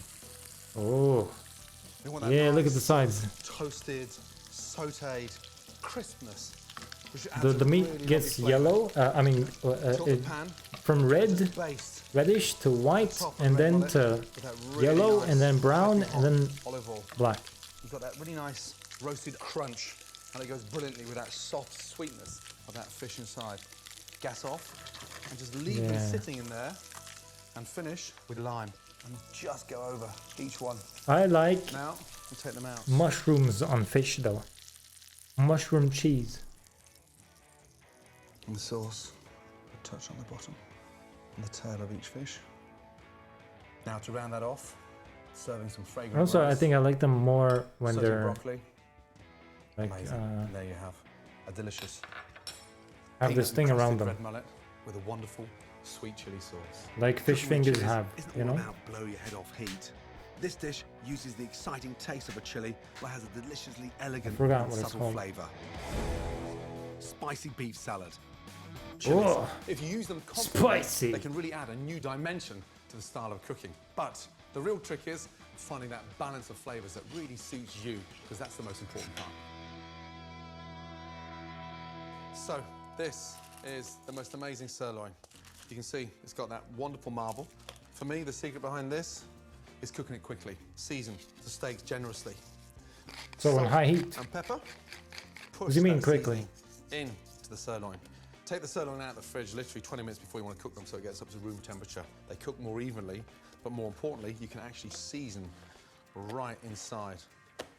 Oh. You want that Yeah, look at nice, the sides. Toasted, sautéed crispness. which adds The a meat really gets lovely flavour. yellow. I mean, Top the pan, from red, based reddish to white, top of and red then mullet to with that really yellow, nice and then brown, piping and then hot olive oil. black. You've got that really nice roasted crunch, and it goes brilliantly with that soft sweetness of that fish inside. Gas off, and just leave them Yeah. sitting in there, and finish with lime, and just go over each one. I like Now, we'll take them out. mushrooms on fish though. Mushroom cheese. And the sauce, a touch on the bottom, and the tail of each fish. Now to round that off, serving some fragrant Also, I rice, think I like them more when sauteed they're broccoli, Like, Amazing. And there you have a delicious. have this thing around them, red mullet with a wonderful sweet chili sauce. like fish Cooking with fingers chilies have, isn't you all know? about blow your head off heat. This dish uses the exciting taste of a chili, but has a deliciously elegant forgot and what it's subtle called. flavour. Spicy beef salad. Chilies, Oh, if you use them constantly, spicy. they can really add a new dimension to the style of cooking. But the real trick is finding that balance of flavours that really suits you, because that's the most important part. So this is the most amazing sirloin. You can see it's got that wonderful marble. For me, the secret behind this is cooking it quickly. Season the steaks generously. So on Salt high heat. and pepper. What do you mean that quickly? seasoning into the sirloin. Take the sirloin out of the fridge literally 20 minutes before you want to cook them so it gets up to room temperature. They cook more evenly, but more importantly, you can actually season right inside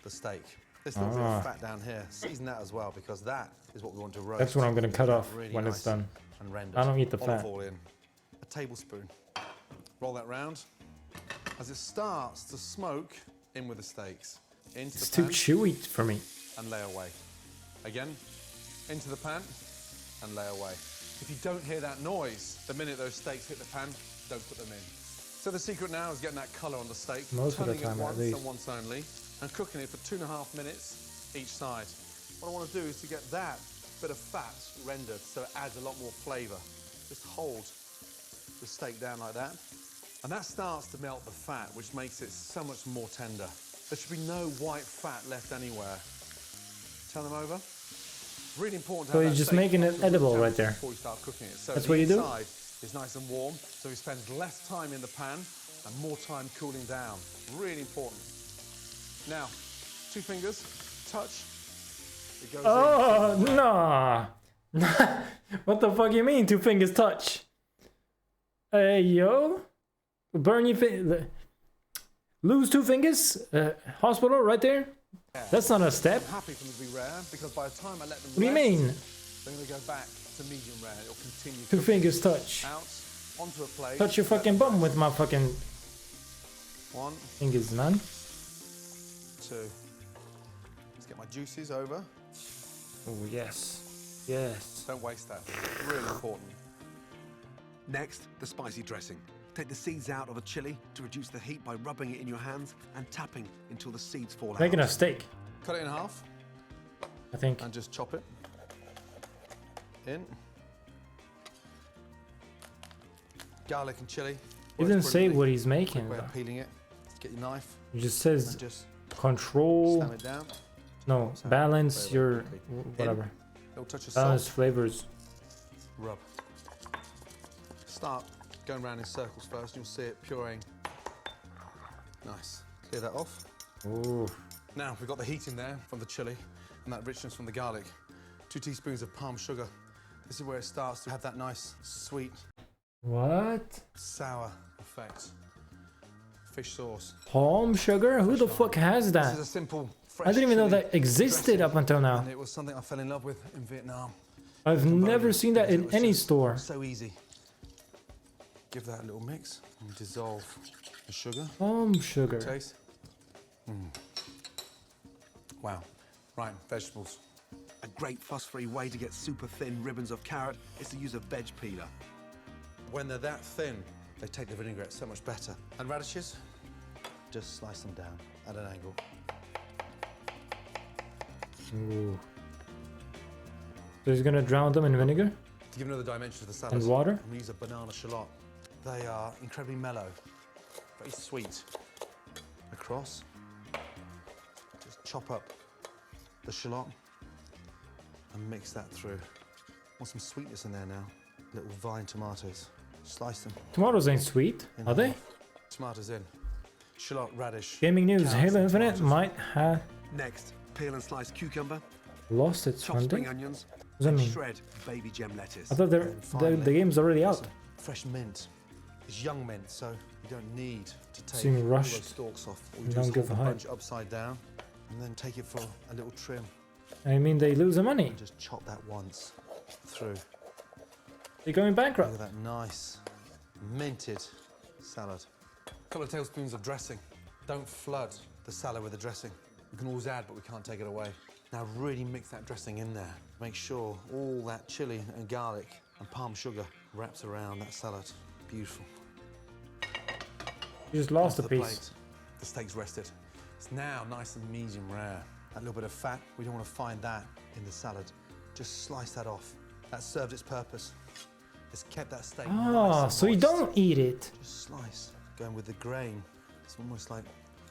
the steak. This little bit of fat down here, season that as well, because that is what we want to roast. That's what I'm gonna cut off Really when nice it's done. And rendered. I don't eat the Olive fat. oil in, a tablespoon. Roll that round. As it starts to smoke, in with the steaks. Into It's the too pan chewy for me. and lay away. Again, into the pan and lay away. If you don't hear that noise, the minute those steaks hit the pan, don't put them in. So the secret now is getting that colour on the steak, Most of the turning time, it at once least. and once only, and cooking it for 2.5 minutes each side. What I want to do is to get that bit of fat rendered so it adds a lot more flavour. Just hold the steak down like that, and that starts to melt the fat, which makes it so much more tender. There should be no white fat left anywhere. Turn them over. Really important to So have you're that just steak making up it to room edible right temperature there. Before you start cooking it. So That's the what you do? inside is nice and warm, so he spends less time in the pan and more time cooling down. Really important. Now, 2 fingers, touch. It goes Oh, in. nah. What the fuck you mean, 2 fingers touch? Hey, yo. Burn your lose 2 fingers? Hospital right there? That's not a step. I'm happy for them to be rare because by the time I let them What do you rest, mean? they're going to go back to medium rare. It'll continue 2 cooking. fingers touch. Out, onto a plate. Touch your fucking bum with my fucking 1, fingers, man. 2. Let's get my juices over. Oh, yes. Yes. Don't waste that. Really important. Next, the spicy dressing. Take the seeds out of a chili to reduce the heat by rubbing it in your hands and tapping until the seeds fall out. Making a steak, Cut it in half I think. and just chop it in. Garlic and chili. He Works didn't say brilliantly. what he's making. Quick way though. of peeling it. Get your knife He just says and just control. slam it down. No, Slam it. balance Very your quickly. whatever. Little touch of Balance salt. flavors. Rub. Start going around in circles first. You'll see it pureeing. Nice. Clear that off. Ooh. Now we've got the heat in there from the chili and that richness from the garlic. 2 teaspoons of palm sugar. This is where it starts to have that nice, sweet, What? sour effect. Fish sauce. Palm sugar? Who the fuck has This is a that? simple, fresh I didn't even know chili that existed dressing, up until now. and it was something I fell in love with in Vietnam. I've never Cambodia, seen that because it in was any just store. So easy. Give that a little mix and dissolve the sugar. Palm sugar. Taste. Wow. Right, vegetables. A great fuss-free way to get super thin ribbons of carrot is to use a veg peeler. When they're that thin, they take the vinaigrette so much better. And radishes, just slice them down at an angle. Ooh. So he's gonna drown them in vinegar? To give another dimension to the salad. And water? I'm gonna use a banana shallot. They are incredibly mellow, very sweet. Across. Just chop up the shallot and mix that through. Want some sweetness in there now. Little vine tomatoes. Slice them. Tomatoes ain't sweet, in are they? half. Tomatoes in. Shallot, radish. Gaming news, carrots Halo and Infinite tomatoes. might have Next, peel and slice cucumber, lost its chop spring funding. onions, What does that and mean? shred baby gem lettuce. I thought And finally, the game's already out. some fresh mint. It's young mint, so you don't need to take Seem all rushed. those stalks off. All You you do don't is give hold a the hype. bunch upside down and then take it for a little trim. I mean, they lose the money. And just chop that once through. They're going Look bankrupt. at that nice minted salad. A couple of tablespoons of dressing. Don't flood the salad with the dressing. We can always add, but we can't take it away. Now really mix that dressing in there. Make sure all that chili and garlic and palm sugar wraps around that salad. Beautiful. You just lost Onto a the piece. plate. The steak's rested. It's now nice and medium rare. That little bit of fat, we don't want to find that in the salad. Just slice that off. That served its purpose. It's kept that steak nice Ah, and so you moist. don't eat it. Just slice. Going with the grain. It's almost like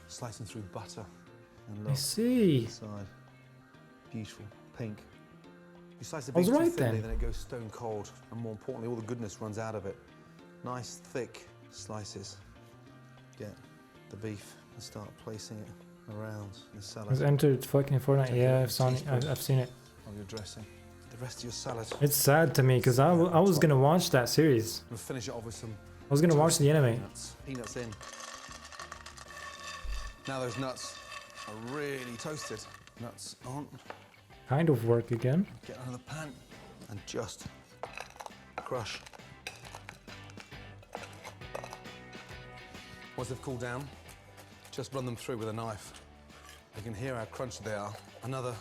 slicing through butter. And I look, see. inside. Beautiful. Pink. You slice the I was beef too right thinly, then. then it goes stone cold. And more importantly, all the goodness runs out of it. Nice, thick slices. Get the beef and start placing it around the salad. It's entered fucking Fortnite. Take Yeah, a I've seen it. teaspoon I've seen it. Of your dressing. The rest of your salad. It's sad to me because I was gonna watch that series. We'll finish it off with some. I was gonna watch the anime. Peanuts. Peanuts in. Now those nuts are really toasted. Nuts on. Kind of work again. Get out of the pan and just crush. Once they've cooled down, just run them through with a knife. You can hear how crunchy they are. Another.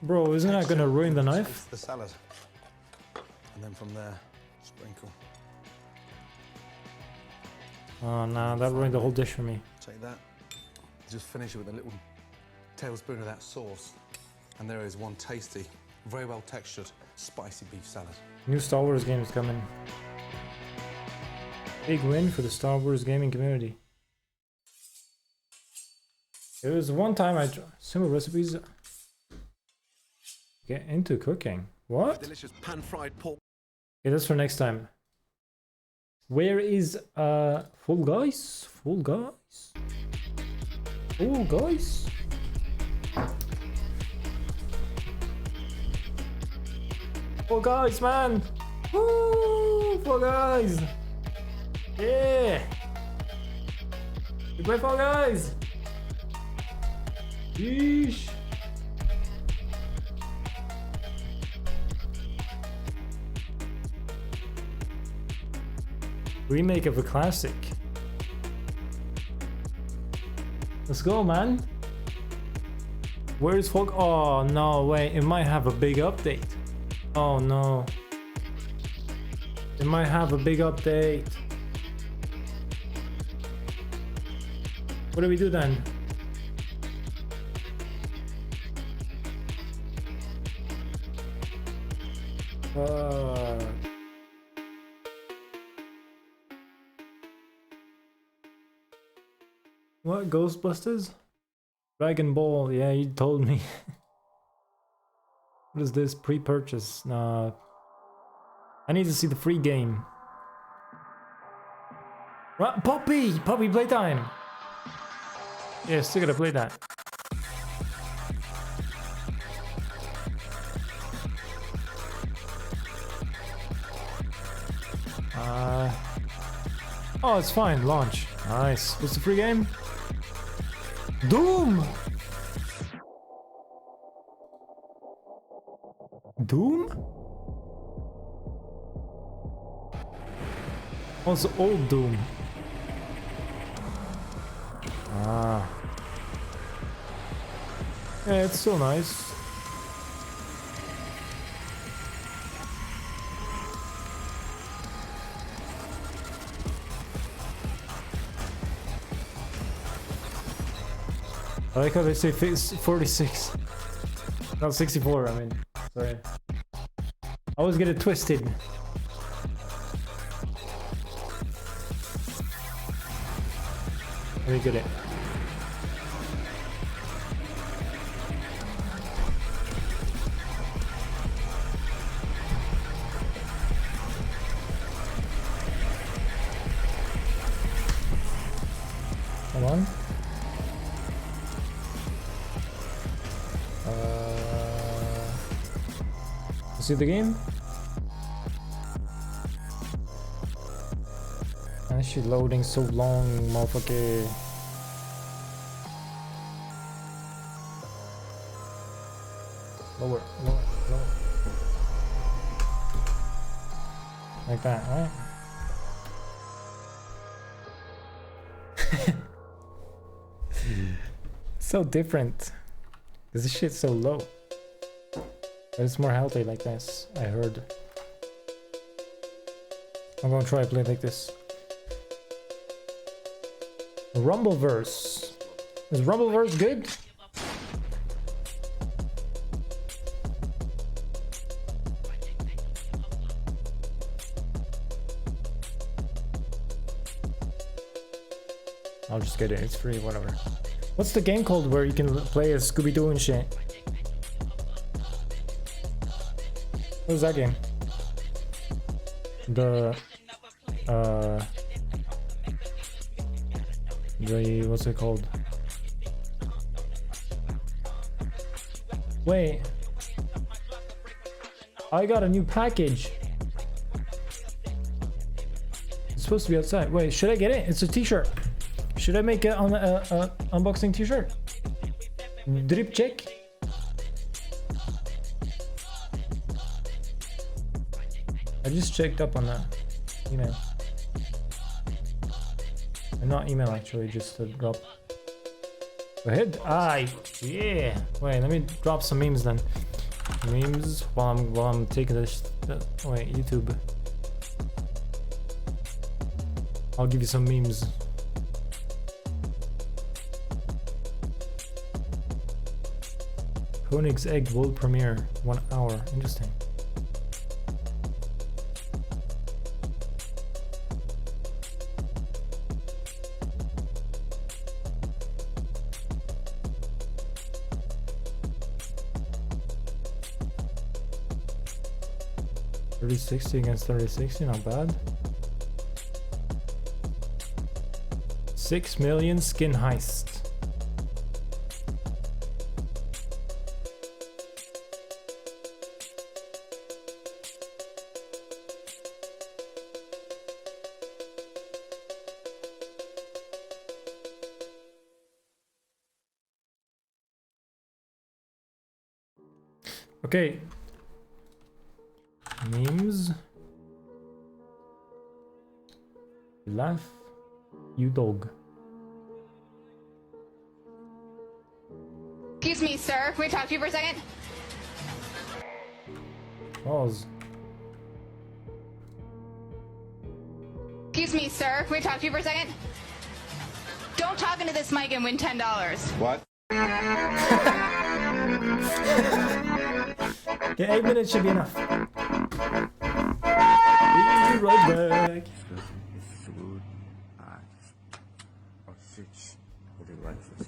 Bro, isn't that gonna ruin the knife? Taste the salad. And then from there, sprinkle. Oh no, that ruined the whole dish for me. Take that. Just finish it with a little tablespoon of that sauce. And there is one tasty, very well textured, spicy beef salad. New Star Wars game is coming. Big win for the Star Wars gaming community. It was one time I tried simple recipes. Get into cooking. What? Delicious pan-fried pork. Okay, that's for next time. Where is Fall Guys? Fall Guys? Fall Guys? Fall Guys, man! Woo! Fall Guys! Yeah! We play Fall Guys! Yeesh! Remake of a classic. Let's go, man. Where's Fall? Oh no, wait, it might have a big update. Oh no. It might have a big update. What do we do then? What? Ghostbusters? Dragon Ball, yeah, you told me. What is this? Pre-purchase? Nah. I need to see the free game. Right, Poppy! Poppy playtime! Yeah, still gotta play that. Oh, it's fine. Launch. Nice. What's the free game? Doom! Doom? Also old Doom. Ah. Yeah, it's still nice. I like how they say 46. Not 64, I mean. Sorry. I always get it twisted. Let me get it. Come on. See the game? And this shit loading so long, motherfucker. Lower, lower, lower. Like that, right? So different. Because this shit's so low. But it's more healthy like this, I heard. I'm gonna try to play like this. Rumbleverse. Is Rumbleverse good? I'll just get it, it's free, whatever. What's the game called where you can play as Scooby-Doo and shit? What is that game? The what's it called? Wait, I got a new package. It's supposed to be outside. Wait, should I get it? It's a t-shirt. Should I make it on a unboxing t-shirt? Drip check. I just checked up on that email. And not email actually, just a drop. Go ahead. Yeah. Wait, let me drop some memes then. Memes while I'm taking this. Wait, YouTube. I'll give you some memes. Koenig's Egg world premiere, 1 hour. Interesting. $30.60 against $30.60, not bad. 6 million skin heist. Okay. Memes. Laugh. You dog. Excuse me, sir. Can we talk to you for a second? Pause. Excuse me, sir. Can we talk to you for a second? Don't talk into this mic and win $10. What? Okay, 8 minutes should be enough. Be right back.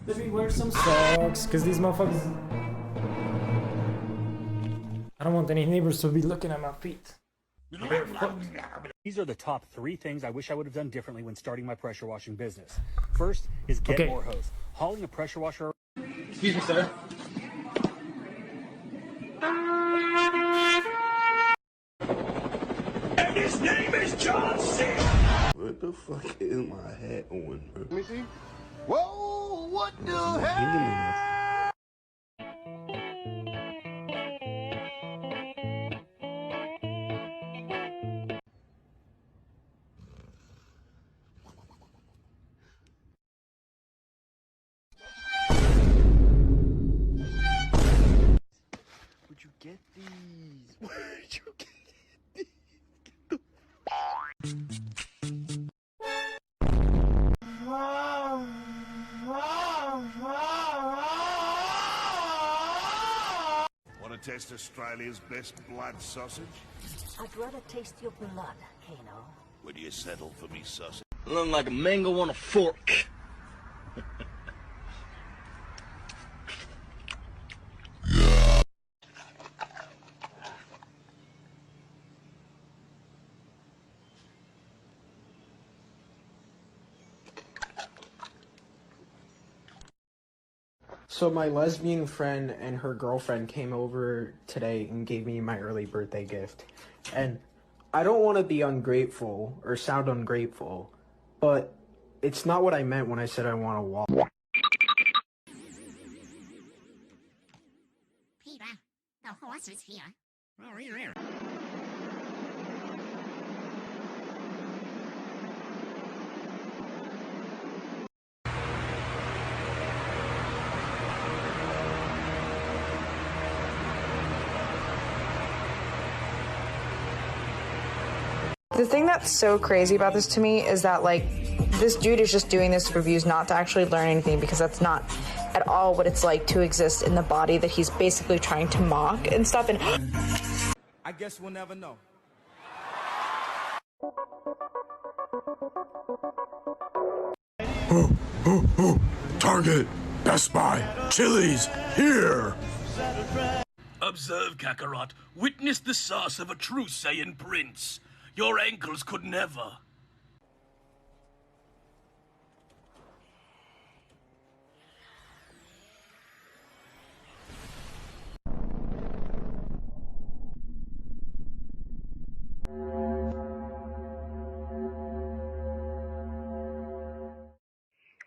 Let me wear some socks, because these motherfuckers... I don't want any neighbors to be looking at my feet. These are the top 3 things I wish I would have done differently when starting my pressure washing business. First is get more hose. Hauling a pressure washer... Excuse me, sir. And his name is John C. What the fuck is my hat on, bro? Let me see. Whoa, what the hell? Where'd you get these? Where'd you get Want to taste Australia's best blood sausage? I'd rather taste your blood, Kano. Would you settle for me sausage? Looking like a mango on a fork. So my lesbian friend and her girlfriend came over today and gave me my early birthday gift. And I don't want to be ungrateful or sound ungrateful, but it's not what I meant when I said I want to walk. Peter, the horse is here. The thing that's so crazy about this to me is that, like, this dude is just doing this for views, not to actually learn anything, because that's not at all what it's like to exist in the body that he's basically trying to mock and stuff. And I guess we'll never know. Target, Best Buy, Chili's, here! Observe, Kakarot. Witness the sauce of a true Saiyan prince. Your ankles could never.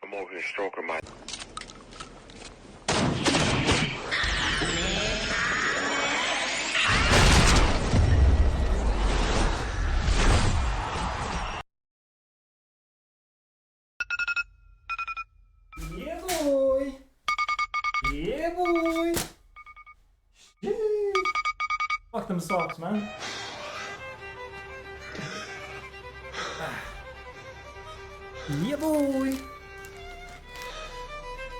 I'm over here stroking my... Yeah, boy. Yeah, boy. Yeah. Fuck them socks, man. Yeah, boy.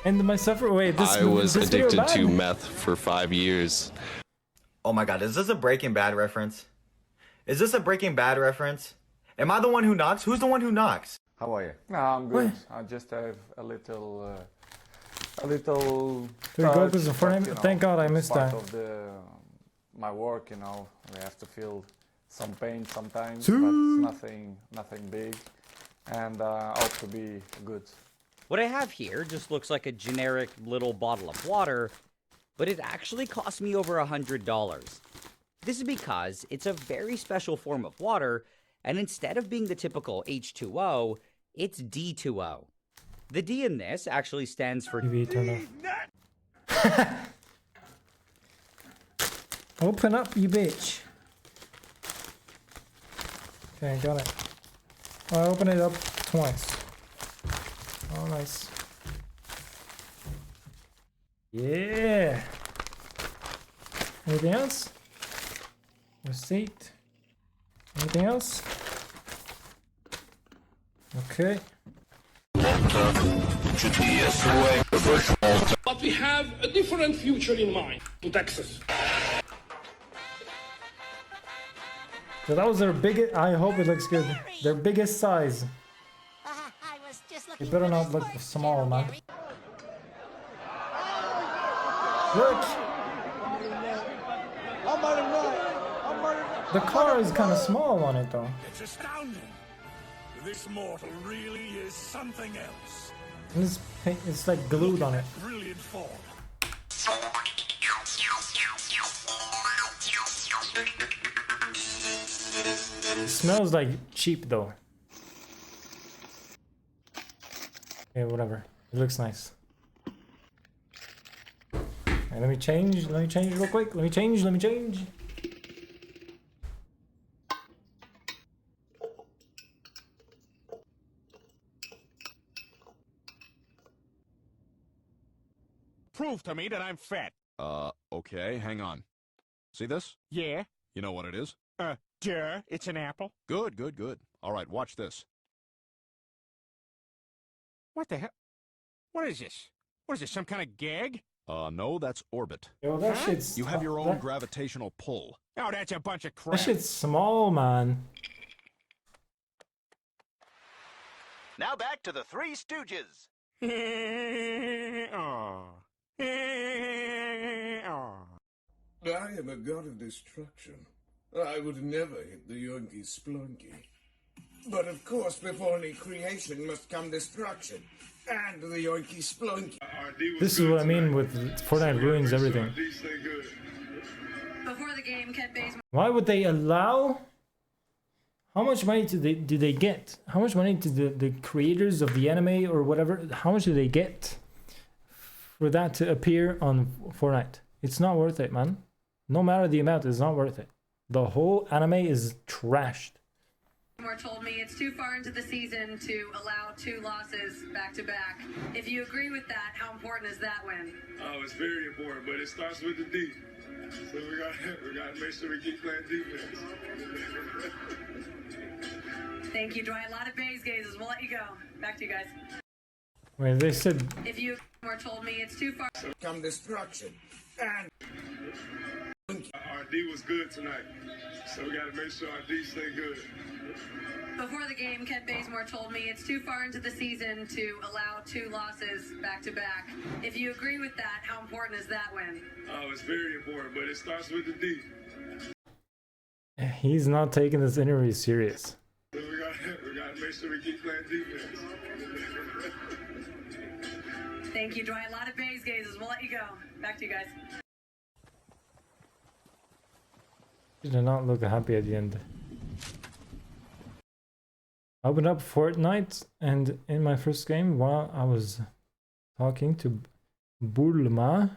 And my suffer. Wait, this. I was this video addicted to bad? meth for 5 years. Oh my god, is this a Breaking Bad reference? Is this a Breaking Bad reference? Am I the one who knocks? Who's the one who knocks? How are you? No, I'm good. I just have a little There you go, touch, because the frame. but, you know, Thank God I it's missed part that. of my work, you know, we have to feel some pain sometimes, Sure. but nothing big, and hope to be good. What I have here just looks like a generic little bottle of water, but it actually cost me over $100. This is because it's a very special form of water, and instead of being the typical H2O, it's D2O. The D in this actually stands for TV turn off. Open up, you bitch. Okay, got it. I opened it up twice. Oh, nice. Yeah. Anything else? Receipt. Anything else? Okay. But we have a different future in mind to Texas. So that was their biggest. I hope it looks good. Their biggest size. It better not look small, man. Look! The car is kind of small on it, though. It's astounding. This mortal really is something else. And it's like glued on it. Brilliant form. It smells like cheap, though. Okay, whatever. It looks nice. Okay, let me change real quick. Let me change. Prove to me that I'm fat. Okay, hang on. See this? Yeah? You know what it is? Duh, it's an apple. Good. All right, watch this. What the hell? What is this? What is this, some kind of gag? No, that's orbit. Yo, that shit's. You have your own gravitational pull. Oh, that's a bunch of crap. That shit's small, man. Now back to the Three Stooges. I am a god of destruction. I would never hit the Yoinky Splunky. But of course, before any creation must come destruction. And the Yoinky Splunky. This is what I mean with Fortnite ruins everything. Before the game, Ken Bates. Why would they allow? How much money do they get? How much money do the creators of the anime or whatever? How much do they get for that to appear on Fortnite? It's not worth it, man. No matter the amount, it's not worth it. The whole anime is trashed. Moore told me it's too far into the season to allow 2 losses back to back. If you agree with that, how important is that win? Oh, it's very important, but it starts with the D. So we got to make sure we keep playing defense. Thank you, Dwight. A lot of Bays gazes. We'll let you go. Back to you guys. Wait, they said If you were told me it's too far. Come destruction. And Our D was good tonight, so we gotta make sure our D stay good. Before the game, Kent Bazemore told me it's too far into the season to allow 2 losses back to back. If you agree with that, how important is that win? Oh, it's very important, but it starts with the D. he's not taking this interview serious. So we gotta make sure we keep playing defense. Thank you, Dwight. A lot of Bays gazes. We'll let you go. Back to you guys. He did not look happy at the end. I opened up Fortnite, and in my first game, while I was talking to Bulma,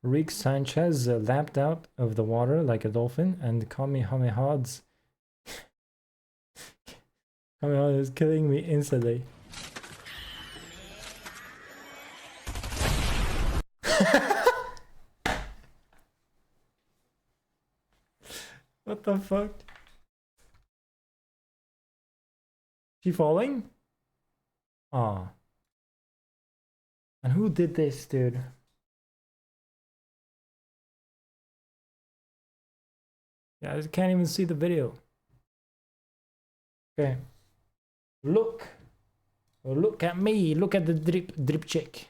Rick Sanchez lapped out of the water like a dolphin, and Kamehameha's Kamehameha is killing me instantly. What the fuck? She falling? Aw. And who did this, dude? Yeah, I can't even see the video. Okay. Look. Look at me. Look at the drip check.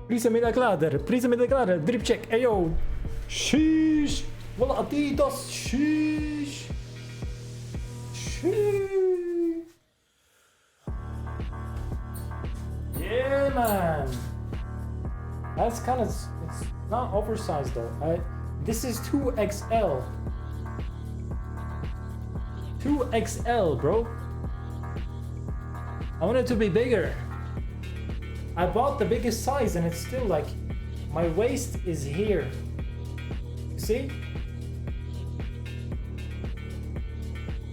Prisa me the ladder. Prisa me the ladder. Drip check. Ayo. Sheesh. Well, Adidas. Sheesh. Sheesh. Yeah, man. That's kind of, it's not oversized though. This is 2XL. 2XL, bro. I want it to be bigger. I bought the biggest size and it's still like, my waist is here. You see?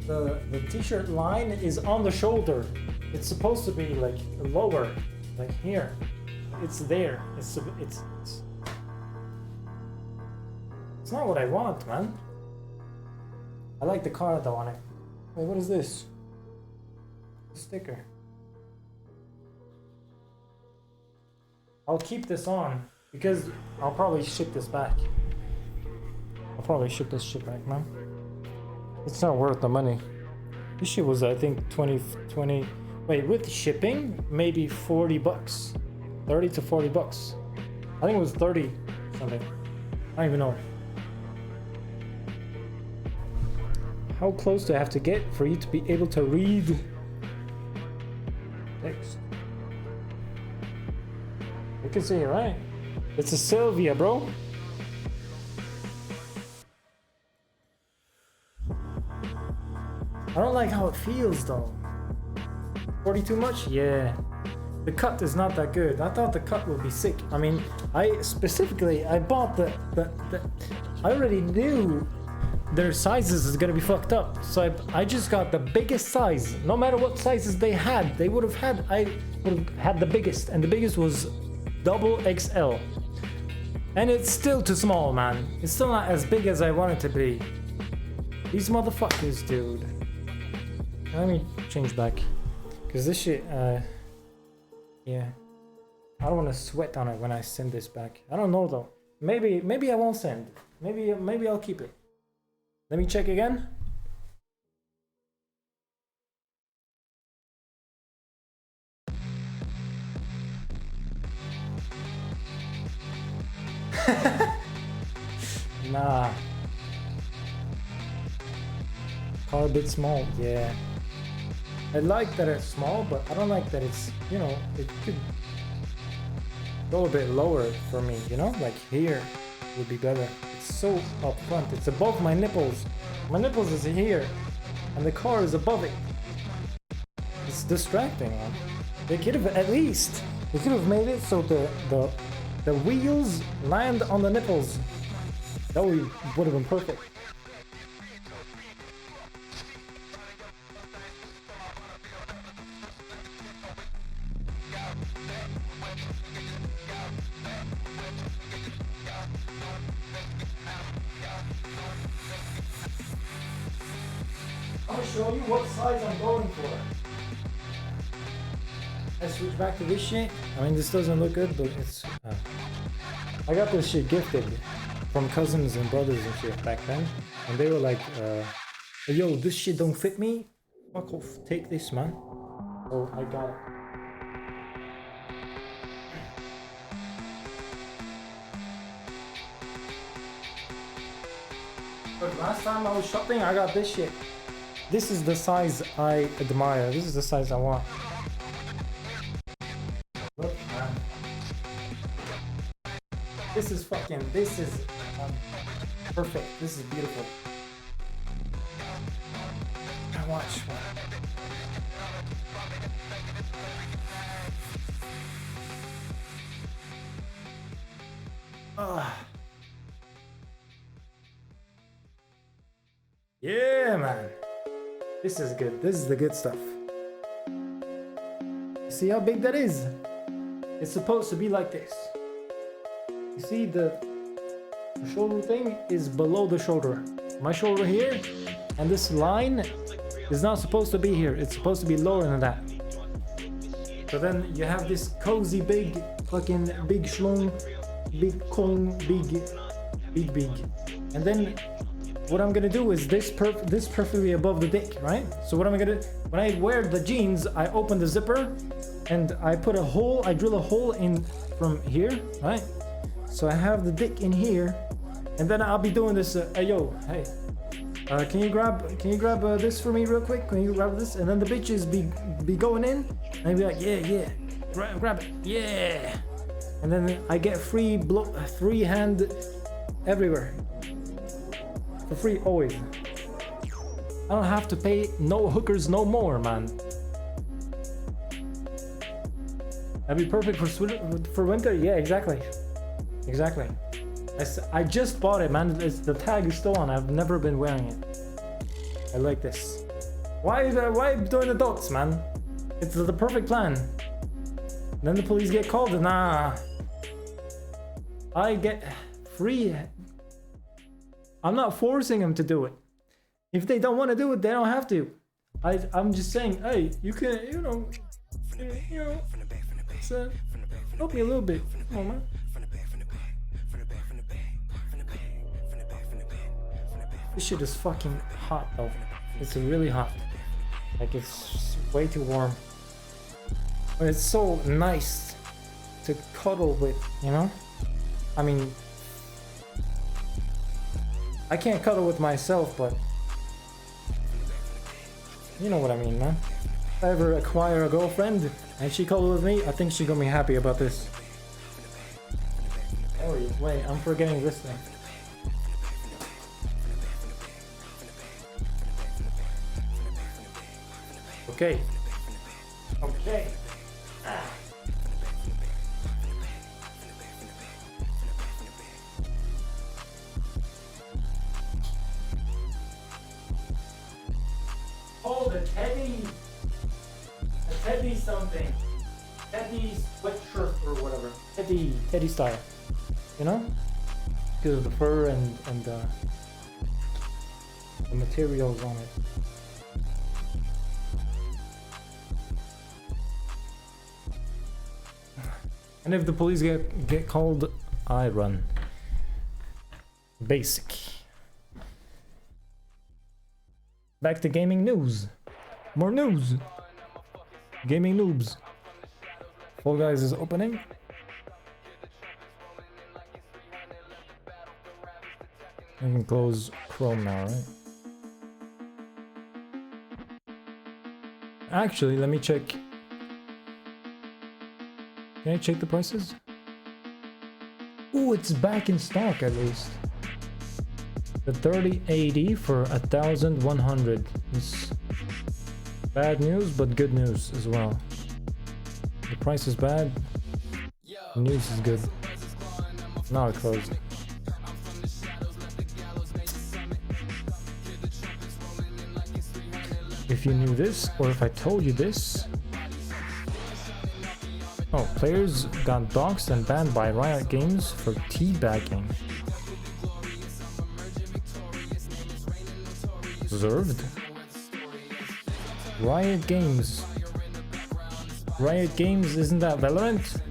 The t-shirt line is on the shoulder. It's supposed to be like lower, like here. It's there. It's not what I want, man. I like the card though on it. Wait, what is this? A sticker. I'll keep this on because I'll probably ship this back. I'll probably ship this shit back, man. It's not worth the money. This shit was, I think, 20. Wait, with shipping, maybe 40 bucks. 30 to 40 bucks. I think it was 30 something. I don't even know. How close do I have to get for you to be able to read text? You can see it, right? It's a Sylvia, bro. I don't like how it feels though. 40 too much? Yeah. The cut is not that good. I thought the cut would be sick. I mean, I bought I already knew their sizes is gonna be fucked up. So I just got the biggest size. No matter what sizes they had, I would have had the biggest, and the biggest was XXL. And it's still too small, man. It's still not as big as I want it to be. These motherfuckers, dude. Let me change back. Cause this shit, yeah. I don't want to sweat on it when I send this back. I don't know though. Maybe I won't send. Maybe I'll keep it. Let me check again. Nah. Car a bit small, yeah. I like that it's small, but I don't like that it's, you know, it could go a bit lower for me, you know? Like here would be better. It's so up front. It's above my nipples. My nipples is here, and the car is above it. It's distracting, man. They could have they could have made it so the wheels land on the nipples. That would have been perfect. I'll show you what size I'm going for. Let's switch back to this shit. I mean, this doesn't look good, but it's... I got this shit gifted from cousins and brothers and shit back then. And they were like, yo, this shit don't fit me. Fuck off, take this, man. So I got it. But last time I was shopping, I got this shit. This is the size I admire. This is the size I want. Look, man. This is fucking, this is perfect. This is beautiful. Now watch. Yeah, man. This is good. This is the good stuff. See how big that is? It's supposed to be like this. You see the shoulder thing is below the shoulder. My shoulder here, and this line is not supposed to be here. It's supposed to be lower than that. So then you have this cozy big fucking big schlong, big cone, big. And then what I'm gonna do is this perfectly above the dick, right? So what am I gonna do? When I wear the jeans, I open the zipper and I put a hole, I drill a hole in from here, right? So I have the dick in here, and then I'll be doing this. Hey yo, hey, can you grab this for me real quick? Can you grab this? And then the bitches be going in, and I'll be like, yeah, grab it, yeah. And then I get free hand everywhere. For free, always. I don't have to pay no hookers no more, man. That'd be perfect for winter. Yeah, exactly. I just bought it, man. The tag is still on. I've never been wearing it. I like this. Why doing the dots, man? It's the perfect plan. Then the police get called. Nah. I get free. I'm not forcing them to do it. If they don't want to do it, they don't have to. I'm just saying, hey, you can, help me a little bit. Come on, man. This shit is fucking hot though. It's really hot. Like it's way too warm. But it's so nice to cuddle with, you know? I mean, I can't cuddle with myself, but you know what I mean, man. If I ever acquire a girlfriend and she cuddles with me, I think she's gonna be happy about this. Oh wait, I'm forgetting this thing. Okay. Oh, the Teddy something. Teddy sweatshirt or whatever. Teddy style. You know? Because of the fur and the materials on it. And if the police get called, I run. Basic. Back to gaming news. More news. Gaming noobs. Fall Guys is opening. I can close Chrome now, right? Actually, let me check. Can I check the prices? Ooh, it's back in stock at least. The 3080 for 1,100. It's bad news, but good news as well. The price is bad. The news is good. Now it closed. If you knew this, or if I told you this, Oh, players got doxxed and banned by Riot Games for teabagging. Deserved. Riot Games. Riot Games, isn't that Valorant?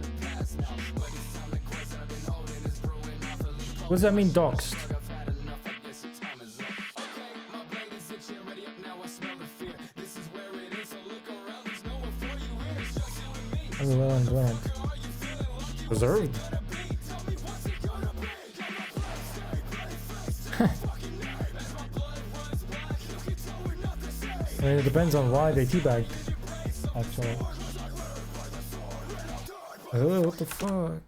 What does that mean, doxxed? Valorant. Deserved. I mean, it depends on why they teabagged, actually. Oh, what the fuck?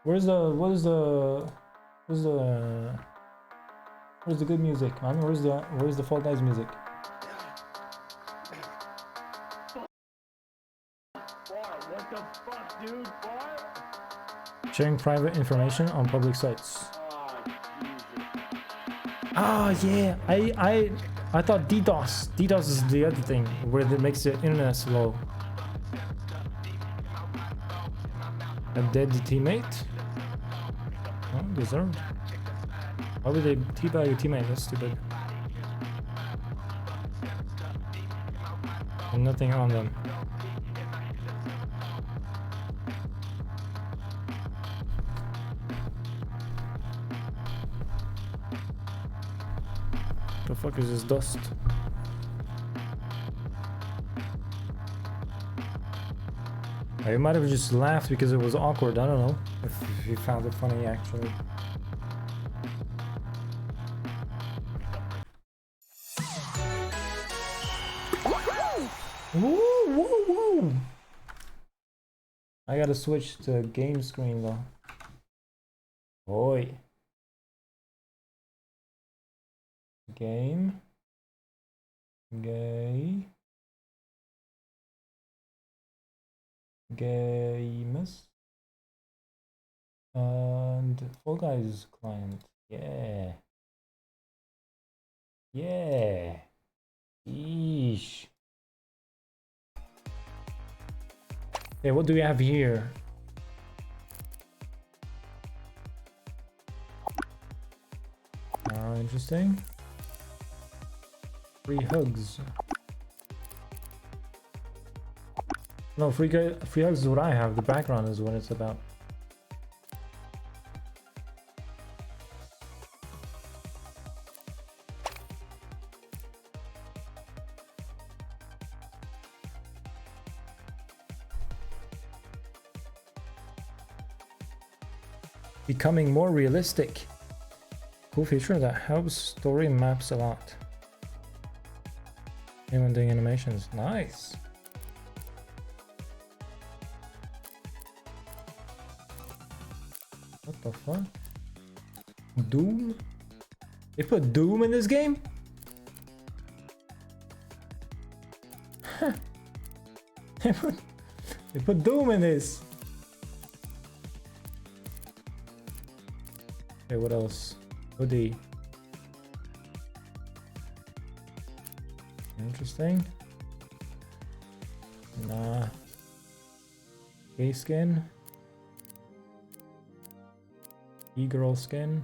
Where's the good music, man? Where's the Fall Guys music? What the fuck, dude? What? Sharing private information on public sites. Ah, yeah. I thought DDoS. DDoS is the other thing where it makes the internet slow. A dead teammate? Oh, deserved. Why would they teabag your teammate? That's stupid. And nothing on them. The fuck is this dust? I might have just laughed because it was awkward. I don't know if you found it funny actually. Woo, woo, woo. I gotta switch to game screen though. Oi. Game. Gay. Games. And Fall Guys client. Yeah. Yeah. Yeesh. Okay, what do we have here? Interesting. Free hugs. No, free hugs is what I have. The background is what it's about. Becoming more realistic. Cool feature that helps story maps a lot. Anyone doing animations? Nice. What the fuck? Doom? They put Doom in this game? They put Doom in this. Okay, what else? Hoodie. Interesting. Nah. Gay skin. E-girl skin.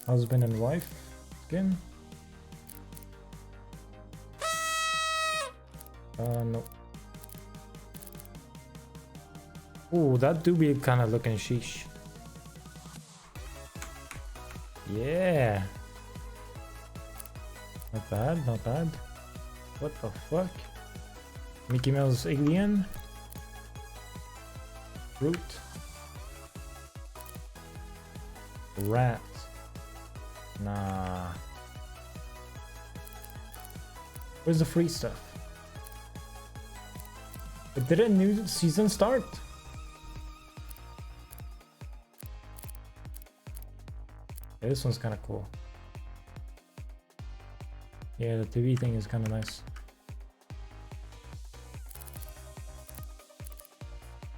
Husband and wife skin. No. Ooh, that do be kind of looking sheesh. Yeah. Not bad, not bad. What the fuck? Mickey Mouse alien. Fruit. Rat. Nah. Where's the free stuff? But did a new season start? Yeah, this one's kind of cool. Yeah, the TV thing is kind of nice.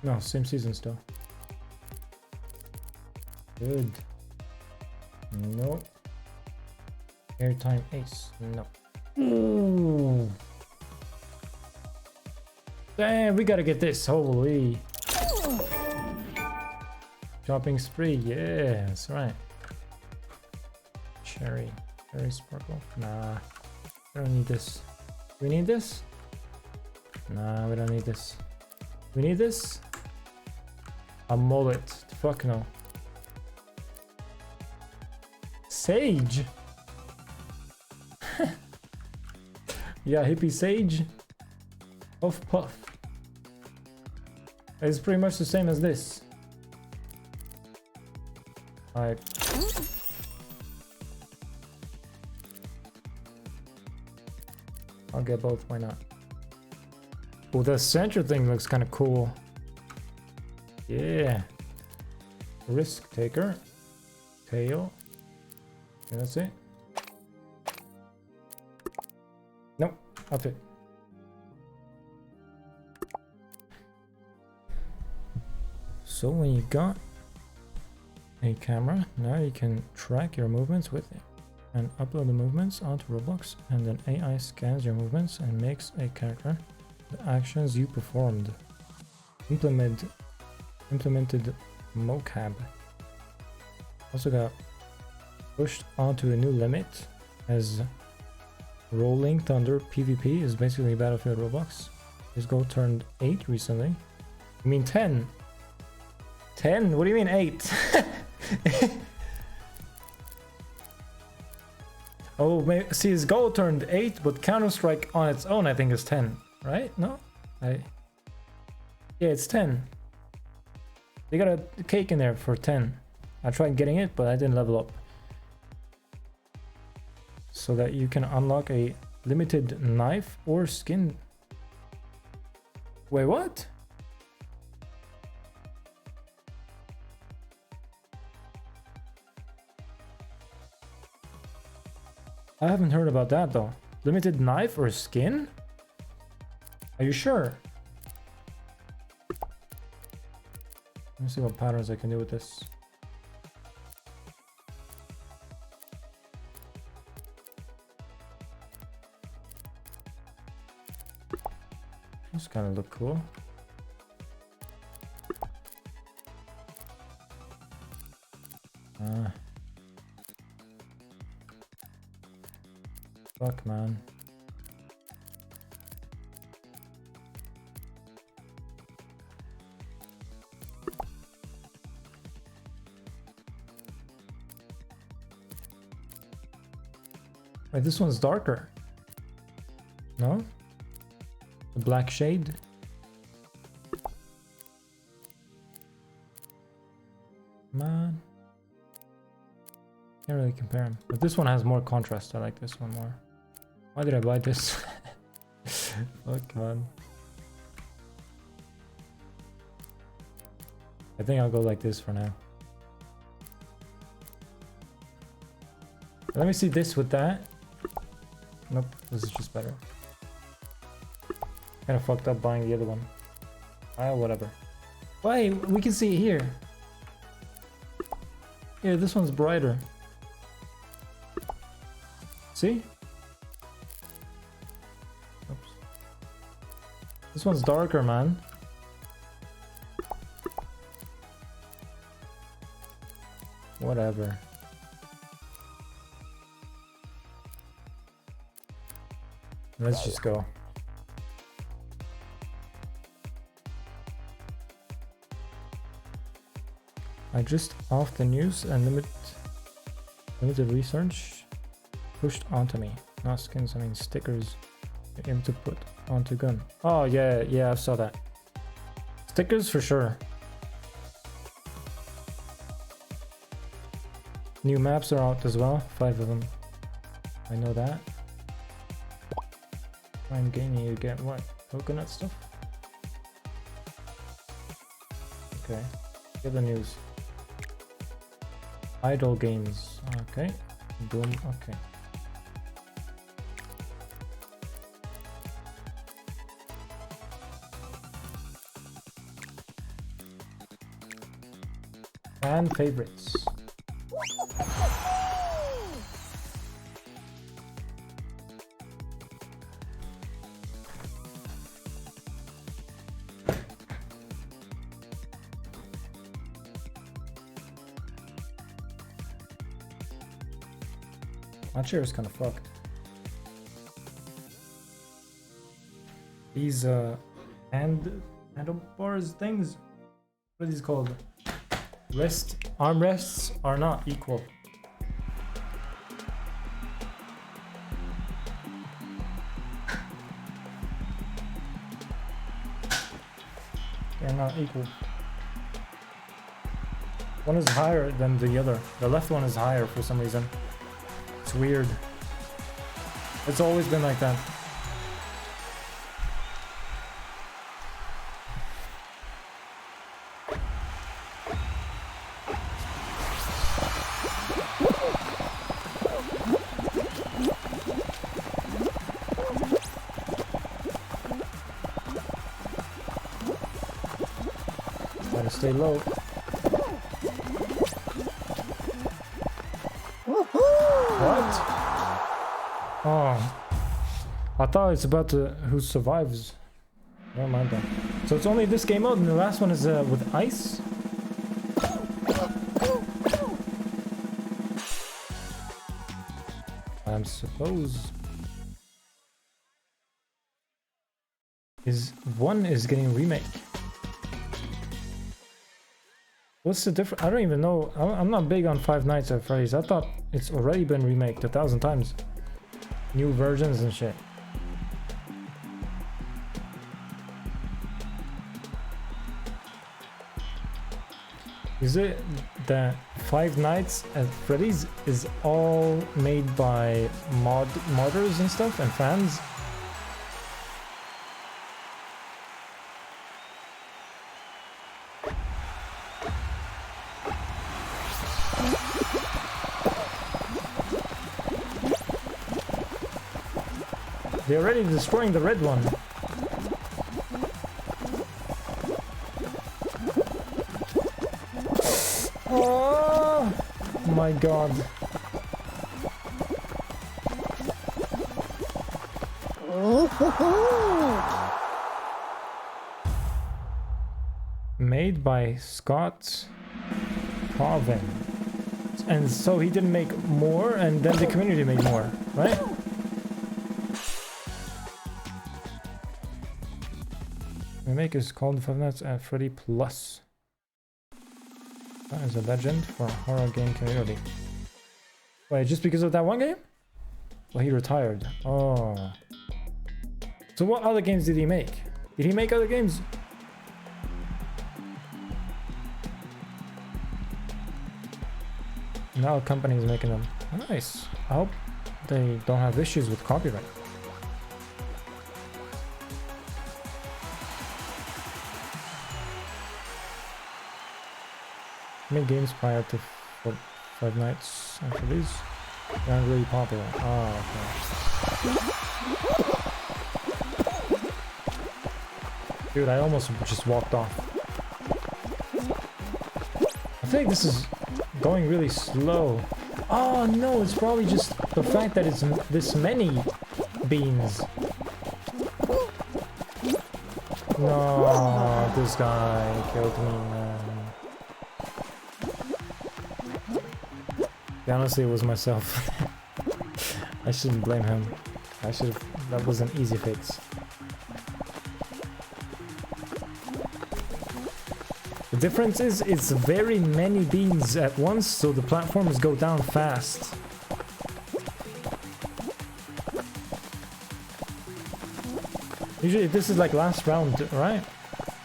No, same season still. Good. Nope. Airtime ace. No. Ooh. Damn, we gotta get this. Holy. Shopping spree. Yeah, that's right. Cherry. Cherry sparkle. Nah. We don't need this. We need this? Nah, we don't need this. We need this? A mullet. Fuck no. Sage? Yeah, hippie sage. Puff puff. It's pretty much the same as this. Alright. I'll get both, why not? Oh, the center thing looks kind of cool. Yeah. Risk taker. Tail. And that's it. Nope. Outfit. So when you got a camera, now you can track your movements with it and upload the movements onto Roblox, and then AI scans your movements and makes a character the actions you performed. Implemented mocap. Also got pushed onto a new limit, as Rolling Thunder PvP is basically Battlefield Roblox. This goal turned 8 recently. You mean 10? 10? What do you mean 8? Oh, maybe, see, his goal turned 8, but Counter-Strike on its own I think is 10, right? No? Yeah, it's 10. They got a cake in there for 10. I tried getting it, but I didn't level up. So that you can unlock a limited knife or skin. Wait, what? I haven't heard about that though. Limited knife or skin? Are you sure? Let me see what patterns I can do with this. This kind of look cool. Fuck, man. Wait, this one's darker. No? The black shade? Man. Can't really compare them. But this one has more contrast. I like this one more. Why did I buy this? Fuck, man. I think I'll go like this for now. Let me see this with that. Nope, this is just better. Kind of fucked up buying the other one. Ah, whatever. Wait, we can see it here. Yeah, this one's brighter. See? Oops. This one's darker, man. Whatever. Let's just go. I just off the news and limited research pushed onto me. Not skins, I mean stickers. You're able to put onto gun. Oh yeah, I saw that. Stickers for sure. New maps are out as well, 5 of them. I know that. Prime Gaming, you get what? Coconut stuff? Okay. Get the news. Idle games. Okay. Boom. Okay. Fan favorites. My chair is kind of fucked. These handlebars things, what are these called? Armrests are not equal. They're not equal. One is higher than the other. The left one is higher for some reason. It's weird. It's always been like that. Gotta stay low. What? Oh. I thought it's about who survives. Never mind then. So it's only this game mode and the last one is with ice? I suppose. One is getting remake. What's the difference? I don't even know. I'm not big on Five Nights at Freddy's. I thought it's already been remaked 1,000 times. New versions and shit. Is it that Five Nights at Freddy's is all made by modders and stuff and fans? They're already destroying the red one. Oh my god. Made by Scott Proven. And so he didn't make more and then the community made more, right? Remake is called Five Nights at Freddy Plus. That is a legend for horror game community. Wait, just because of that one game? Well, he retired. Oh. So what other games did he make? Did he make other games? Now a company is making them. Nice. I hope they don't have issues with copyright. Made games prior to Five Nights at Freddy's. They aren't really popular. Oh, okay. Dude, I almost just walked off. I think this is going really slow. Oh no, it's probably just the fact that it's this many beans. No, this guy killed me, man. Honestly, it was myself. I shouldn't blame him. That was an easy fix. The difference is it's very many beans at once, so the platforms go down fast. Usually this is like last round, right?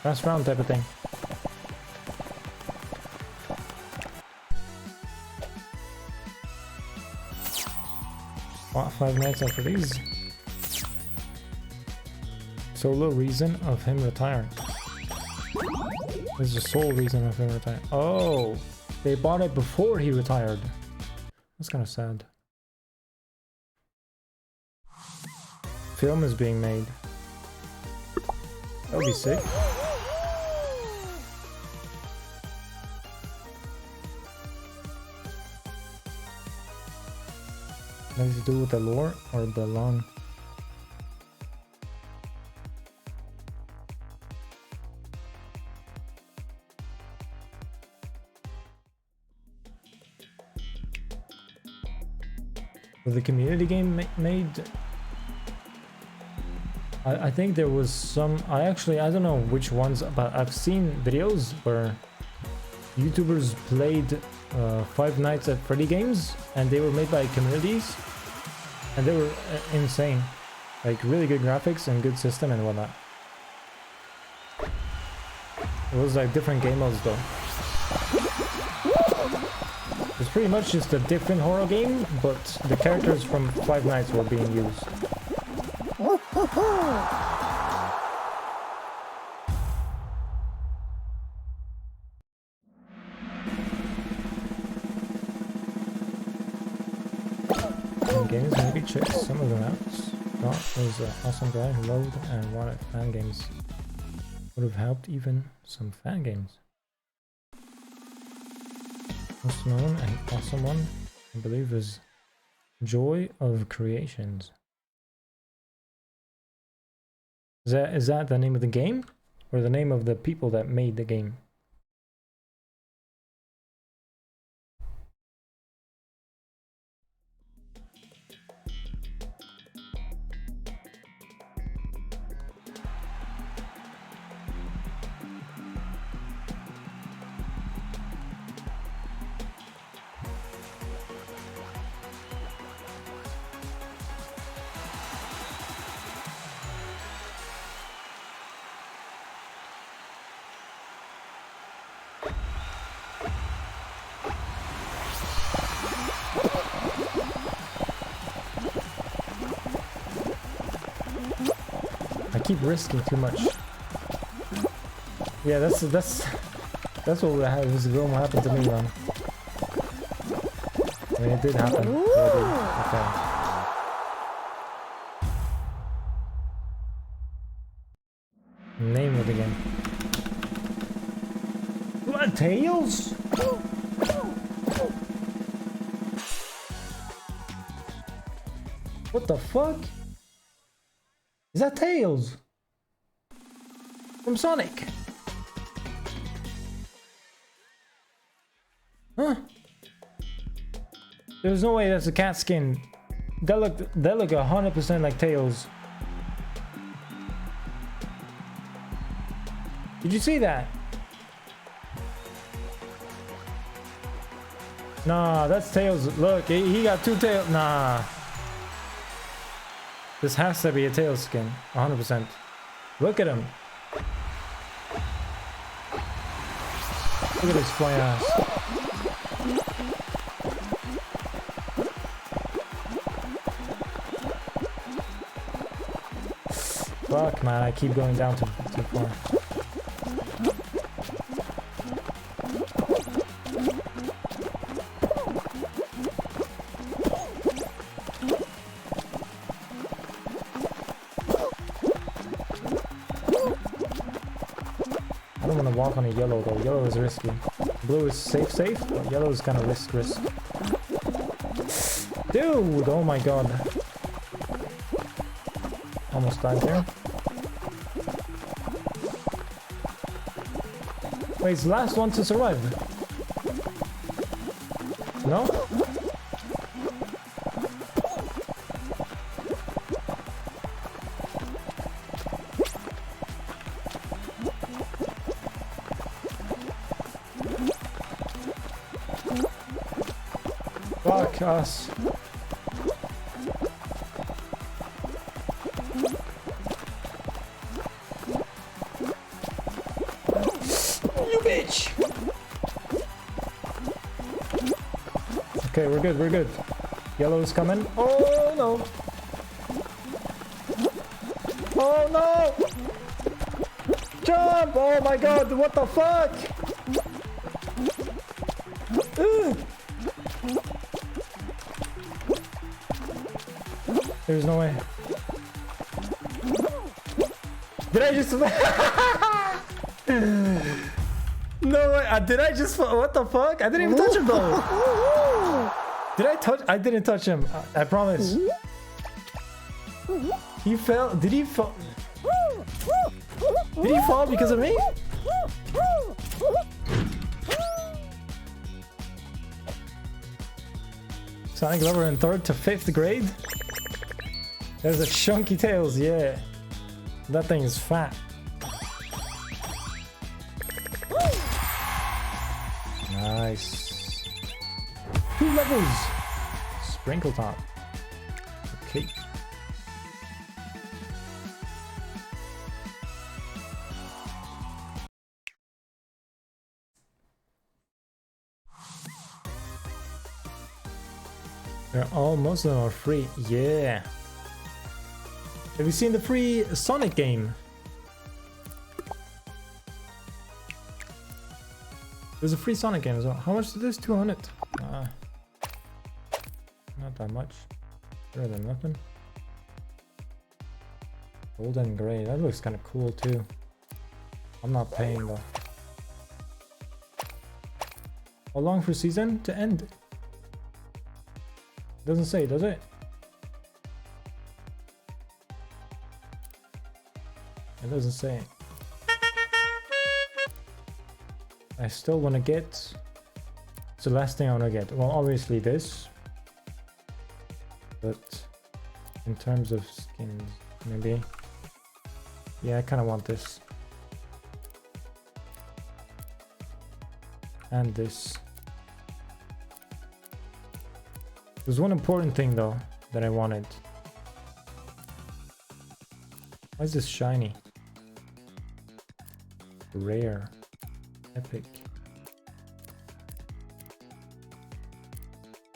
Last round type of thing. What, 5 Nights at Freddy's? Solo reason of him retiring. This is the sole reason of him retiring. Oh, they bought it before he retired. That's kind of sad. Film is being made. That would be sick. Nothing to do with the lore or the long. For the community game made, I think there was some. I don't know which ones, but I've seen videos where YouTubers played Five Nights at Freddy games, and they were made by communities, and they were insane, like really good graphics and good system and whatnot. It was like different game modes though. It's pretty much just a different horror game, but the characters from Five Nights were being used. Games, maybe check some of them out. Scott was an awesome guy who loved and wanted fan games. Would have helped even some fan games. Most known and awesome one, I believe, is Joy of Creations. Is that the name of the game? Or the name of the people that made the game? I keep risking too much. Yeah, that's what was going to happen to me, man. I mean, it did happen. Yeah, it did. Okay. Name of the game. What, Tails? What the fuck? Is that Tails? From Sonic? Huh? There's no way that's a cat skin. That look 100% like Tails. Did you see that? Nah, that's Tails. Look, he got two tails. Nah. This has to be a Tails skin. 100%. Look at him. Look at his fly ass. Fuck, man, I keep going down too far. I don't want to walk on a yellow though. Yellow is risky. Blue is safe, but yellow is kind of risk. Dude, oh my god. Almost died there. Wait, it's the last one to survive. No? Fuck us. Okay, we're good. Yellow's coming. Oh no! Oh no! Jump! Oh my god, what the fuck? There's no way. Did I just... No way, did I just... What the fuck? I didn't even touch him though! Did I touch? I didn't touch him. I promise. He fell. Did he fall? Did he fall because of me? Sonic Lover in 3rd to 5th grade? There's a chunky Tails, yeah. That thing is fat. Nice. 2 levels! Sprinkle top. Okay. Most of them are free. Yeah. Have you seen the free Sonic game? There's a free Sonic game as well. How much is this? 200? Not that much. Better than nothing. Golden gray. That looks kind of cool too. I'm not paying though. How long for season to end? Doesn't say, does it? It doesn't say. I still want to get... It's the last thing I want to get. Well, obviously this. But in terms of skins, maybe. Yeah, I kind of want this. And this. There's one important thing though that I wanted. Why is this shiny? Rare. Epic.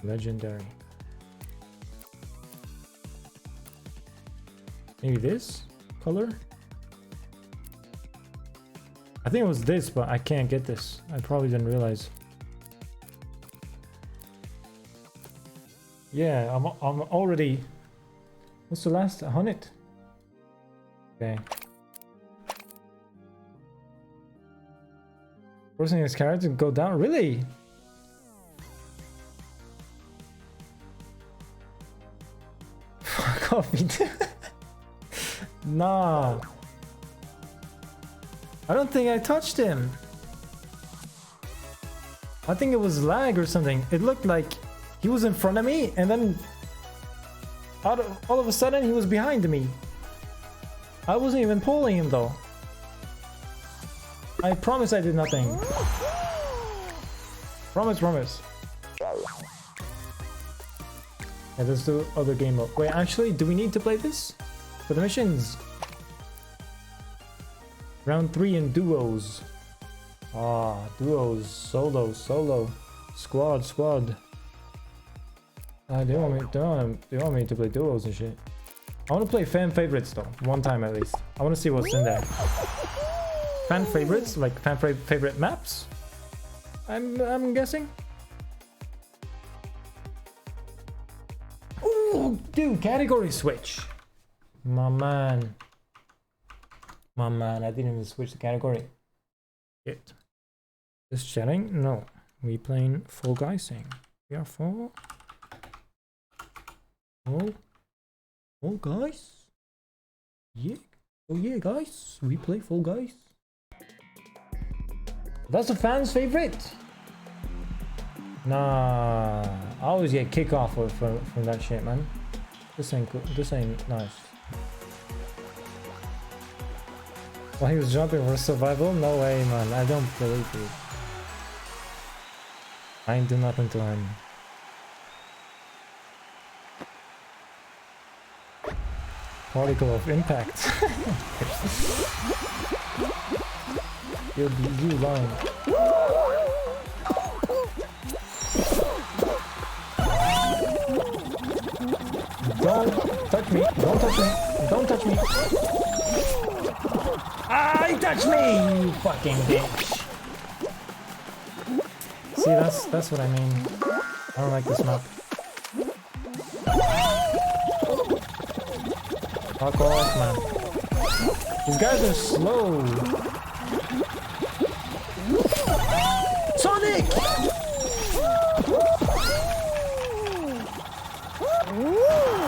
Legendary. Maybe this color? I think it was this, but I can't get this. I probably didn't realize. Yeah, I'm already... What's the last? 100? Okay. Forcing his character to go down? Really? Fuck off, me too. Nah. I don't think I touched him. I think it was lag or something. It looked like he was in front of me and then all of a sudden he was behind me. I wasn't even pulling him though. I promise I did nothing. Promise. Yeah, let's do other game mode. Wait, actually, do we need to play this? For the missions? Round 3 in duos. Duos, solo, squad. They want me to play duos and shit. I want to play fan favorites though, one time at least. I want to see what's in there. Fan favorites, like fan favorite maps? I'm guessing. Ooh, dude, category switch. My man, I didn't even switch the category. Shit. Just chatting? No. We playing Fall Guys thing. We are Fall Guys? Yeah. Oh yeah, guys. We play Fall Guys. That's a fan's favorite? Nah. I always get kickoff from that shit, man. This ain't cool. This ain't nice. While he was jumping for survival? No way, man. I don't believe it. I ain't do nothing to him. Particle of impact. You'll be you lying. Don't touch me. Don't touch me. Don't touch me. Ah, he touched me, you fucking bitch. See, that's what I mean. I don't like this map. Fuck off, man. These guys are slow. Sonic!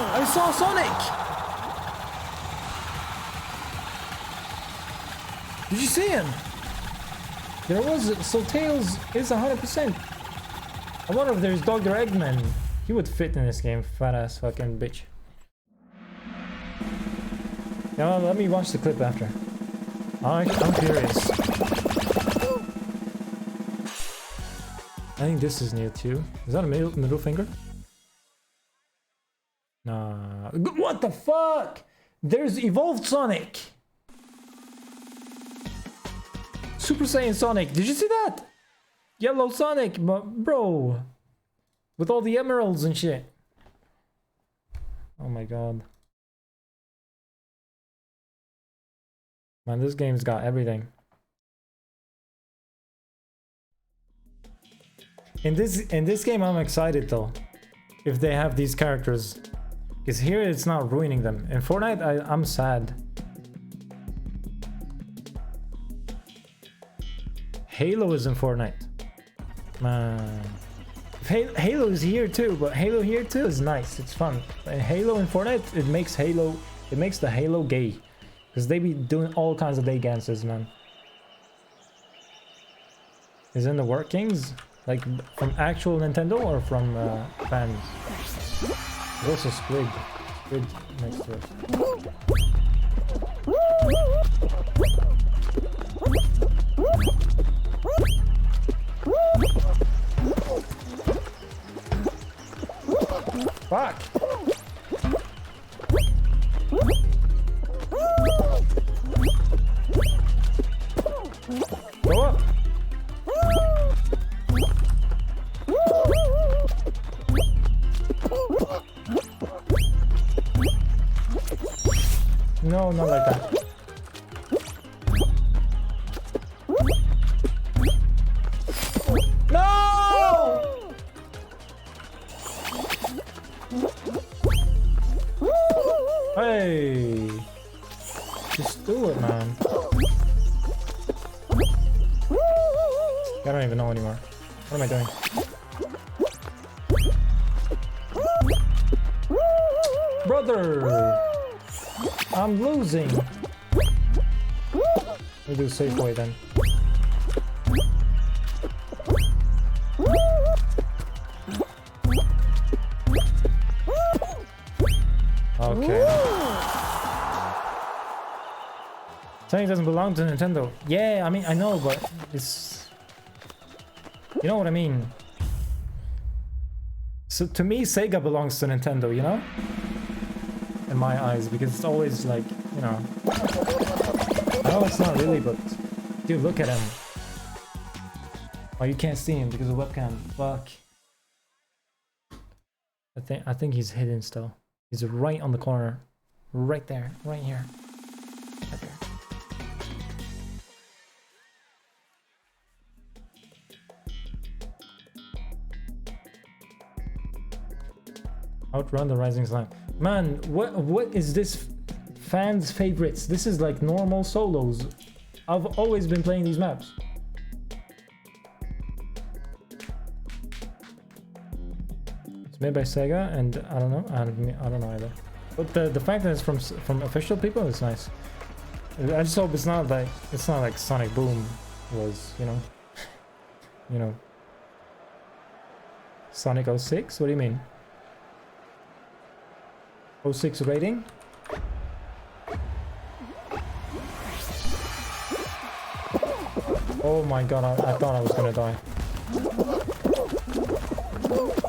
I saw Sonic! Did you see him? There was... So Tails is 100%. I wonder if there's Dr. Eggman He would fit in this game, fat ass fucking bitch. Yeah, well, let me watch the clip after. I'm curious. I think this is new too. Is that a middle finger? Nah. What the fuck? There's Evolved Sonic! Super Saiyan Sonic, did you see that? Yellow Sonic, bro. With all the emeralds and shit. Oh my god. Man, this game's got everything. In this game, I'm excited though. If they have these characters. Because here it's not ruining them. In Fortnite, I'm sad. Halo is in Fortnite. Man. Halo is here too, but Halo here too is nice. It's fun. And Halo in Fortnite, it makes the Halo gay. Because they be doing all kinds of gay dances, man. Is in the workings? Like from actual Nintendo or from fans? There's also Squid. Squid next to it. Fuck! Go up! No, not like that. No! Hey! Just do it, man. I don't even know anymore. What am I doing? Brother! I'm losing. We do safe way then. Okay. Sonic doesn't belong to Nintendo. Yeah, I mean, I know, but it's... You know what I mean? So to me, Sega belongs to Nintendo, you know? In my eyes, because it's always like, you know... I know it's not really, but... Dude, look at him. Oh, you can't see him because of webcam. Fuck. I think he's hidden still. He's right on the corner. Right there. Right here. Right there. Outrun the Rising Slime. Man, what is this fans' favorites? This is like normal solos. I've always been playing these maps. It's made by Sega, and I don't know. I don't know either. But the fact that it's from official people is nice. I just hope it's not like Sonic Boom was, you know, Sonic 06. What do you mean? 06 rating? Oh my god, I thought I was gonna die.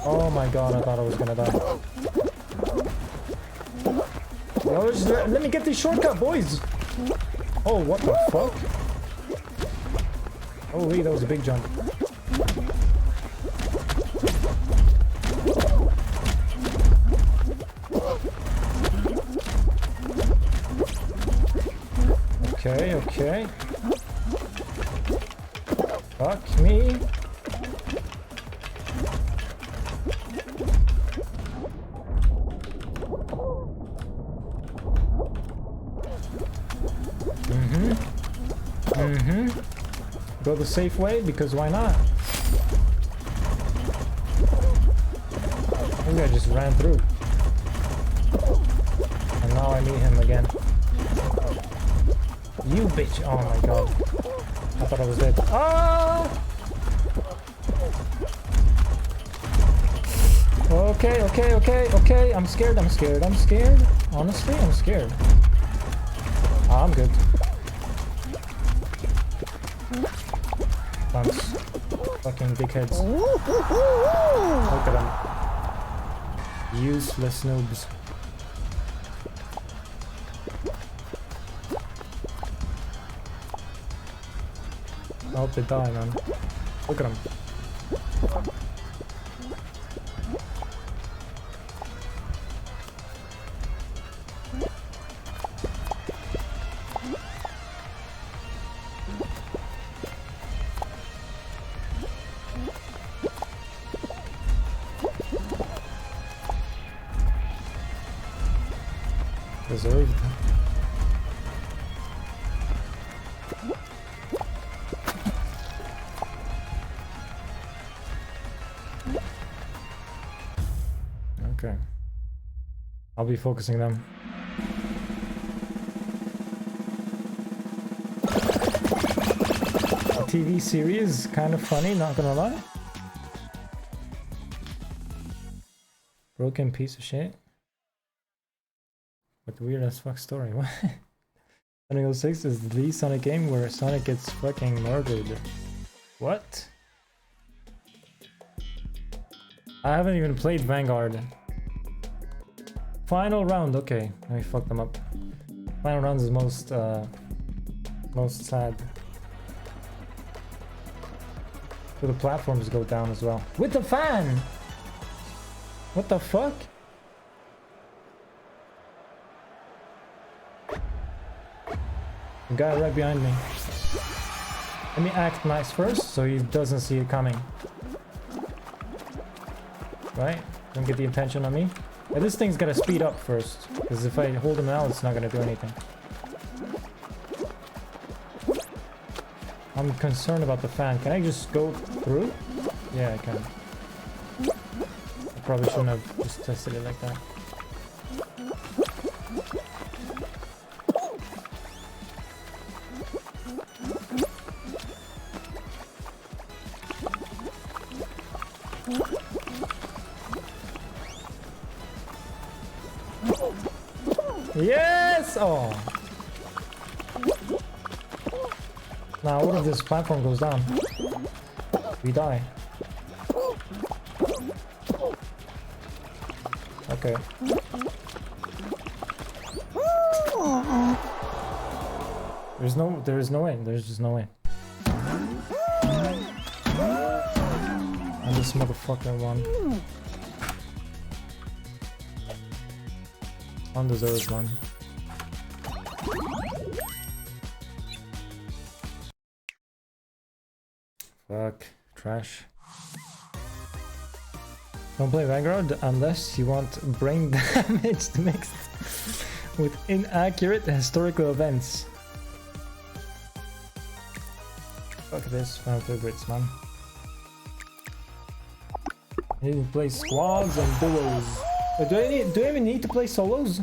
Oh my god, I thought I was gonna die. Yo, just let me get this shortcut, boys! Oh, what the fuck? Holy, that was a big jump. Okay, okay. Fuck me. Go the safe way, because why not? Maybe I just ran through. And now I meet him again. You bitch! Oh my god. I thought I was dead. Ah! Okay, okay, okay, okay. I'm scared, I'm scared, I'm scared. Honestly, I'm scared. Ah, I'm good. Thanks. Fucking dickheads. Look at them. Useless noobs. I hope they die, man. Look at them. Deserved. Okay. I'll be focusing them. A TV series, kind of funny, not gonna lie. Broken piece of shit. What weird as fuck story. What? Sonic 06 is the Sonic game where Sonic gets fucking murdered. What? I haven't even played Vanguard. Final round, okay. Let me fuck them up. Final round is most sad. So the platforms go down as well. With the fan! What the fuck? The guy right behind me. Let me act nice first so he doesn't see it coming. Right? Don't get the attention on me. Yeah, this thing's gotta speed up first. Because if I hold him now, it's not gonna do anything. I'm concerned about the fan. Can I just go through? Yeah, I can. I probably shouldn't have just tested it like that. Yes! Oh. Now, what if this platform goes down? We die. Okay. There is no way. There's just no way. And this motherfucker won. Undeserved one. Fuck. Trash. Don't play Vanguard unless you want brain damage mixed with inaccurate historical events. Fuck this, Final favorites, man. You need to play squads and duos. Do I even need to play solos?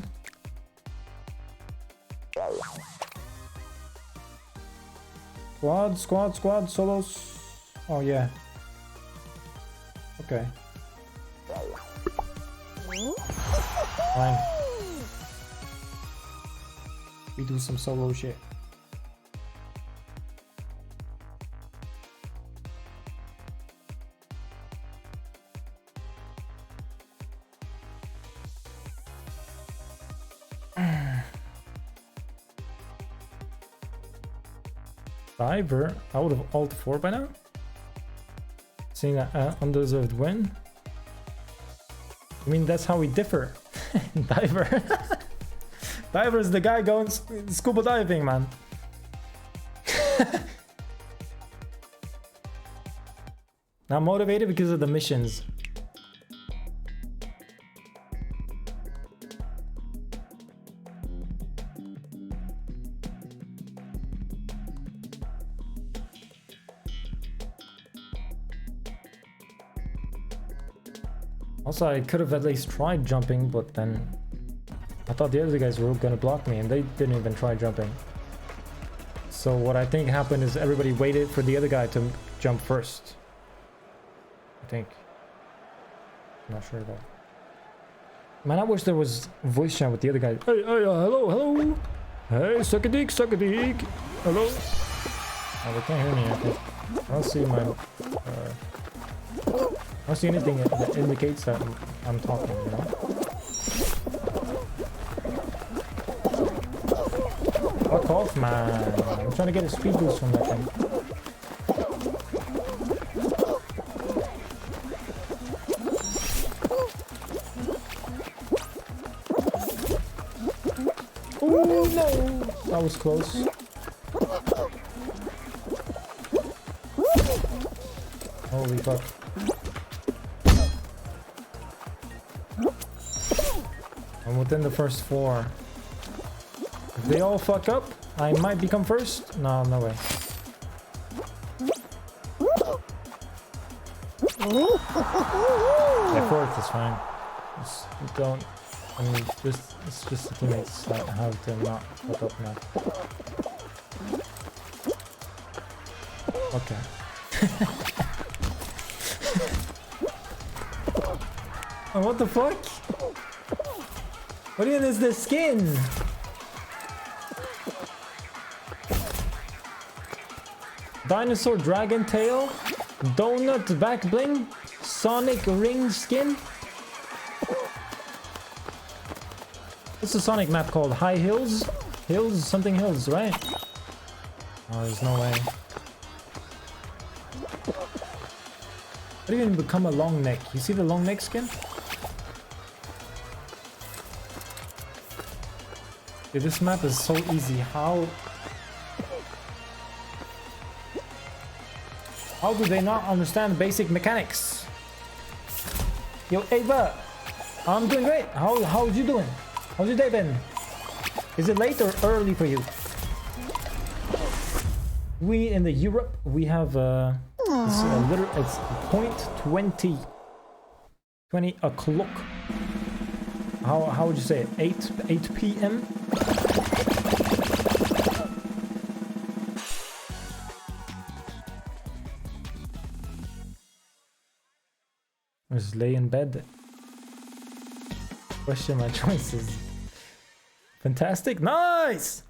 Squad, solos. Oh yeah. Okay. Fine. We do some solo shit. Diver, I would have ult 4 by now. Seeing an undeserved win. I mean, that's how we differ. Diver. Diver is the guy going scuba diving, man. Not motivated because of the missions. Also, I could have at least tried jumping, but then I thought the other guys were gonna block me and they didn't even try jumping. So what I think happened is everybody waited for the other guy to jump first. I think. I'm not sure though. Man, I wish there was voice chat with the other guy. Hey, hello, hello. Hey, suck a dick, hello. Oh, they can't hear me, I think. I don't see my... I don't see anything that indicates that I'm talking, you know? Fuck off, man. I'm trying to get a speed boost from that thing. Oh no! That was close. Holy fuck. I'm within the first 4. If they all fuck up, I might become first. No, no way. Yeah, 4th is fine. Just don't. I mean, it's just the teammates that have to not fuck up now. Okay. Oh, what the fuck? What even is this skin? Dinosaur dragon tail, donut back bling, Sonic ring skin. What's a Sonic map called? High Hills? Hills? Something Hills, right? Oh, there's no way. How do you even become a long neck? You see the long neck skin? Dude, this map is so easy. How do they not understand basic mechanics? Yo, Ava! I'm doing great. How's you doing? How's your day been? Is it late or early for you? We in the Europe, we have it's a little, it's 20 o'clock. How would you say it? 8 p.m. Just lay in bed. Question my choices. Fantastic, nice.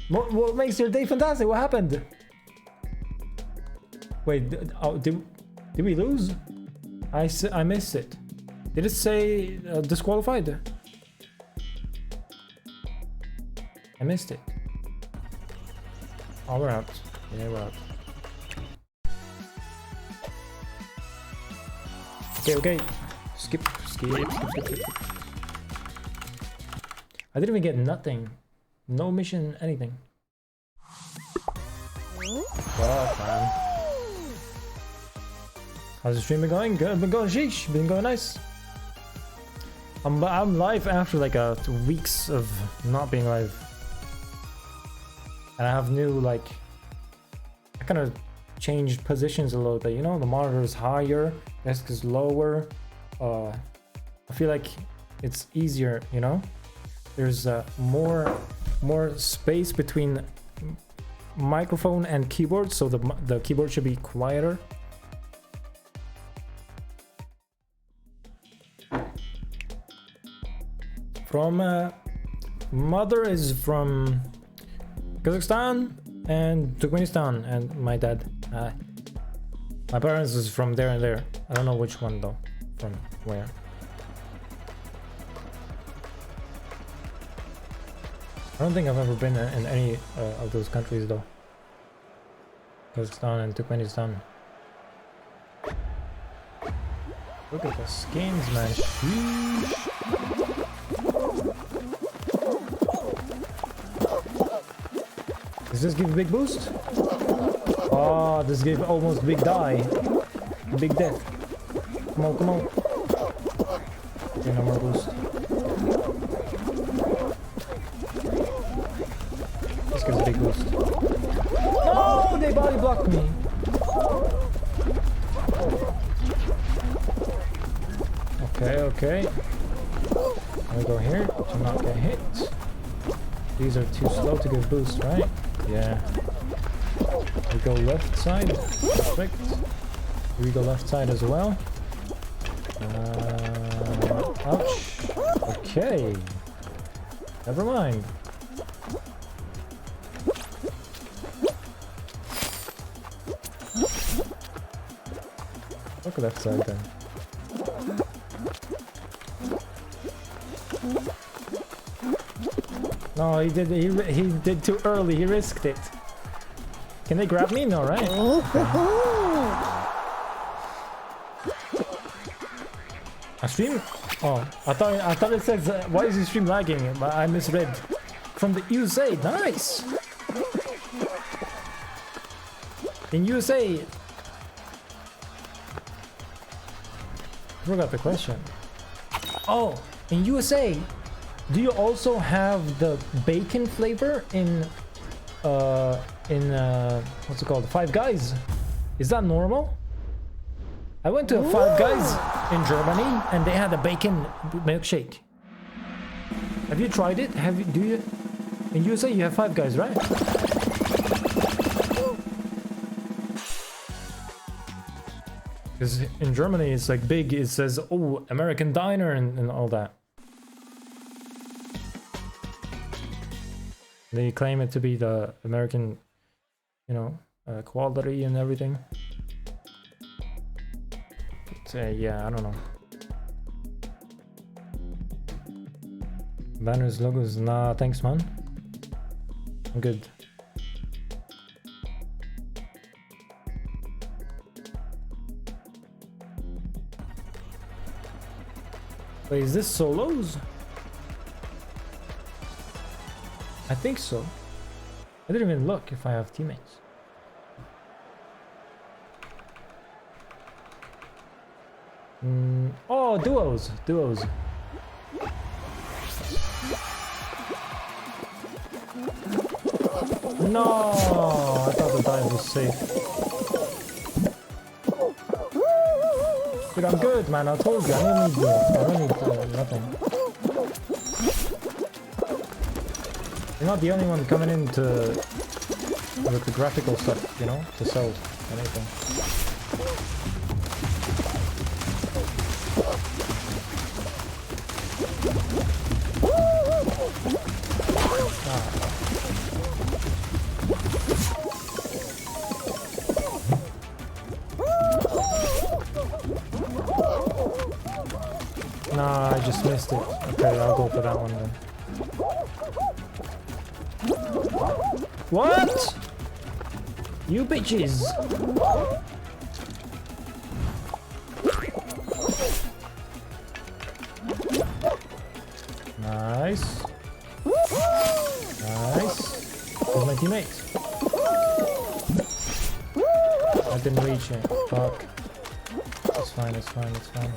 What makes your day fantastic? What happened? Wait, did we lose? I missed it. Did it say disqualified? I missed it. Oh, we're out. Yeah, we're out. Okay. Skip. I didn't even get nothing. No mission, anything. Fuck, man. How's the stream been going? Good. Been going sheesh. Been going nice. I'm live after like 2 weeks of not being live. And I have new like... I kind of changed positions a little bit. You know, the monitor is higher. Desk is lower. I feel like it's easier, you know? There's more space between microphone and keyboard, so the keyboard should be quieter. From mother is from Kazakhstan and Turkmenistan, and my dad. My parents is from there and there. I don't know which one though. From where? I don't think I've ever been in any of those countries though. Kazakhstan and Turkmenistan. Look at the skins, man. Sheesh. Does this give a big boost? Oh, this gave almost big die. Big death. Come on, come on. Okay, no more boost. This gives a big boost. No, they body blocked me. Okay. I'm gonna go here to not get hit. These are too slow to give boost, right? Yeah. We go left side. Perfect. We go left side as well. Ouch. Okay. Never mind. Look left side then. No, he did too early. He risked it. Can they grab me? No, right? A stream? Oh, I thought it says why is the stream lagging? But I misread. From the USA, nice. In USA. I forgot the question. Oh, in USA, do you also have the bacon flavor in what's it called? Five Guys? Is that normal? I went to a Five Guys in Germany and they had a bacon milkshake. Have you tried it? Do you? In USA you have Five Guys, right? Because in Germany it's like big. It says, oh, American Diner and all that. They claim it to be the American, you know, quality and everything. But, yeah, I don't know. Banners, logos, nah, thanks, man. I'm good. Wait, is this solos? I think so. I didn't even look if I have teammates. Oh, duos. Duos. No, I thought the dive was safe. Dude, I'm good, man. I told you. I don't need nothing. You're not the only one coming in to with the graphical stuff, you know, to sell anything. Nah, I just missed it. Okay, I'll go for that one then. What? You bitches! Nice. Nice. Where's my teammate? I didn't reach it. Fuck. It's fine, it's fine, it's fine.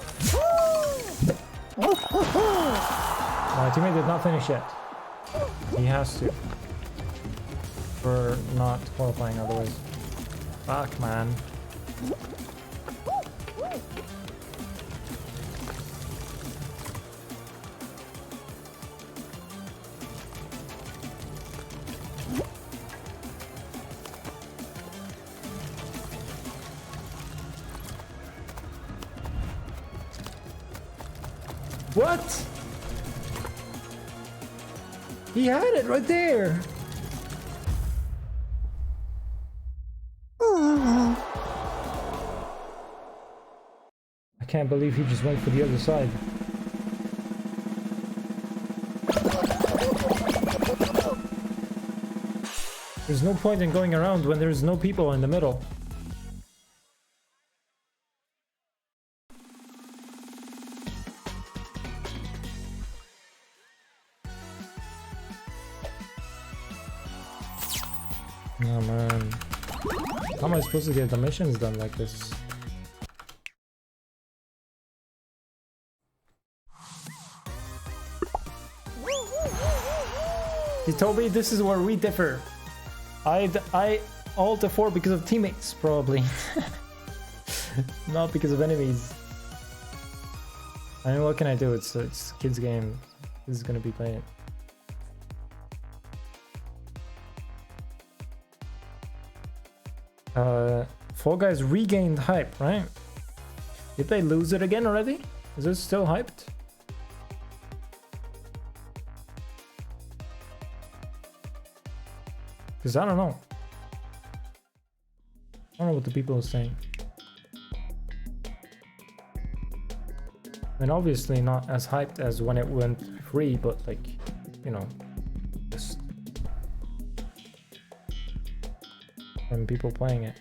My teammate did not finish yet. He has to. We're not qualifying otherwise. Fuck, man. What? He had it right there. I can't believe he just went for the other side. There's no point in going around when there's no people in the middle. Oh man. How am I supposed to get the missions done like this? He told me this is where we differ. I ult to 4 because of teammates, probably. Not because of enemies. I mean, what can I do? It's kids' game. This is gonna be playing. Fall Guys regained hype, right? Did they lose it again already? Is it still hyped? Because I don't know. I don't know what the people are saying. I mean, obviously not as hyped as when it went free, but like, you know, just from people playing it.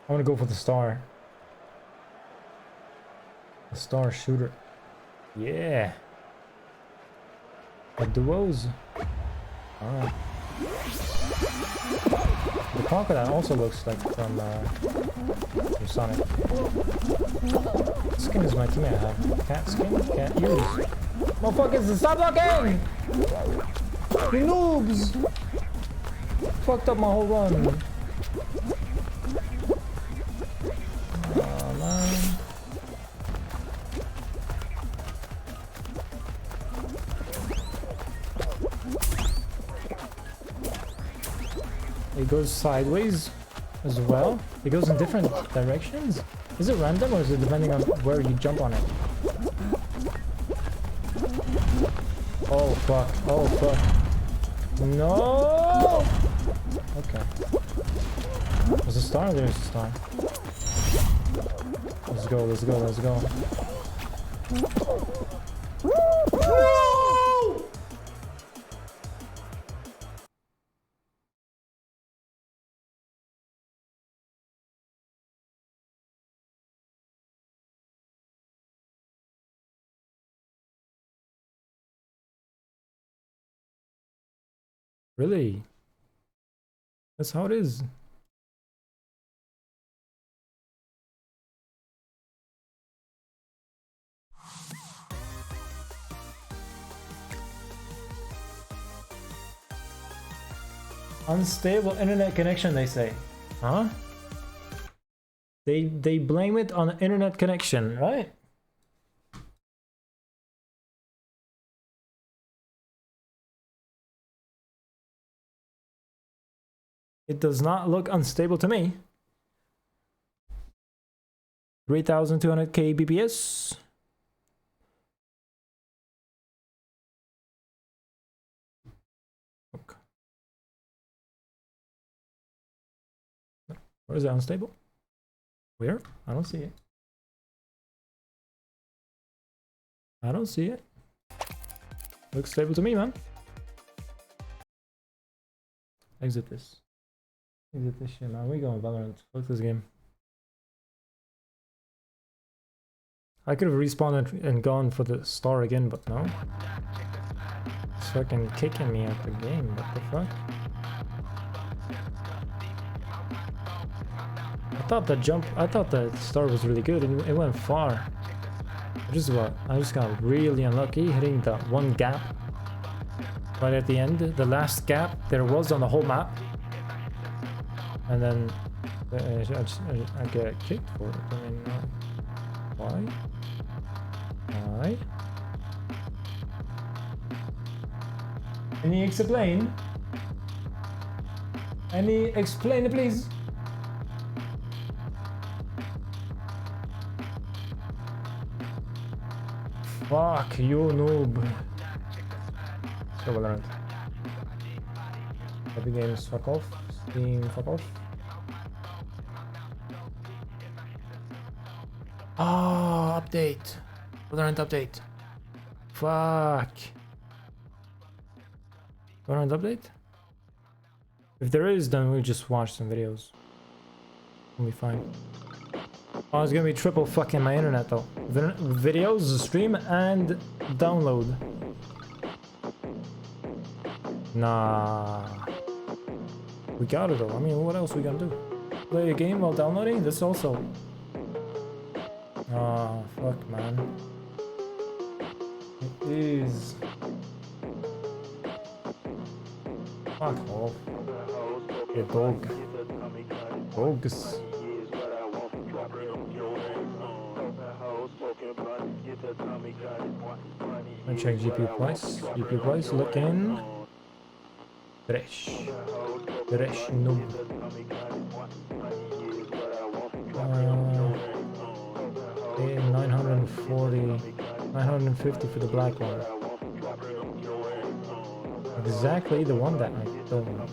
I want to go for the star. The star shooter. Yeah. The duos. Alright. The crocodile also looks like from Sonic. What skin is my teammate have? Cat skin? Can't use. Motherfuckers, stop looking! You noobs! Fucked up my whole run. It goes sideways as well. It goes in different directions. Is it random or is it depending on where you jump on it? Oh fuck. Oh fuck. No! Okay. There's a star? There's a star. Let's go, let's go, let's go. Really? That's how it is. Unstable internet connection, they say. Huh? They blame it on internet connection, right? It does not look unstable to me. 3200 kbps. Okay. What is that, unstable? Where? I don't see it. I don't see it. Looks stable to me, man. Exit this. Exit this shit, man. We going Valorant. Fuck this game. I could have respawned and gone for the star again, but no. It's fucking kicking me out the game. What the fuck? I thought the star was really good and it went far. I just got really unlucky hitting that one gap right at the end, the last gap there was on the whole map. And then I get kicked for it. I mean, why? Why? Any explain? Any explain, please? Fuck you, noob. So Valorant. Epic Games, fuck off. Steam, fuck off. Oh, update. Valorant update. Fuck. Valorant update? If there is, then we'll just watch some videos. We'll be fine. Oh, it's gonna be triple fucking my internet though. Videos, stream, and download. Nah. We got it though. I mean, what else we gonna do? Play a game while downloading? This also. Oh, fuck, man. It is. Fuck off. Yeah, dog. Dogs. Let's check GPU price. GPU price looking fresh. Fresh noob. 950 for the black one. Exactly the one that I don't want.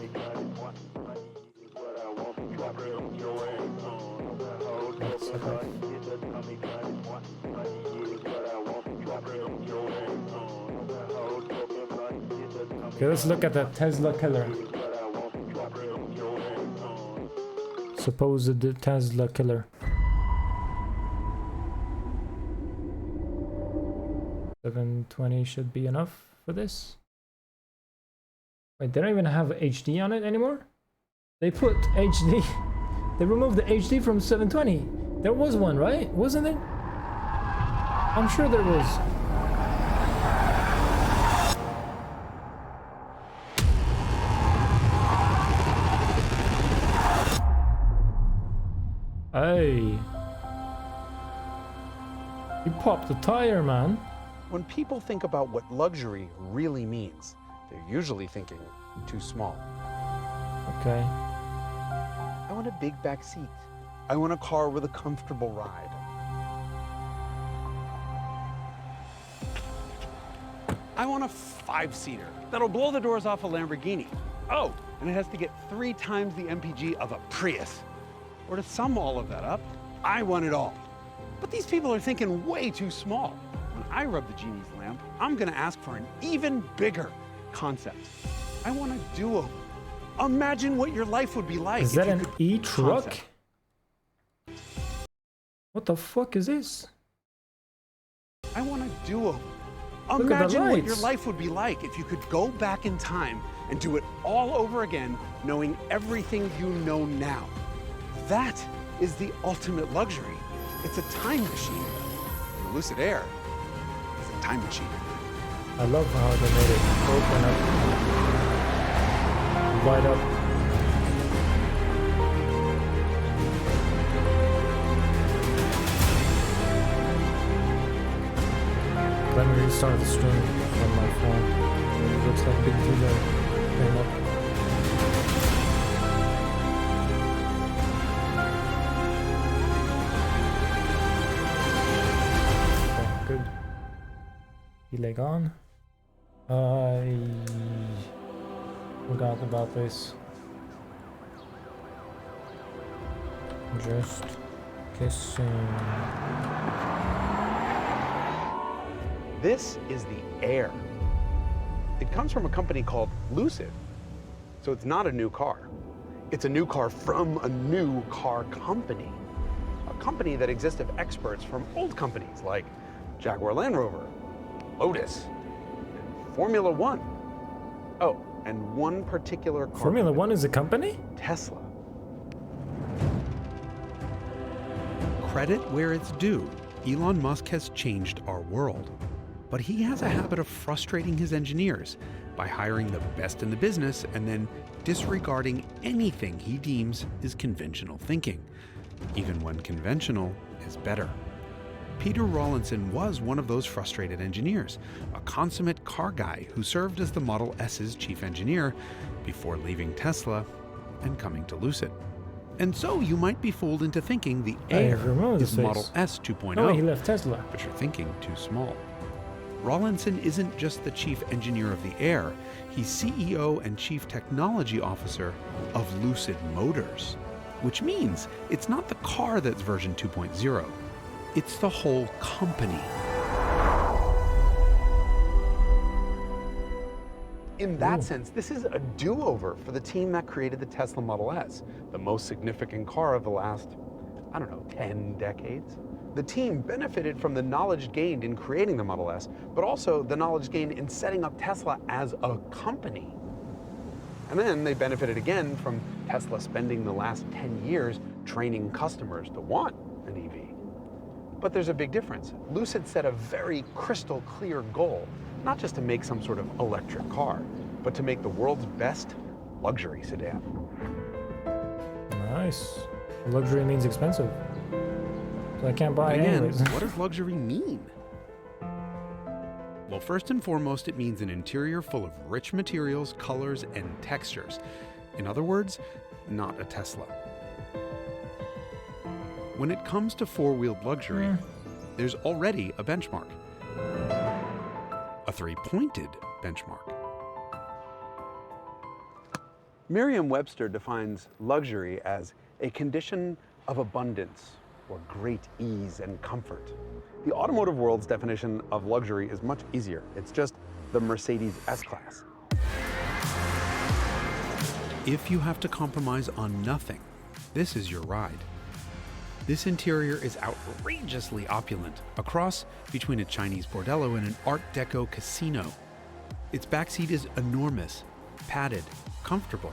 Okay, let's look at the Tesla killer. Supposed Tesla killer. 720 should be enough for this. Wait, they don't even have HD on it anymore? They put HD. They removed the HD from 720. There was one, right? Wasn't there? I'm sure there was. Hey. You popped the tire, man. When people think about what luxury really means, they're usually thinking too small. Okay. I want a big back seat. I want a car with a comfortable ride. I want a 5-seater that'll blow the doors off a Lamborghini. Oh, and it has to get 3 times the MPG of a Prius. Or to sum all of that up, I want it all. But these people are thinking way too small. When I rub the genie's lamp, I'm gonna ask for an even bigger concept. I want a do-over. Imagine what your life would be like. Is that an e-truck? What the fuck is this? I want a do-over. Look at the Imagine what your lights. life would be like if you could go back in time and do it all over again, knowing everything you know now. That is the ultimate luxury. It's a time machine. The Lucid Air is a time machine. I love how they made it open up, light up. Let me restart the stream from my phone. It looks like Big Video came up. Good. Delay gone. I forgot about this. Just kissing. This is the Air. It comes from a company called Lucid. So it's not a new car. It's a new car from a new car company. A company that exists of experts from old companies like Jaguar Land Rover, Lotus, and Formula One. Oh, and one particular car. Formula One is a company? Tesla. Credit where it's due. Elon Musk has changed our world. But he has a habit of frustrating his engineers by hiring the best in the business and then disregarding anything he deems is conventional thinking, even when conventional is better. Peter Rawlinson was one of those frustrated engineers, a consummate car guy who served as the Model S's chief engineer before leaving Tesla and coming to Lucid. And so you might be fooled into thinking the Air is Model S 2.0. No, he left Tesla. But you're thinking too small. Rawlinson isn't just the chief engineer of the Air, he's CEO and chief technology officer of Lucid Motors, which means it's not the car that's version 2.0, it's the whole company. In that sense, this is a do-over for the team that created the Tesla Model S, the most significant car of the last, 10 decades. The team benefited from the knowledge gained in creating the Model S, but also the knowledge gained in setting up Tesla as a company. And then they benefited again from Tesla spending the last 10 years training customers to want an EV. But there's a big difference. Lucid set a very crystal clear goal, not just to make some sort of electric car, but to make the world's best luxury sedan. Nice. Luxury means expensive. So I can't buy it Again, anyways. what does luxury mean? Well, first and foremost, it means an interior full of rich materials, colors, and textures. In other words, not a Tesla. When it comes to four-wheeled luxury, there's already a benchmark. A three-pointed benchmark. Merriam-Webster defines luxury as a condition of abundance or great ease and comfort. The automotive world's definition of luxury is much easier. It's just the Mercedes S-Class. If you have to compromise on nothing, this is your ride. This interior is outrageously opulent, a cross between a Chinese bordello and an Art Deco casino. Its backseat is enormous, padded, comfortable.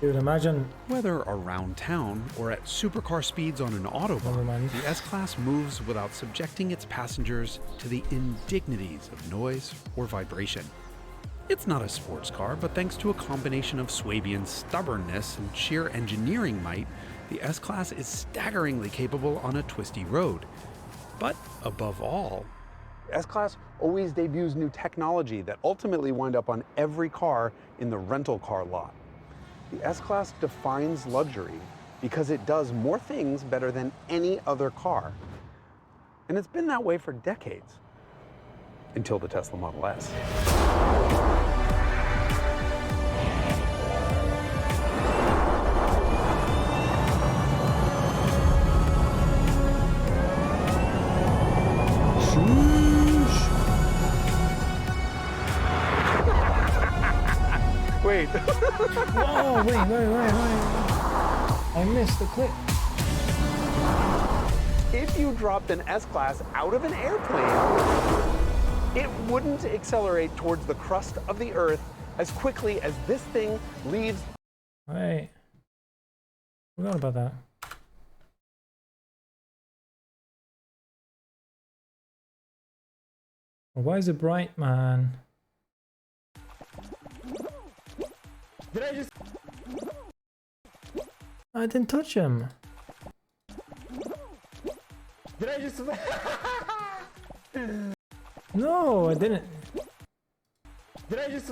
Dude, imagine. Whether around town or at supercar speeds on an Autobahn, the S-Class moves without subjecting its passengers to the indignities of noise or vibration. It's not a sports car, but thanks to a combination of Swabian stubbornness and sheer engineering might, the S-Class is staggeringly capable on a twisty road. But above all, S-Class always debuts new technology that ultimately wind up on every car in the rental car lot. The S-Class defines luxury because it does more things better than any other car. And it's been that way for decades, until the Tesla Model S. Wait. Whoa, wait. I missed the clip. If you dropped an S-Class out of an airplane, it wouldn't accelerate towards the crust of the Earth as quickly as this thing leaves. Wait. Forgot about that. Why is it bright, man? Did I just... I didn't touch him. Did I just... No, I didn't. Did I just...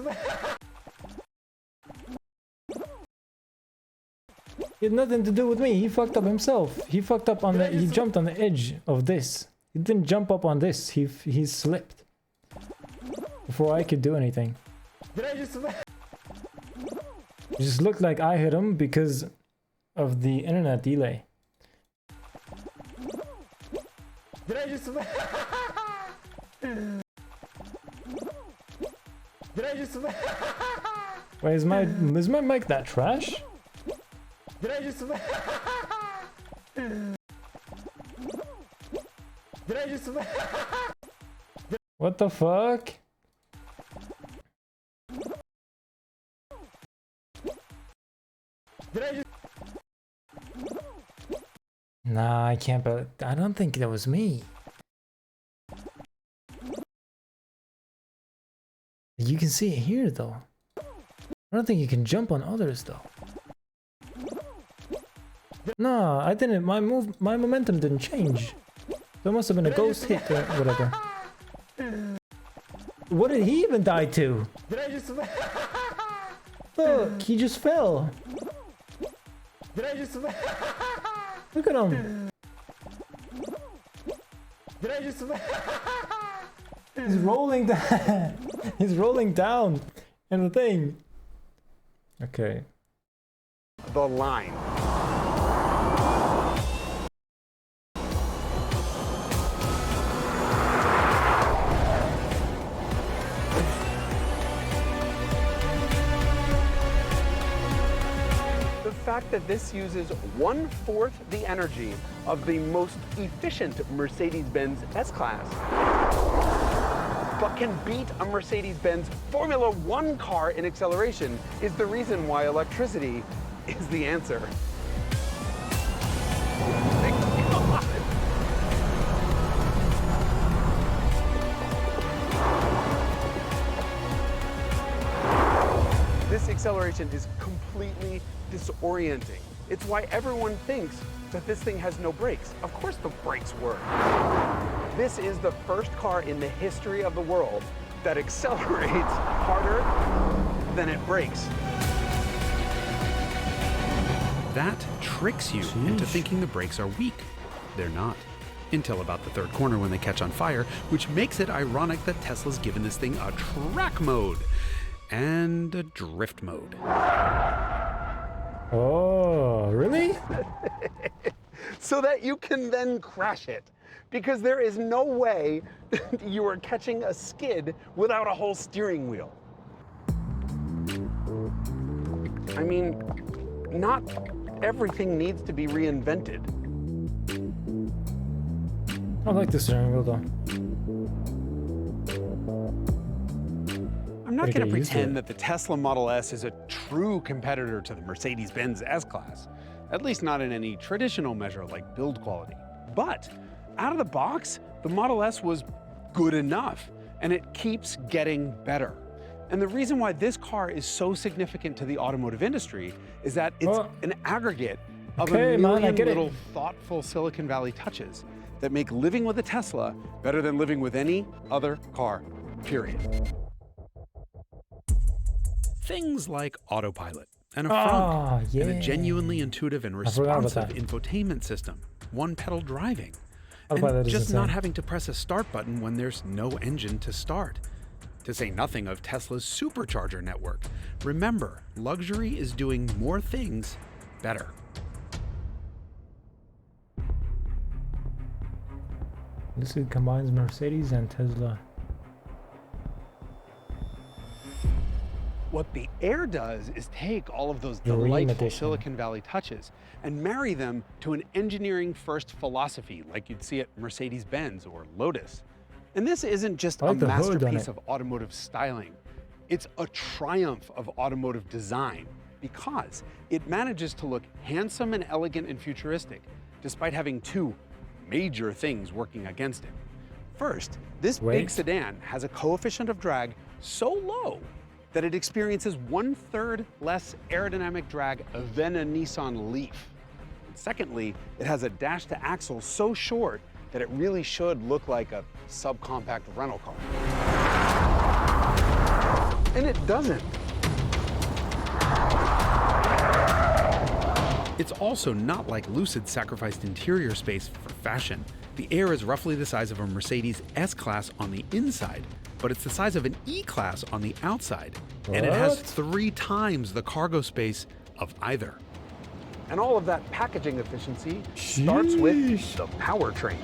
It had nothing to do with me. He fucked up himself. He fucked up on the... He jumped on the edge of this. He didn't jump up on this. He slipped. Before I could do anything. Did I just... It just looked like I hit him because of the internet delay. Did I just... Did I just... Wait, is my mic that trash? Did I just... Did I just... What the fuck? Did I just... Nah, I can't, but I don't think that was me. You can see it here though. I don't think you can jump on others though. No, I didn't. My momentum didn't change. There must have been a ghost hit or whatever. What did he even die to? Did I just... Look, he just fell. Did I just... Look at him. Did I just... He's rolling down. He's rolling down in the thing. Okay. The line. The fact that this uses 1/4 the energy of the most efficient Mercedes-Benz S-Class, but can beat a Mercedes-Benz Formula One car in acceleration is the reason why electricity is the answer. This acceleration is completely disorienting. It's why everyone thinks that this thing has no brakes. Of course the brakes work. This is the first car in the history of the world that accelerates harder than it brakes. That tricks you into thinking the brakes are weak. They're not. Until about the third corner when they catch on fire, which makes it ironic that Tesla's given this thing a track mode and a drift mode. Oh, really? So that you can then crash it. Because there is no way you are catching a skid without a whole steering wheel. I mean, not everything needs to be reinvented. I like the steering wheel though. I'm not Gotta going to get used to pretend it. that the Tesla Model S is a true competitor to the Mercedes-Benz S-Class, at least not in any traditional measure like build quality. But out of the box, the Model S was good enough, and it keeps getting better. And the reason why this car is so significant to the automotive industry is that it's an aggregate of Okay, a man, I million get it. little thoughtful Silicon Valley touches that make living with a Tesla better than living with any other car, period. Things like autopilot and a Ah, frunk and a yeah. genuinely intuitive and I forgot about responsive that. infotainment system, one-pedal driving, Autopilot and is just not insane. having to press a start button when there's no engine to start. To say nothing of Tesla's supercharger network. Remember, luxury is doing more things better. This combines Mercedes and Tesla. What the Air does is take all of those Dream delightful edition. Silicon Valley touches and marry them to an engineering-first philosophy like you'd see at Mercedes-Benz or Lotus. And this isn't just I like a the hood on masterpiece it. of automotive styling. It's a triumph of automotive design because it manages to look handsome and elegant and futuristic, despite having two major things working against it. First, this big Wait. sedan has a coefficient of drag so low that it experiences 1/3 less aerodynamic drag than a Nissan Leaf. Secondly, it has a dash to axle so short that it really should look like a subcompact rental car. And it doesn't. It's also not like Lucid sacrificed interior space for fashion. The Air is roughly the size of a Mercedes S-Class on the inside, but it's the size of an E-Class on the outside. And it has What? 3 times the cargo space of either. And all of that packaging efficiency starts with the powertrain.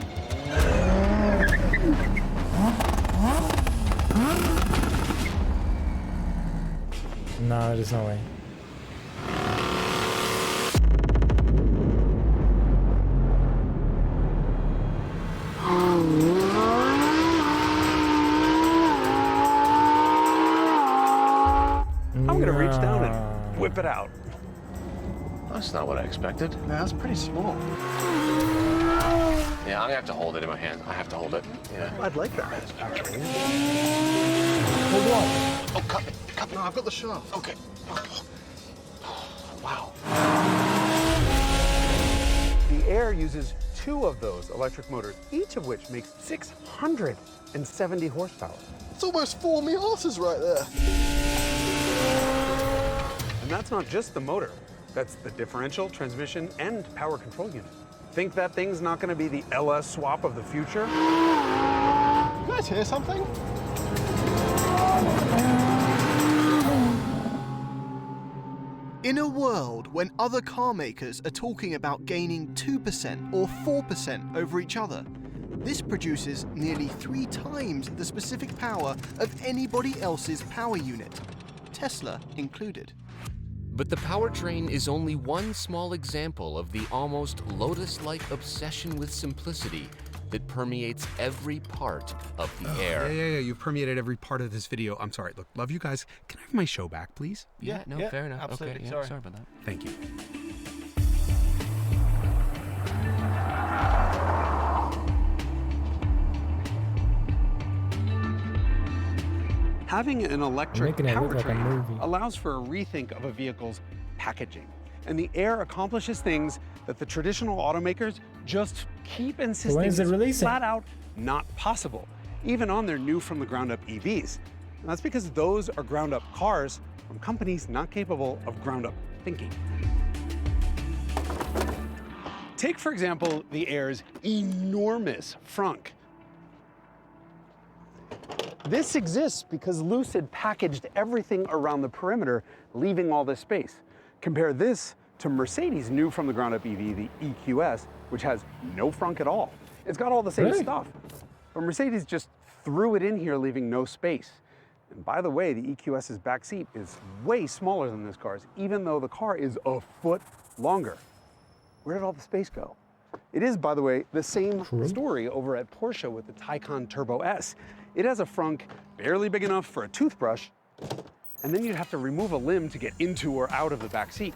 No, there's no way. I'm gonna reach down and whip it out. That's not what I expected. Nah, that's pretty small. Yeah, I'm gonna have to hold it in my hand. I have to hold it. Yeah. I'd like that. Hold on. Oh, cut me. Cut me. No, I've got the shaft. Okay. Wow. The Air uses 2 of those electric motors, each of which makes 670 horsepower. It's almost 4 Miatas right there. And that's not just the motor. That's the differential, transmission, and power control unit. Think that thing's not going to be the LS swap of the future? You guys hear something? In a world when other car makers are talking about gaining 2% or 4% over each other, this produces nearly 3 times the specific power of anybody else's power unit, Tesla included. But the powertrain is only one small example of the almost Lotus-like obsession with simplicity that permeates every part of the Air. Yeah. You've permeated every part of this video. I'm sorry. Look, love you guys. Can I have my show back, please? Yeah, fair enough. Absolutely. Okay, sorry about that. Thank you. Having an electric Making it look like a powertrain movie. allows for a rethink of a vehicle's packaging. And the Air accomplishes things that the traditional automakers just keep insisting when is it is releasing? flat out not possible. even on their new from the ground up EVs. And that's because those are ground up cars from companies not capable of ground up thinking. Take, for example, the Air's enormous frunk. This exists because Lucid packaged everything around the perimeter, leaving all this space. Compare this to Mercedes' new from the ground up EV, the EQS, which has no frunk at all. It's got all the same stuff, but Mercedes just threw it in here, leaving no space. And by the way, the EQS's back seat is way smaller than this car's, even though the car is a foot longer. Where did all the space go? It is, by the way, the same story over at Porsche with the Taycan Turbo S. It has a frunk barely big enough for a toothbrush, and then you'd have to remove a limb to get into or out of the back seat.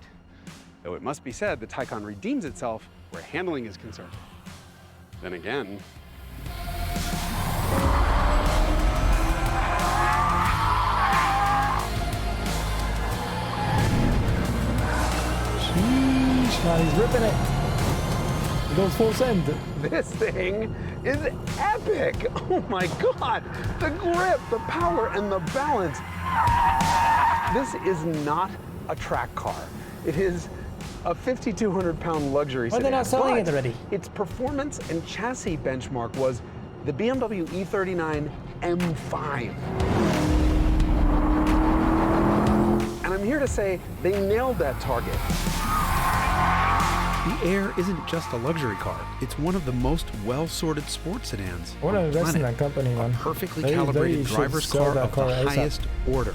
Though it must be said, the Taycan redeems itself where handling is concerned. Then again, sheesh, man, he's ripping it. He goes full send. this thing is epic. Oh my God, the grip, the power, and the balance. This is not a track car. It is a 5,200-pound luxury Why are they not selling it already? Its performance and chassis benchmark was the BMW E39 M5. And I'm here to say they nailed that target. The Air isn't just a luxury car. It's one of the most well-sorted sports sedans I want to on the invest in planet. that company, man. A perfectly They calibrated should driver's sell car that of car the ASAP. highest order.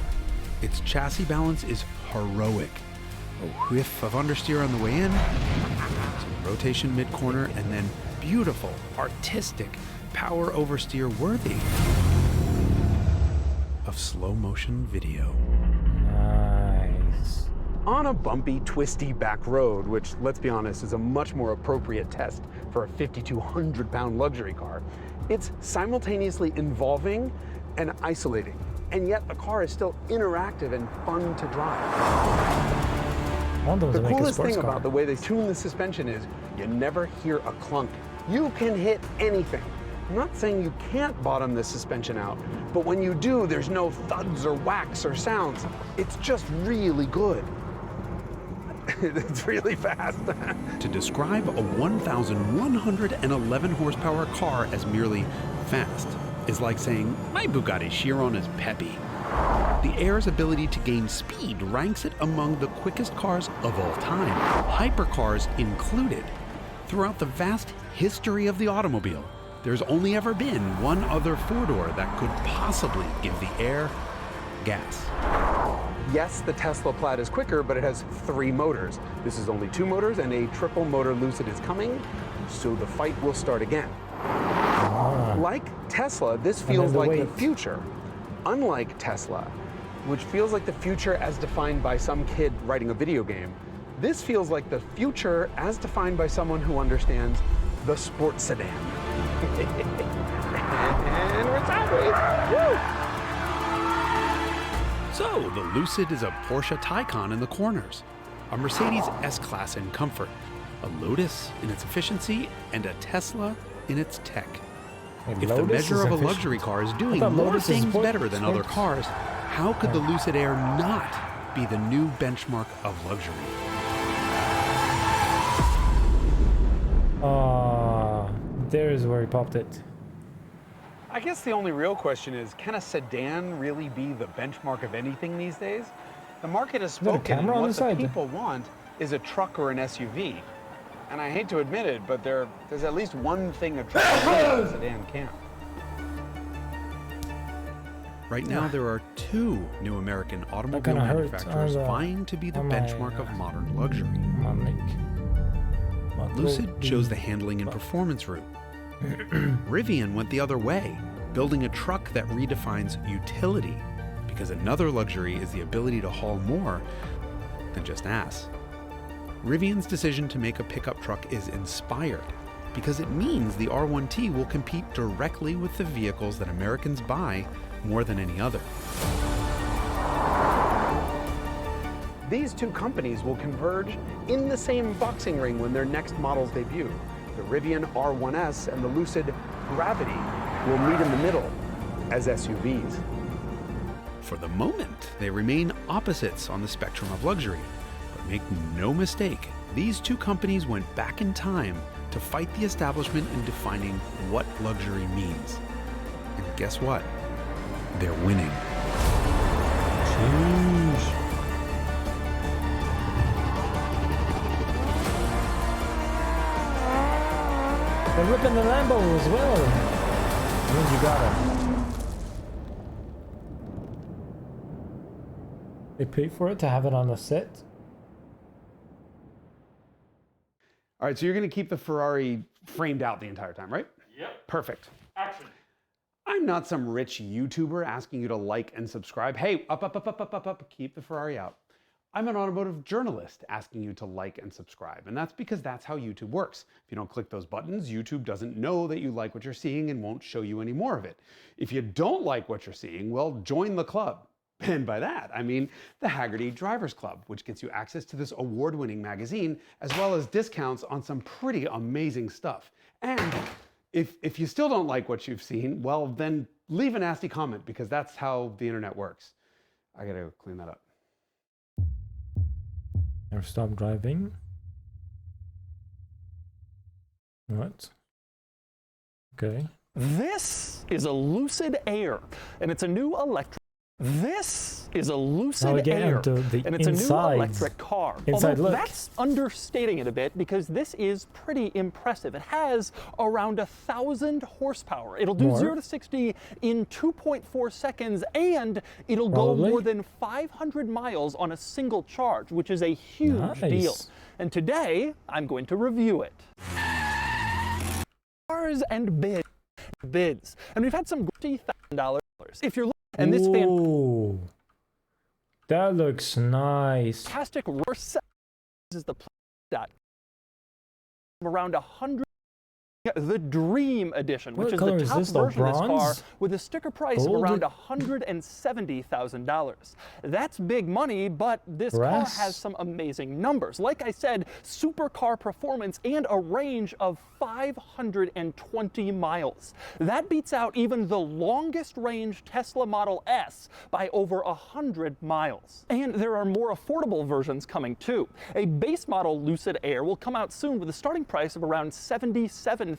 Its chassis balance is heroic. A whiff of understeer on the way in, some rotation mid-corner, and then beautiful, artistic, power oversteer worthy of slow-motion video. Nice. On a bumpy, twisty back road, which, let's be honest, is a much more appropriate test for a 5,200-pound luxury car, it's simultaneously involving and isolating. And yet the car is still interactive and fun to drive. The coolest thing about the way they tune the suspension is you never hear a clunk. You can hit anything. I'm not saying you can't bottom this suspension out, but when you do, there's no thuds or whacks or sounds. It's just really good. It's really fast. To describe a 1,111 horsepower car as merely fast is like saying, my Bugatti Chiron is peppy. The Air's ability to gain speed ranks it among the quickest cars of all time, hypercars included. Throughout the vast history of the automobile, there's only ever been one other four-door that could possibly give the Air gas. Yes, the Tesla Plaid is quicker, but it has 3 motors. This is only 2 motors, and a triple motor Lucid is coming, so the fight will start again. Like Tesla, this feels like the future. Unlike Tesla, which feels like the future as defined by some kid writing a video game, this feels like the future as defined by someone who understands the sports sedan. And we're sideways. Woo! So, the Lucid is a Porsche Taycan in the corners, a Mercedes S-Class in comfort, a Lotus in its efficiency, and a Tesla in its tech. If the measure of a luxury car is doing more things better than other cars, how could the Lucid Air not be the new benchmark of luxury? There's where he popped it. I guess the only real question is, can a sedan really be the benchmark of anything these days? The market has spoken, and what the people want is a truck or an SUV. And I hate to admit it, but there's at least one thing a truck and a sedan can't. Right now, there are 2 new American automobile manufacturers vying to be the benchmark of modern luxury. Lucid chose the handling and performance route. Rivian went the other way, building a truck that redefines utility, because another luxury is the ability to haul more than just ass. Rivian's decision to make a pickup truck is inspired, because it means the R1T will compete directly with the vehicles that Americans buy more than any other. These 2 companies will converge in the same boxing ring when their next models debut. The Rivian R1S and the Lucid Gravity will meet in the middle as SUVs. For the moment, they remain opposites on the spectrum of luxury. But make no mistake, these two companies went back in time to fight the establishment in defining what luxury means. And guess what? They're winning. They're ripping the Lambo as well. Means you got it. They paid for it to have it on the set. All right, so you're going to keep the Ferrari framed out the entire time, right? Yep. Perfect. Action. I'm not some rich YouTuber asking you to like and subscribe. Hey, up, keep the Ferrari out. I'm an automotive journalist asking you to like and subscribe, and that's because that's how YouTube works. If you don't click those buttons, YouTube doesn't know that you like what you're seeing and won't show you any more of it. If you don't like what you're seeing, well, join the club. And by that, I mean the Hagerty Drivers Club, which gets you access to this award-winning magazine, as well as discounts on some pretty amazing stuff. And if you still don't like what you've seen, well, then leave a nasty comment, because that's how the internet works. I gotta clean that up. Never stop driving. What? Okay. This is a Lucid Air, and it's a new electric. This is a Lucid Air, and it's a new electric car. Although that's understating it a bit, because this is pretty impressive. It has around 1,000 horsepower. It'll do 0 to 60 in 2.4 seconds, and it'll go more than 500 miles on a single charge, which is a huge deal. And today, I'm going to review it. Cars and bids. And we've had some $50,000. If you're and this Ooh, that looks nice. Fantastic rear is the dot around 100. The Dream Edition, which is the top version of this car, with a sticker price of around $170,000. That's big money, but this car has some amazing numbers. Like I said, supercar performance and a range of 520 miles. That beats out even the longest range Tesla Model S by over 100 miles. And there are more affordable versions coming too. A base model Lucid Air will come out soon with a starting price of around $77,000.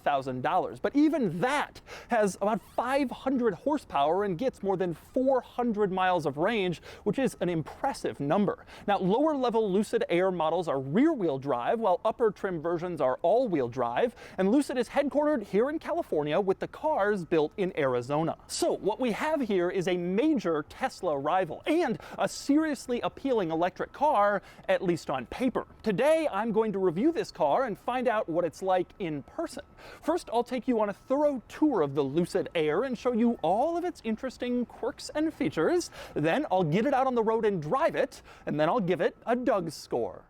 But even that has about 500 horsepower and gets more than 400 miles of range, which is an impressive number. Now, lower level Lucid Air models are rear wheel drive, while upper trim versions are all wheel drive. And Lucid is headquartered here in California, with the cars built in Arizona. So what we have here is a major Tesla rival and a seriously appealing electric car, at least on paper. Today, I'm going to review this car and find out what it's like in person. First, I'll take you on a thorough tour of the Lucid Air and show you all of its interesting quirks and features. Then I'll get it out on the road and drive it, and then I'll give it a Doug score.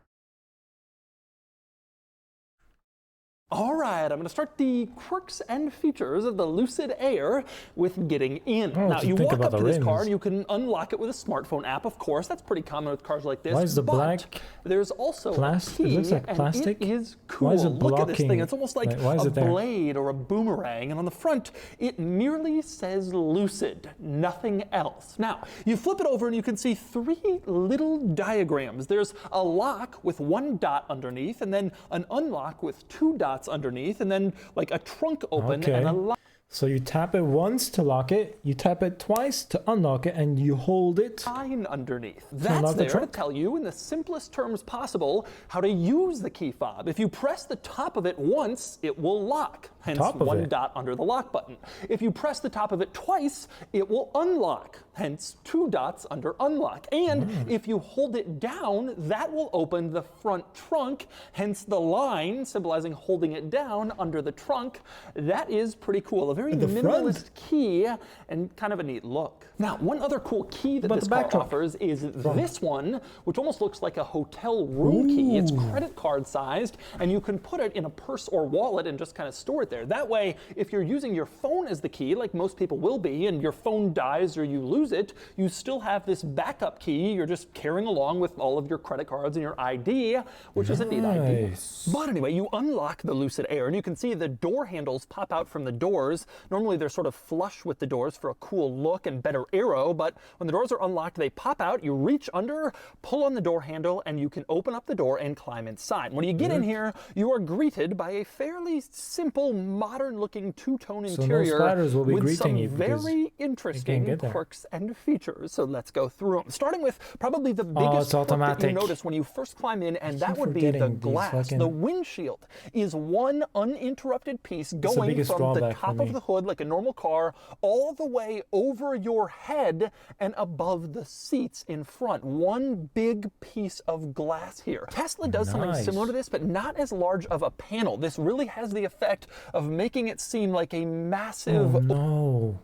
All right, I'm going to start the quirks and features of the Lucid Air with getting in. Now, you walk up to this car and you can unlock it with a smartphone app, of course. That's pretty common with cars like this. Why is the black there's also a key, it looks like plastic. And it is cool. Why is it Look at this thing. It's almost like a there? blade or a boomerang. And on the front, it merely says Lucid, nothing else. Now, you flip it over and you can see 3 little diagrams. There's a lock with 1 dot underneath, and then an unlock with 2 dots underneath, and then like a trunk open and a lock. So you tap it once to lock it, you tap it twice to unlock it, and you hold it underneath. That's there to tell you in the simplest terms possible how to use the key fob. If you press the top of it once, it will lock, hence 1 dot under the lock button. If you press the top of it twice, it will unlock, hence 2 dots under unlock. And if you hold it down, that will open the front trunk, hence the line symbolizing holding it down under the trunk. That is pretty cool. A very minimalist key and kind of a neat look. Now, one other cool key that this car offers is this one, which almost looks like a hotel room key. It's credit card sized, and you can put it in a purse or wallet and just kind of store it there. That way, if you're using your phone as the key, like most people will be, and your phone dies or you lose it, you still have this backup key you're just carrying along with all of your credit cards and your ID, which is a neat idea. But anyway, you unlock the Lucid Air, and you can see the door handles pop out from the doors, Normally they're sort of flush with the doors for a cool look and better aero, but when the doors are unlocked, they pop out, you reach under, pull on the door handle, and you can open up the door and climb inside. When you get in here, you are greeted by a fairly simple, modern-looking two-tone interior spiders will be with greeting some you because very interesting perks and features. So let's go through them. Starting with probably the biggest perk that you notice when you first climb in, and that would be the glass. The windshield is one uninterrupted piece going from the top of the hood, like a normal car, all the way over your head and above the seats in front. One big piece of glass here. Tesla does something similar to this, but not as large of a panel. This really has the effect of making it seem like a massive... Oh, no.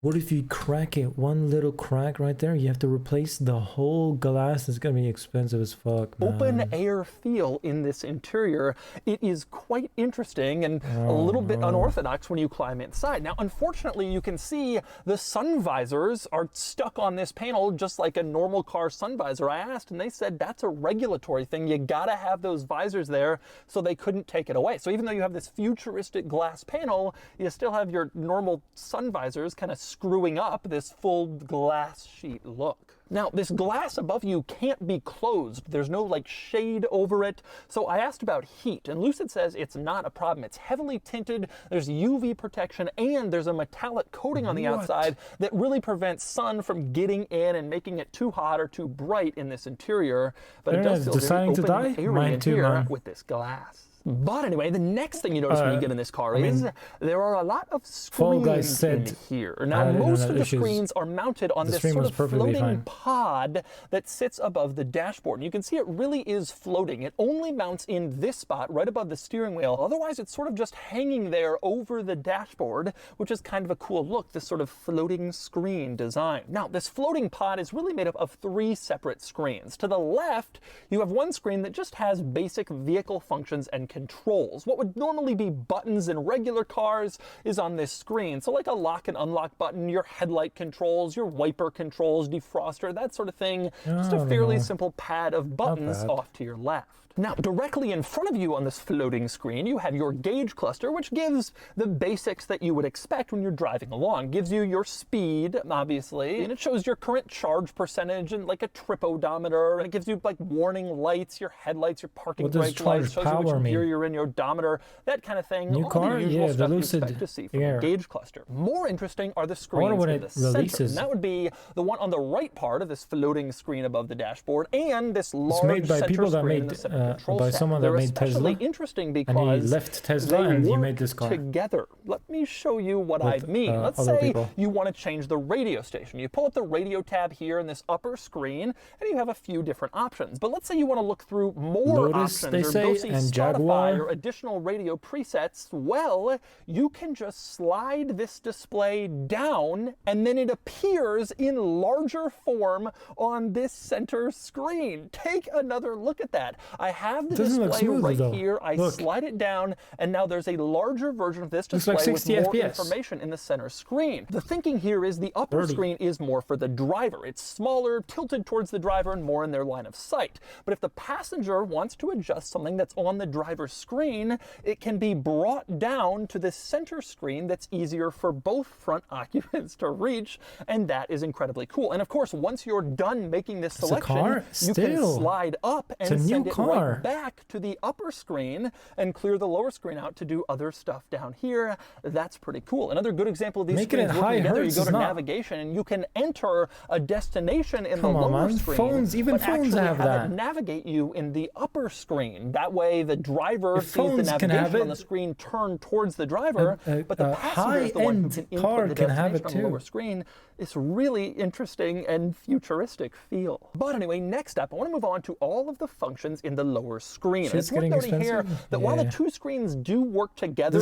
What if you crack it? One little crack right there, you have to replace the whole glass. It's gonna be expensive as fuck, man. Open air feel in this interior. It is quite interesting and a little bit unorthodox when you climb inside. Now, unfortunately, you can see the sun visors are stuck on this panel just like a normal car sun visor. I asked and they said that's a regulatory thing. You gotta have those visors there, so they couldn't take it away. So even though you have this futuristic glass panel, you still have your normal sun visors kind of screwing up this full glass sheet look. Now, this glass above you can't be closed. There's no like shade over it. So I asked about heat, and Lucid says it's not a problem. It's heavily tinted, there's UV protection, and there's a metallic coating on the outside that really prevents sun from getting in and making it too hot or too bright in this interior. But it does feel very open and airy in here with this glass. But anyway, the next thing you notice when you get in this car is there are a lot of screens in here. Now, most of the screens are mounted on this sort of floating pod that sits above the dashboard. And you can see it really is floating. It only mounts in this spot right above the steering wheel. Otherwise, it's sort of just hanging there over the dashboard, which is kind of a cool look, this sort of floating screen design. Now, this floating pod is really made up of 3 separate screens. To the left, you have one screen that just has basic vehicle functions and controls. What would normally be buttons in regular cars is on this screen. So like a lock and unlock button, your headlight controls, your wiper controls, defroster, that sort of thing. Just a fairly simple pad of buttons off to your left. Now, directly in front of you on this floating screen, you have your gauge cluster, which gives the basics that you would expect when you're driving along. It gives you your speed, obviously, and it shows your current charge percentage and like a trip odometer, and it gives you like warning lights, your headlights, your parking brake lights, shows you which gear you're in, your odometer, that kind of thing. New car? The usual Yeah, stuff the you expect Lucid to see from a gauge cluster. More interesting are the screens in the center, and that would be the one on the right part of this floating screen above the dashboard, and this large center screen in the center control by set. someone that They're made especially Tesla, interesting and because he left Tesla and he made this car together. Let me show you what I mean. Let's say you want to change the radio station. You pull up the radio tab here in this upper screen, and you have a few different options. But let's say you want to look through more options or go see Spotify Jaguar or additional radio presets. Well, you can just slide this display down, and then it appears in larger form on this center screen. Take another look at that. I have the display right here. I slide it down, and now there's a larger version of this display with more information in the center screen. The thinking here is the upper screen is more for the driver. It's smaller, tilted towards the driver, and more in their line of sight. But if the passenger wants to adjust something that's on the driver's screen, it can be brought down to the center screen that's easier for both front occupants to reach, and that is incredibly cool. And of course, once you're done making this selection, you can slide up and send it right back to the upper screen and clear the lower screen out to do other stuff down here. That's pretty cool. Another good example of these screens working together, you go to navigation and you can enter a destination in the lower screen, even phones have that. It navigate you in the upper screen. That way the driver sees the navigation on the screen turn towards the driver, but the passenger is the one who can input the destination on the lower screen. It's really interesting and futuristic feel. But anyway, next up, I want to move on to all of the functions in the lower screen. And it's worth noting here that while the two screens do work together,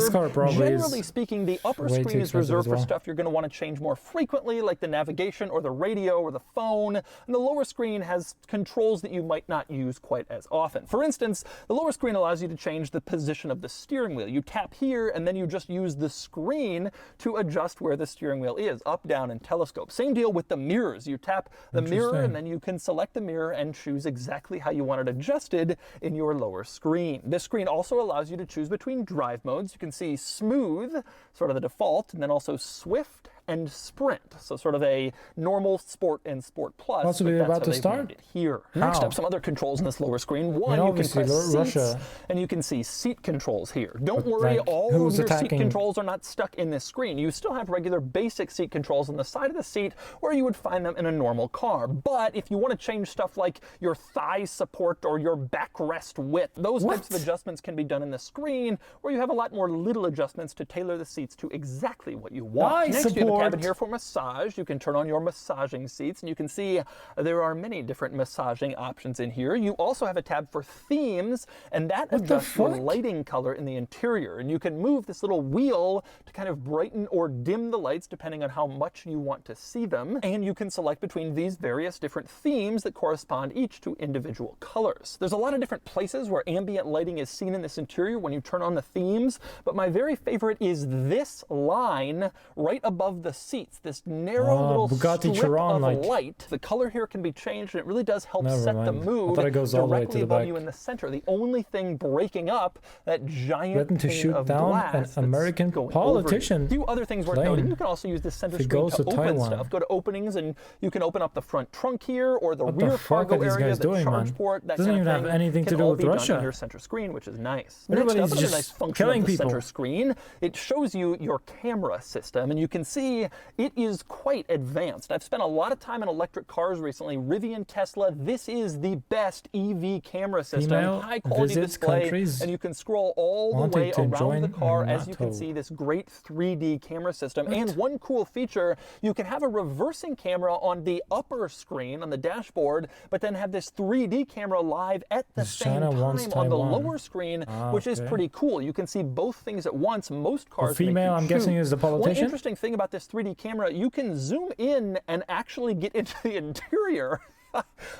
generally speaking, the upper screen is reserved for stuff you're going to want to change more frequently, like the navigation or the radio or the phone. And the lower screen has controls that you might not use quite as often. For instance, the lower screen allows you to change the position of the steering wheel. You tap here, and then you just use the screen to adjust where the steering wheel is, up, down, and telescope. Same deal with the mirrors. You tap the mirror, and then you can select the mirror and choose exactly how you want it adjusted in your lower screen. This screen also allows you to choose between drive modes. You can see smooth, sort of the default, and then also swift and sprint. So sort of a normal, sport, and sport plus. Possibly about to start? Here. How? Next up, some other controls in this lower screen. One, you can press seats, and you can see seat controls here. Don't worry, all of your seat controls are not stuck in this screen. You still have regular basic seat controls on the side of the seat where you would find them in a normal car. But if you want to change stuff like your thigh support or your backrest width, those types of adjustments can be done in the screen, where you have a lot more little adjustments to tailor the seats to exactly what you want. Next, you have a cabin here for massage. You can turn on your massaging seats, and you can see there are many different massaging options in here. You also have a tab for themes, and that adjusts your lighting color in the interior. And you can move this little wheel to kind of brighten or dim the lights depending on how much you want to see them. And you can select between these various different themes that correspond each to individual colors. There's a lot of different places where ambient lighting is seen in this interior when you turn on the themes, but my very favorite is this line right above the seats, this narrow little Bugatti strip Chiron, of light. The color here can be changed, and it really does help set the mood directly above you in the center. The only thing breaking up that giant threatened to shoot of down glass an American politician. A few other things worth noting. You can also use this center screen to open stuff. Go to openings, and you can open up the front trunk here, or the rear cargo area, the charge port, that doesn't kind even of thing. have anything to can do all with be done Russia. on your center screen, which is nice. Everybody's Next up, just another nice function killing of the people. center screen. It shows you your camera system, and you can see it is quite advanced. I've spent a lot of time in electric cars recently. Rivian, Tesla, this is the best EV camera system. Female High quality visits display, countries and you can scroll all the wanting way to around join the car. As you NATO. can see, this great 3D camera system. And one cool feature, you can have a reversing camera on the upper screen on the dashboard, but then have this 3D camera live at the same China time wants on the Taiwan. lower screen, which is pretty cool. You can see both things at once. Most cars The female, make you I'm guessing, choose. is the politician? One interesting thing about this 3D camera, you can zoom in and actually get into the interior.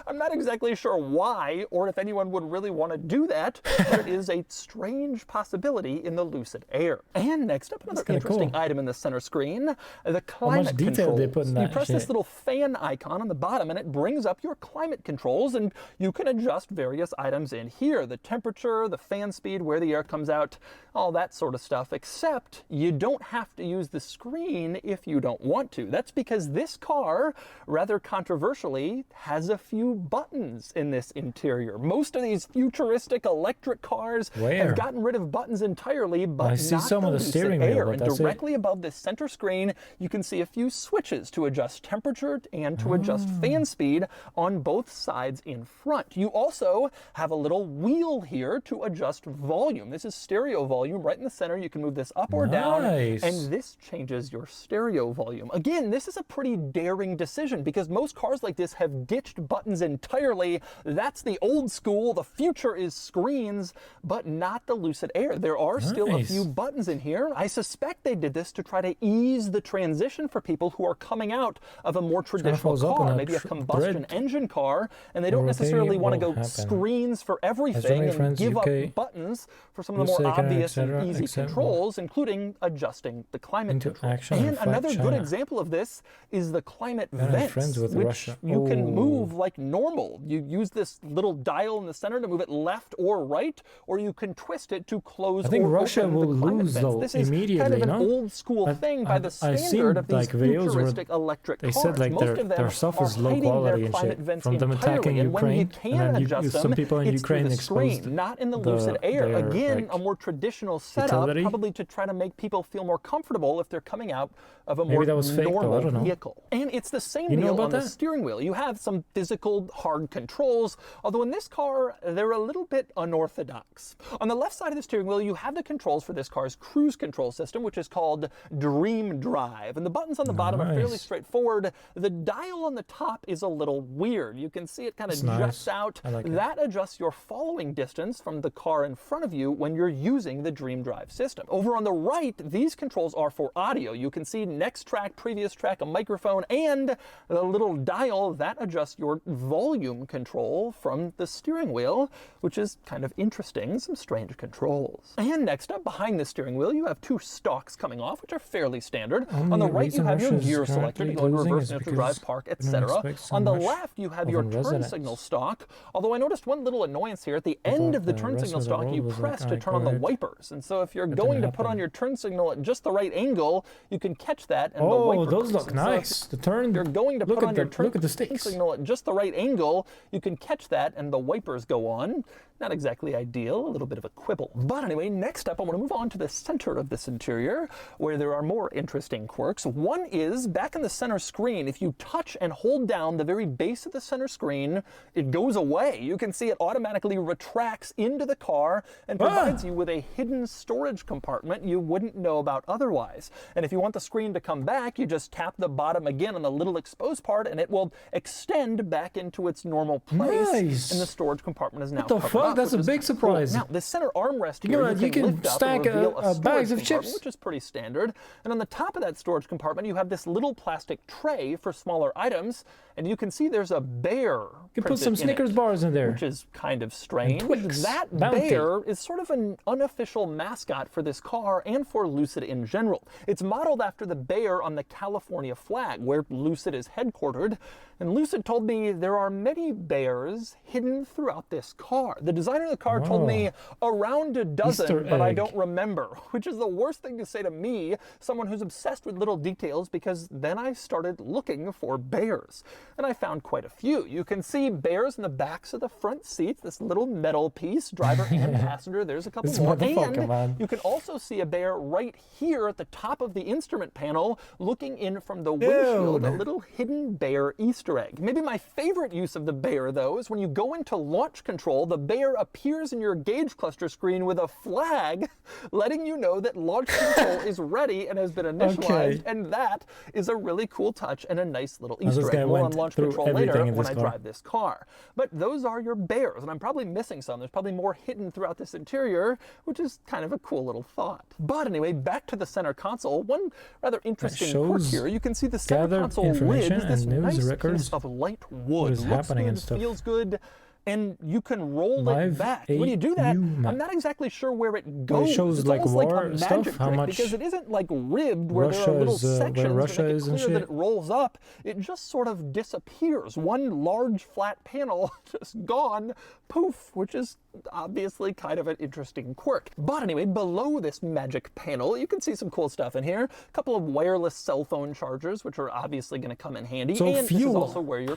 I'm not exactly sure why, or if anyone would really want to do that, but it is a strange possibility in the Lucid Air. And next up, another interesting item in the center screen, the climate detail controls. they put in You that press this shit. little fan icon on the bottom, and it brings up your climate controls, and you can adjust various items in here. The temperature, the fan speed, where the air comes out, all that sort of stuff, except you don't have to use the screen if you don't want to. That's because this car, rather controversially, has a few buttons in this interior. Most of these futuristic electric cars have gotten rid of buttons entirely, but I see not some the of the Lucid steering wheel, Air. but And that's it. directly above this center screen, you can see a few switches to adjust temperature and to adjust fan speed on both sides in front. You also have a little wheel here to adjust volume. This is stereo volume right in the center. You can move this up or down, Nice. and this changes your stereo volume. Again, this is a pretty daring decision because most cars like this have ditched buttons entirely. That's the old school. The future is screens, but not the Lucid Air. There are still a few buttons in here. I suspect they did this to try to ease the transition for people who are coming out of a more traditional falls open car, a maybe a combustion engine car, and they don't necessarily want to go screens for everything and friends, give UK, up buttons for some of the more USA, Canada, obvious and etc., easy etc. controls, including adjusting the climate control. action And and fight another good China. example of this is the climate And I'm vents, friends with which Russia. you can Oh. move like normal. You use this little dial in the center to move it left or right, or you can twist it to close I think or Russia open will the climate lose, vents. though, This is immediately, kind of an no? old school thing by the I've seen, standard of these like, videos where futuristic electric they cars. said, like, Most their- of them their stuff are is low hiding quality their and climate shit vents from them entirely, attacking and when you Ukraine, can and then adjust some them, people in it's Ukraine through the screen, exposed not in the Lucid Air. their, Again, like, a more traditional setup, utility. probably to try to make people feel more comfortable if they're coming out of a Maybe more that was fake, though, I normal don't know. vehicle. And it's the same You know deal about on the that? steering wheel. You have some physical hard controls, although in this car, they're a little bit unorthodox. On the left side of the steering wheel, you have the controls for this car's cruise control system, which is called Dream Drive. And the buttons on the bottom are fairly Nice. straightforward. The dial on the top is a little weird. You can see it kind of It's nice. juts out. I like it. That adjusts your following distance from the car in front of you when you're using the Dream Drive system. Over on the right, these controls are for audio. You can see next track, previous track, a microphone, and the little dial that adjusts your volume control from the steering wheel, which is kind of interesting, some strange controls. And next up, behind the steering wheel, you have two stalks coming off, which are fairly standard. On the right, you have your gear selector to go into reverse, neutral, drive, park, etc. On the left, you have your turn signal stalk, although I noticed one little annoyance here. At the end of the turn signal stalk, you press to turn on the wipers. And so if you're going to put on your turn signal at just the right angle, you can catch that and the wiper those goes. look nice. The turn. You're going to put on your turn sticks. signal at just the right angle, you can catch that and the wipers go on. Not exactly ideal, a little bit of a quibble. But anyway, next up I want to move on to the center of this interior, where there are more interesting quirks. One is, back in the center screen, if you touch and hold down the very base of the center screen, it goes away. You can see it automatically retracts into the car and provides you with a hidden storage compartment you wouldn't know about otherwise. And if you want the screen to come back, you just tap the bottom again on the little exposed part and it will extend back into its normal place. Nice. And the storage compartment is now What the covered fuck? up, That's a which is big surprise. Cool. Now, the center armrest here, You can lift up stack and reveal a bags of storage compartment, chips. which is pretty standard. And on the top of that storage compartment, you have this little plastic tray for smaller items. And you can see there's a bear. You can put some Snickers bars in there. Which is kind of strange. Twix, That Bounty. bear is sort of an unofficial mascot for this car and for Lucid in general. It's modeled after the bear on the California flag, where Lucid is headquartered. And Lucid told me there are many bears hidden throughout this car. The designer of the car told me around a dozen, Easter but I egg. don't remember, which is the worst thing to say to me, someone who's obsessed with little details, because then I started looking for bears. And I found quite a few. You can see bears in the backs of the front seats, this little metal piece, driver and passenger. There's a couple This more. motherfucker, And man. you can also see a bear right here at the top of the instrument panel, looking in from the windshield, a little hidden bear Easter egg. Maybe my favorite use of the bear, though, is when you go into launch control, the bear appears in your gauge cluster screen with a flag letting you know that launch control is ready and has been initialized. And that is a really cool touch and a nice little This Easter guy egg. More on went launch through control everything later in when this I car. drive this car. But those are your bears, and I'm probably missing some. There's probably more hidden throughout this interior, which is kind of a cool little thought. But anyway, back to the center console. One rather interesting quirk shows here. You can see the center gathered console lid information is this and news nice records piece of light what wood. is Looks happening good, and stuff. feels good. And you can roll Live it back. When you do that, AU I'm not exactly sure where it goes. shows It's like almost war like a stuff, magic how trick, much because it isn't like ribbed where there Russia are little is, where sections Russia that make is it and clear that shit. it rolls up. It just sort of disappears. One large flat panel just gone, poof, which is obviously kind of an interesting quirk. But anyway, below this magic panel, you can see some cool stuff in here. A couple of wireless cell phone chargers, which are obviously going to come in handy. So and this is fuel. also where your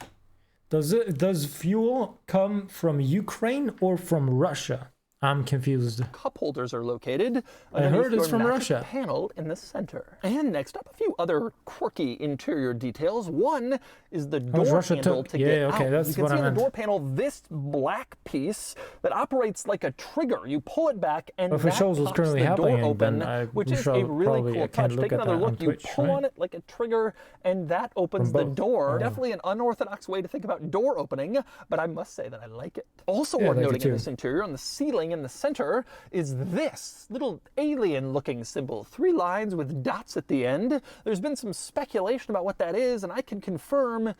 Does fuel come from Ukraine or from Russia? I'm confused. cup holders are located I heard underneath it's your from magic Russia. panel in the center. And next up, a few other quirky interior details. One is the How much door Russia handle took? to Yeah, get okay, out. that's You can what see I on the meant. door panel this black piece that operates like a trigger. You pull it back and Well, if it that shows what's pops currently the door happening, open, then I which is shall a really probably- cool I can touch. look Take at another that on look. You Twitch, pull right? on it like a trigger, and that opens From the both. door. Oh. Definitely an unorthodox way to think about door opening, but I must say that I like it. Also Yeah, I worth like it noting in too. this interior, on the ceiling in the center, is this little alien-looking symbol. 3 lines with dots at the end. There's been some speculation about what that is, and I can confirm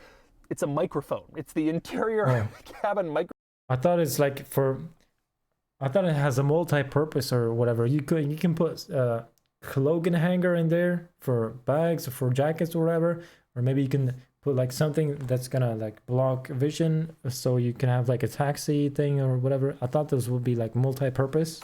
it's a microphone. It's the interior cabin microphone. I thought it's like I thought it has a multi-purpose or whatever. You can put a clothing hanger in there for bags or for jackets or whatever, or maybe you can put like something that's gonna like block vision, so you can have like a taxi thing or whatever. I thought this would be like multi-purpose.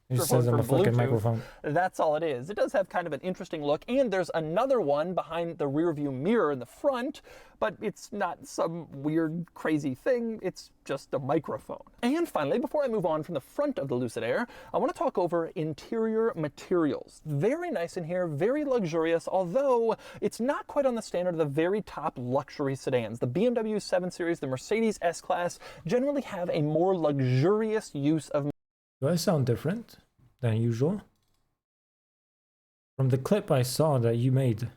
It just says I'm a fucking Bluetooth. microphone. That's all it is. It does have kind of an interesting look, and there's another one behind the rear view mirror in the front, but it's not some weird, crazy thing. It's just a microphone. And finally, before I move on from the front of the Lucid Air, I want to talk over interior materials. Very nice in here, very luxurious, although it's not quite on the standard of the very top luxury sedans. The BMW 7 Series, the Mercedes S-Class generally have a more luxurious use of Do I sound different than usual? From the clip I saw that you made.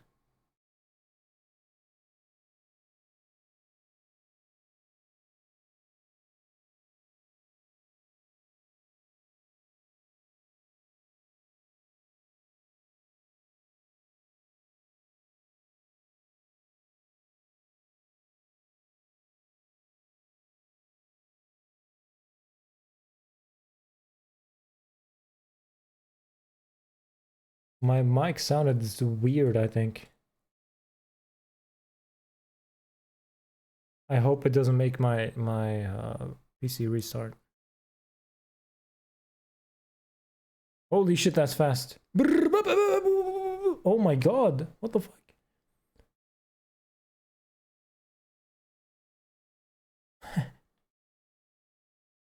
My mic sounded weird, I think. I hope it doesn't make my PC restart. Holy shit, that's fast. Oh my god, what the fuck?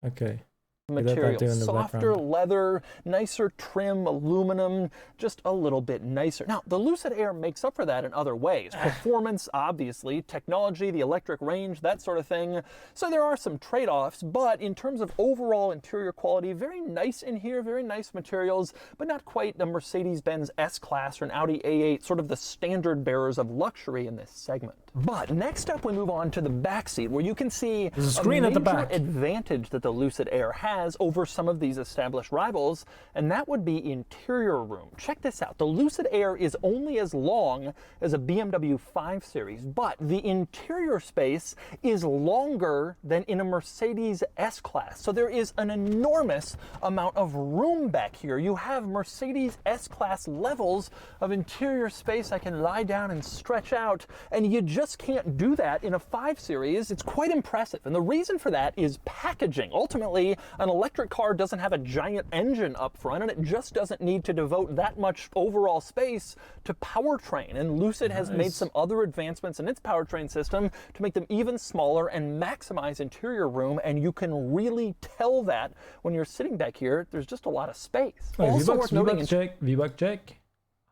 Okay. Material, softer leather, nicer trim, aluminum, just a little bit nicer. Now, the Lucid Air makes up for that in other ways. Performance, obviously, technology, the electric range, that sort of thing. So there are some trade-offs, but in terms of overall interior quality, very nice in here, very nice materials, but not quite the Mercedes-Benz S-Class or an Audi A8, sort of the standard bearers of luxury in this segment. But next up, we move on to the back seat, where you can see there's a screen at the back. Advantage that the Lucid Air has over some of these established rivals, and that would be interior room. Check this out. The Lucid Air is only as long as a BMW 5 Series, but the interior space is longer than in a Mercedes S-Class. So there is an enormous amount of room back here. You have Mercedes S-Class levels of interior space. I can lie down and stretch out, and you just can't do that in a 5 Series. It's quite impressive, and the reason for that is packaging. Ultimately, an electric car doesn't have a giant engine up front, and it just doesn't need to devote that much overall space to powertrain. And Lucid has made some other advancements in its powertrain system to make them even smaller and maximize interior room, and you can really tell that when you're sitting back here. There's just a lot of space. Wait, Also worth noting, VBUC check.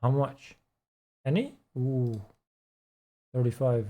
How much? Any? Ooh. 35.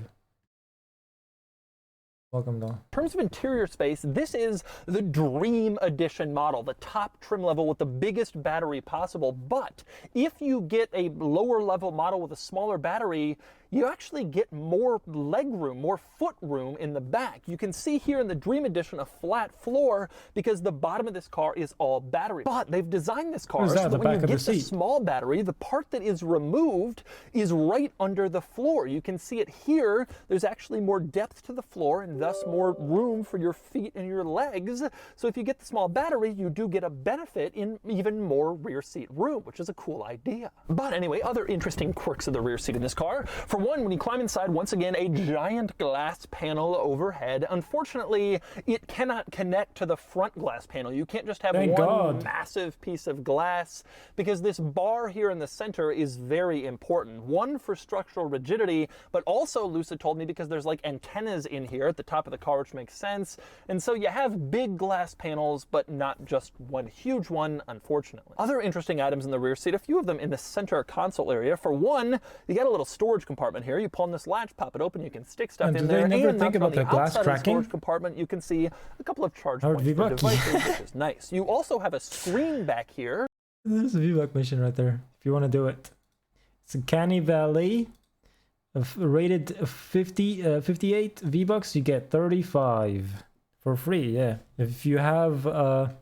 Welcome, though. in terms of interior space, this is the Dream Edition model, the top trim level with the biggest battery possible. But if you get a lower level model with a smaller battery, you actually get more leg room, more foot room in the back. You can see here in the Dream Edition a flat floor because the bottom of this car is all battery. But they've designed this car so that when you get the small battery, the part that is removed is right under the floor. You can see it here. There's actually more depth to the floor and thus more room for your feet and your legs. So if you get the small battery, you do get a benefit in even more rear seat room, which is a cool idea. But anyway, other interesting quirks of the rear seat in this car. For one, when you climb inside, once again, a giant glass panel overhead. Unfortunately, it cannot connect to the front glass panel. You can't just have one massive piece of glass because this bar here in the center is very important. One, for structural rigidity, but also, Lucid told me, because there's like antennas in here at the top of the car, which makes sense. And so you have big glass panels, but not just one huge one, unfortunately. Other interesting items in the rear seat, a few of them in the center console area. For one, you got a little storage compartment here. You pull on this latch, pop it open, you can stick stuff in there. And do they never think about the glass cracking? The storage compartment, you can see a couple of charge points for devices, which is nice. You also have a screen back here. There's a VBUC mission right there, if you want to do it. It's in Canny Valley, rated 58 V-Bucks, you get 35 for free, yeah. If you have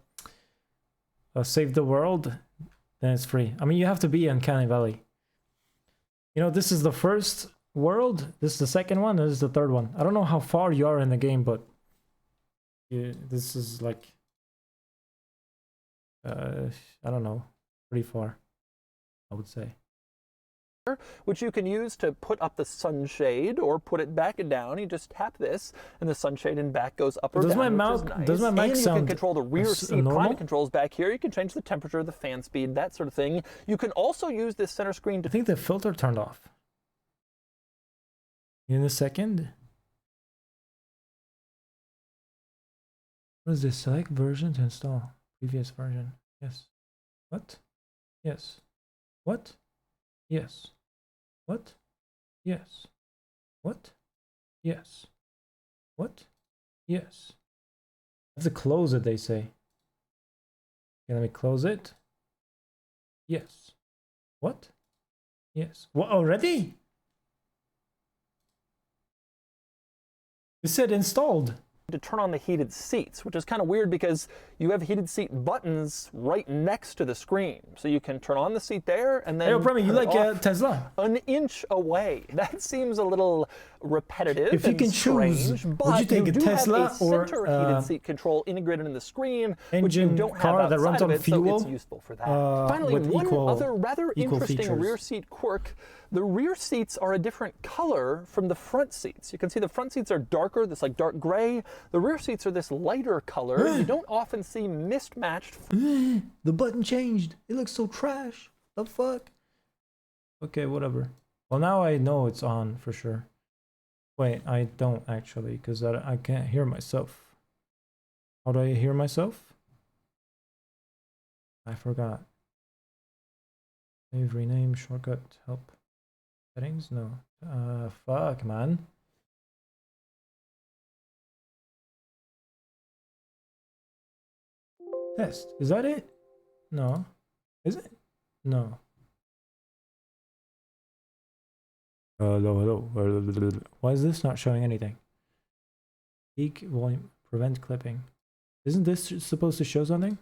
Save the World, then it's free. I mean, you have to be in Canny Valley. You know, this is the first world, this is the second one, this is the third one. I don't know how far you are in the game, but this is like, I don't know, pretty far, I would say. Which you can use to put up the sunshade or put it back and down. You just tap this and the sunshade and back goes up or down, Does my mic and sound you can control the rear seat climate controls back here. You can change the temperature, the fan speed, that sort of thing. You can also use this center screen to... I think the filter turned off. In a second. What is this? Select version to install. Previous version. Yes. What? Yes. What? Yes. What? Yes. What? Yes. What? Yes. I have to close it, they say. Okay, let me close it. Yes. What? Yes. What, already? It said installed. to turn on the heated seats, which is kind of weird because you have heated seat buttons right next to the screen. So you can turn on the seat there and then Hey, Premi, you turn it like off Tesla? an inch away. That seems a little repetitive If you and can choose, strange, would but you take a do Tesla have a or, center heated seat control integrated in the screen, which you engine don't have car that outside runs of on it, fuel, so it's useful for that. uh, Finally, with one equal- other rather equal interesting features. rear seat quirk. The rear seats are a different color from the front seats. You can see the front seats are darker, this like dark gray. The rear seats are this lighter color. You don't often see mismatched. The button changed. It looks so trash. The fuck? Okay, whatever. Well, now I know it's on for sure. Wait, I don't actually, because I can't hear myself. How do I hear myself? I forgot. Save, rename, shortcut, help. Settings? No. Fuck, man. Test. Is that it? No. Is it? No. Hello. Why is this not showing anything? Peak volume. Prevent clipping. Isn't this supposed to show something?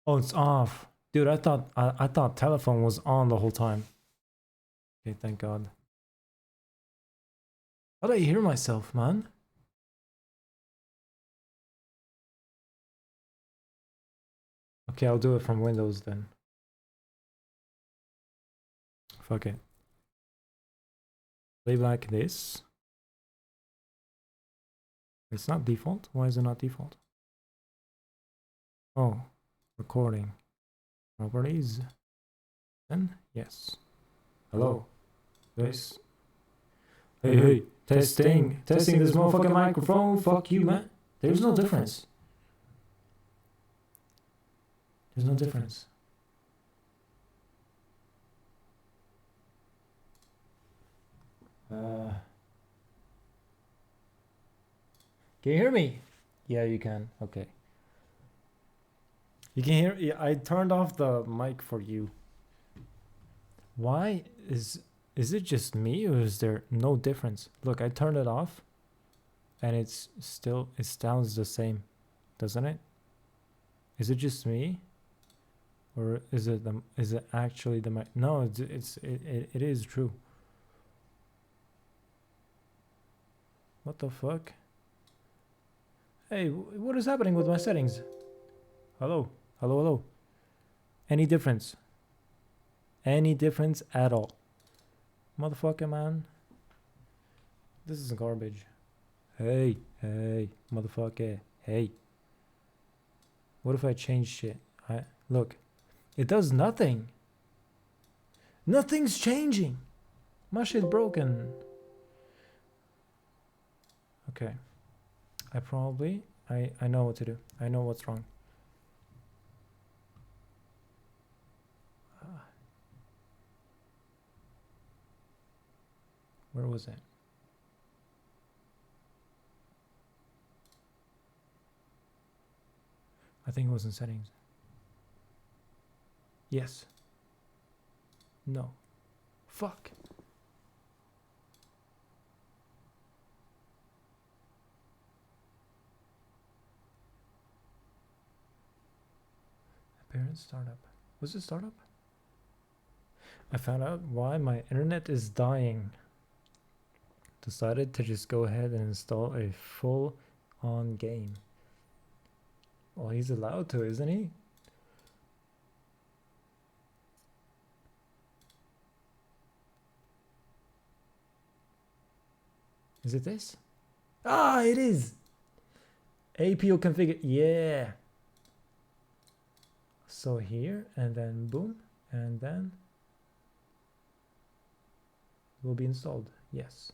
Oh, it's off. Dude, I thought telephone was on the whole time. Okay, thank God. How do I hear myself, man? Okay, I'll do it from Windows then. Fuck it. Play like this. It's not default? Why is it not default? Oh, recording. Properties. Then, yes. Hello. This. Hey, testing this motherfucking microphone. Fuck you, man. There's no difference. There's no difference. Can you hear me? Yeah, you can. Okay. You can hear. Yeah, I turned off the mic for you. Why is it just me, or is there no difference? Look, I turned it off, and it sounds the same, doesn't it? Is it just me, or is it actually the mic? No, it is true. What the fuck? Hey, what is happening with my settings? Hello. Any difference? Any difference at all? Motherfucker, man. This is garbage. Hey, motherfucker. Hey. What if I change shit? Look. It does nothing. Nothing's changing. My shit broken. Okay. I know what to do. I know what's wrong. Where was it? I think it was in settings. Yes. No. Fuck. Apparent startup. Was it startup? I found out why my internet is dying. Decided to just go ahead and install a full-on game. Well, he's allowed to, isn't he? Is it this? Ah, it is! APO configure. Yeah. So here, and then boom, and then it will be installed. Yes.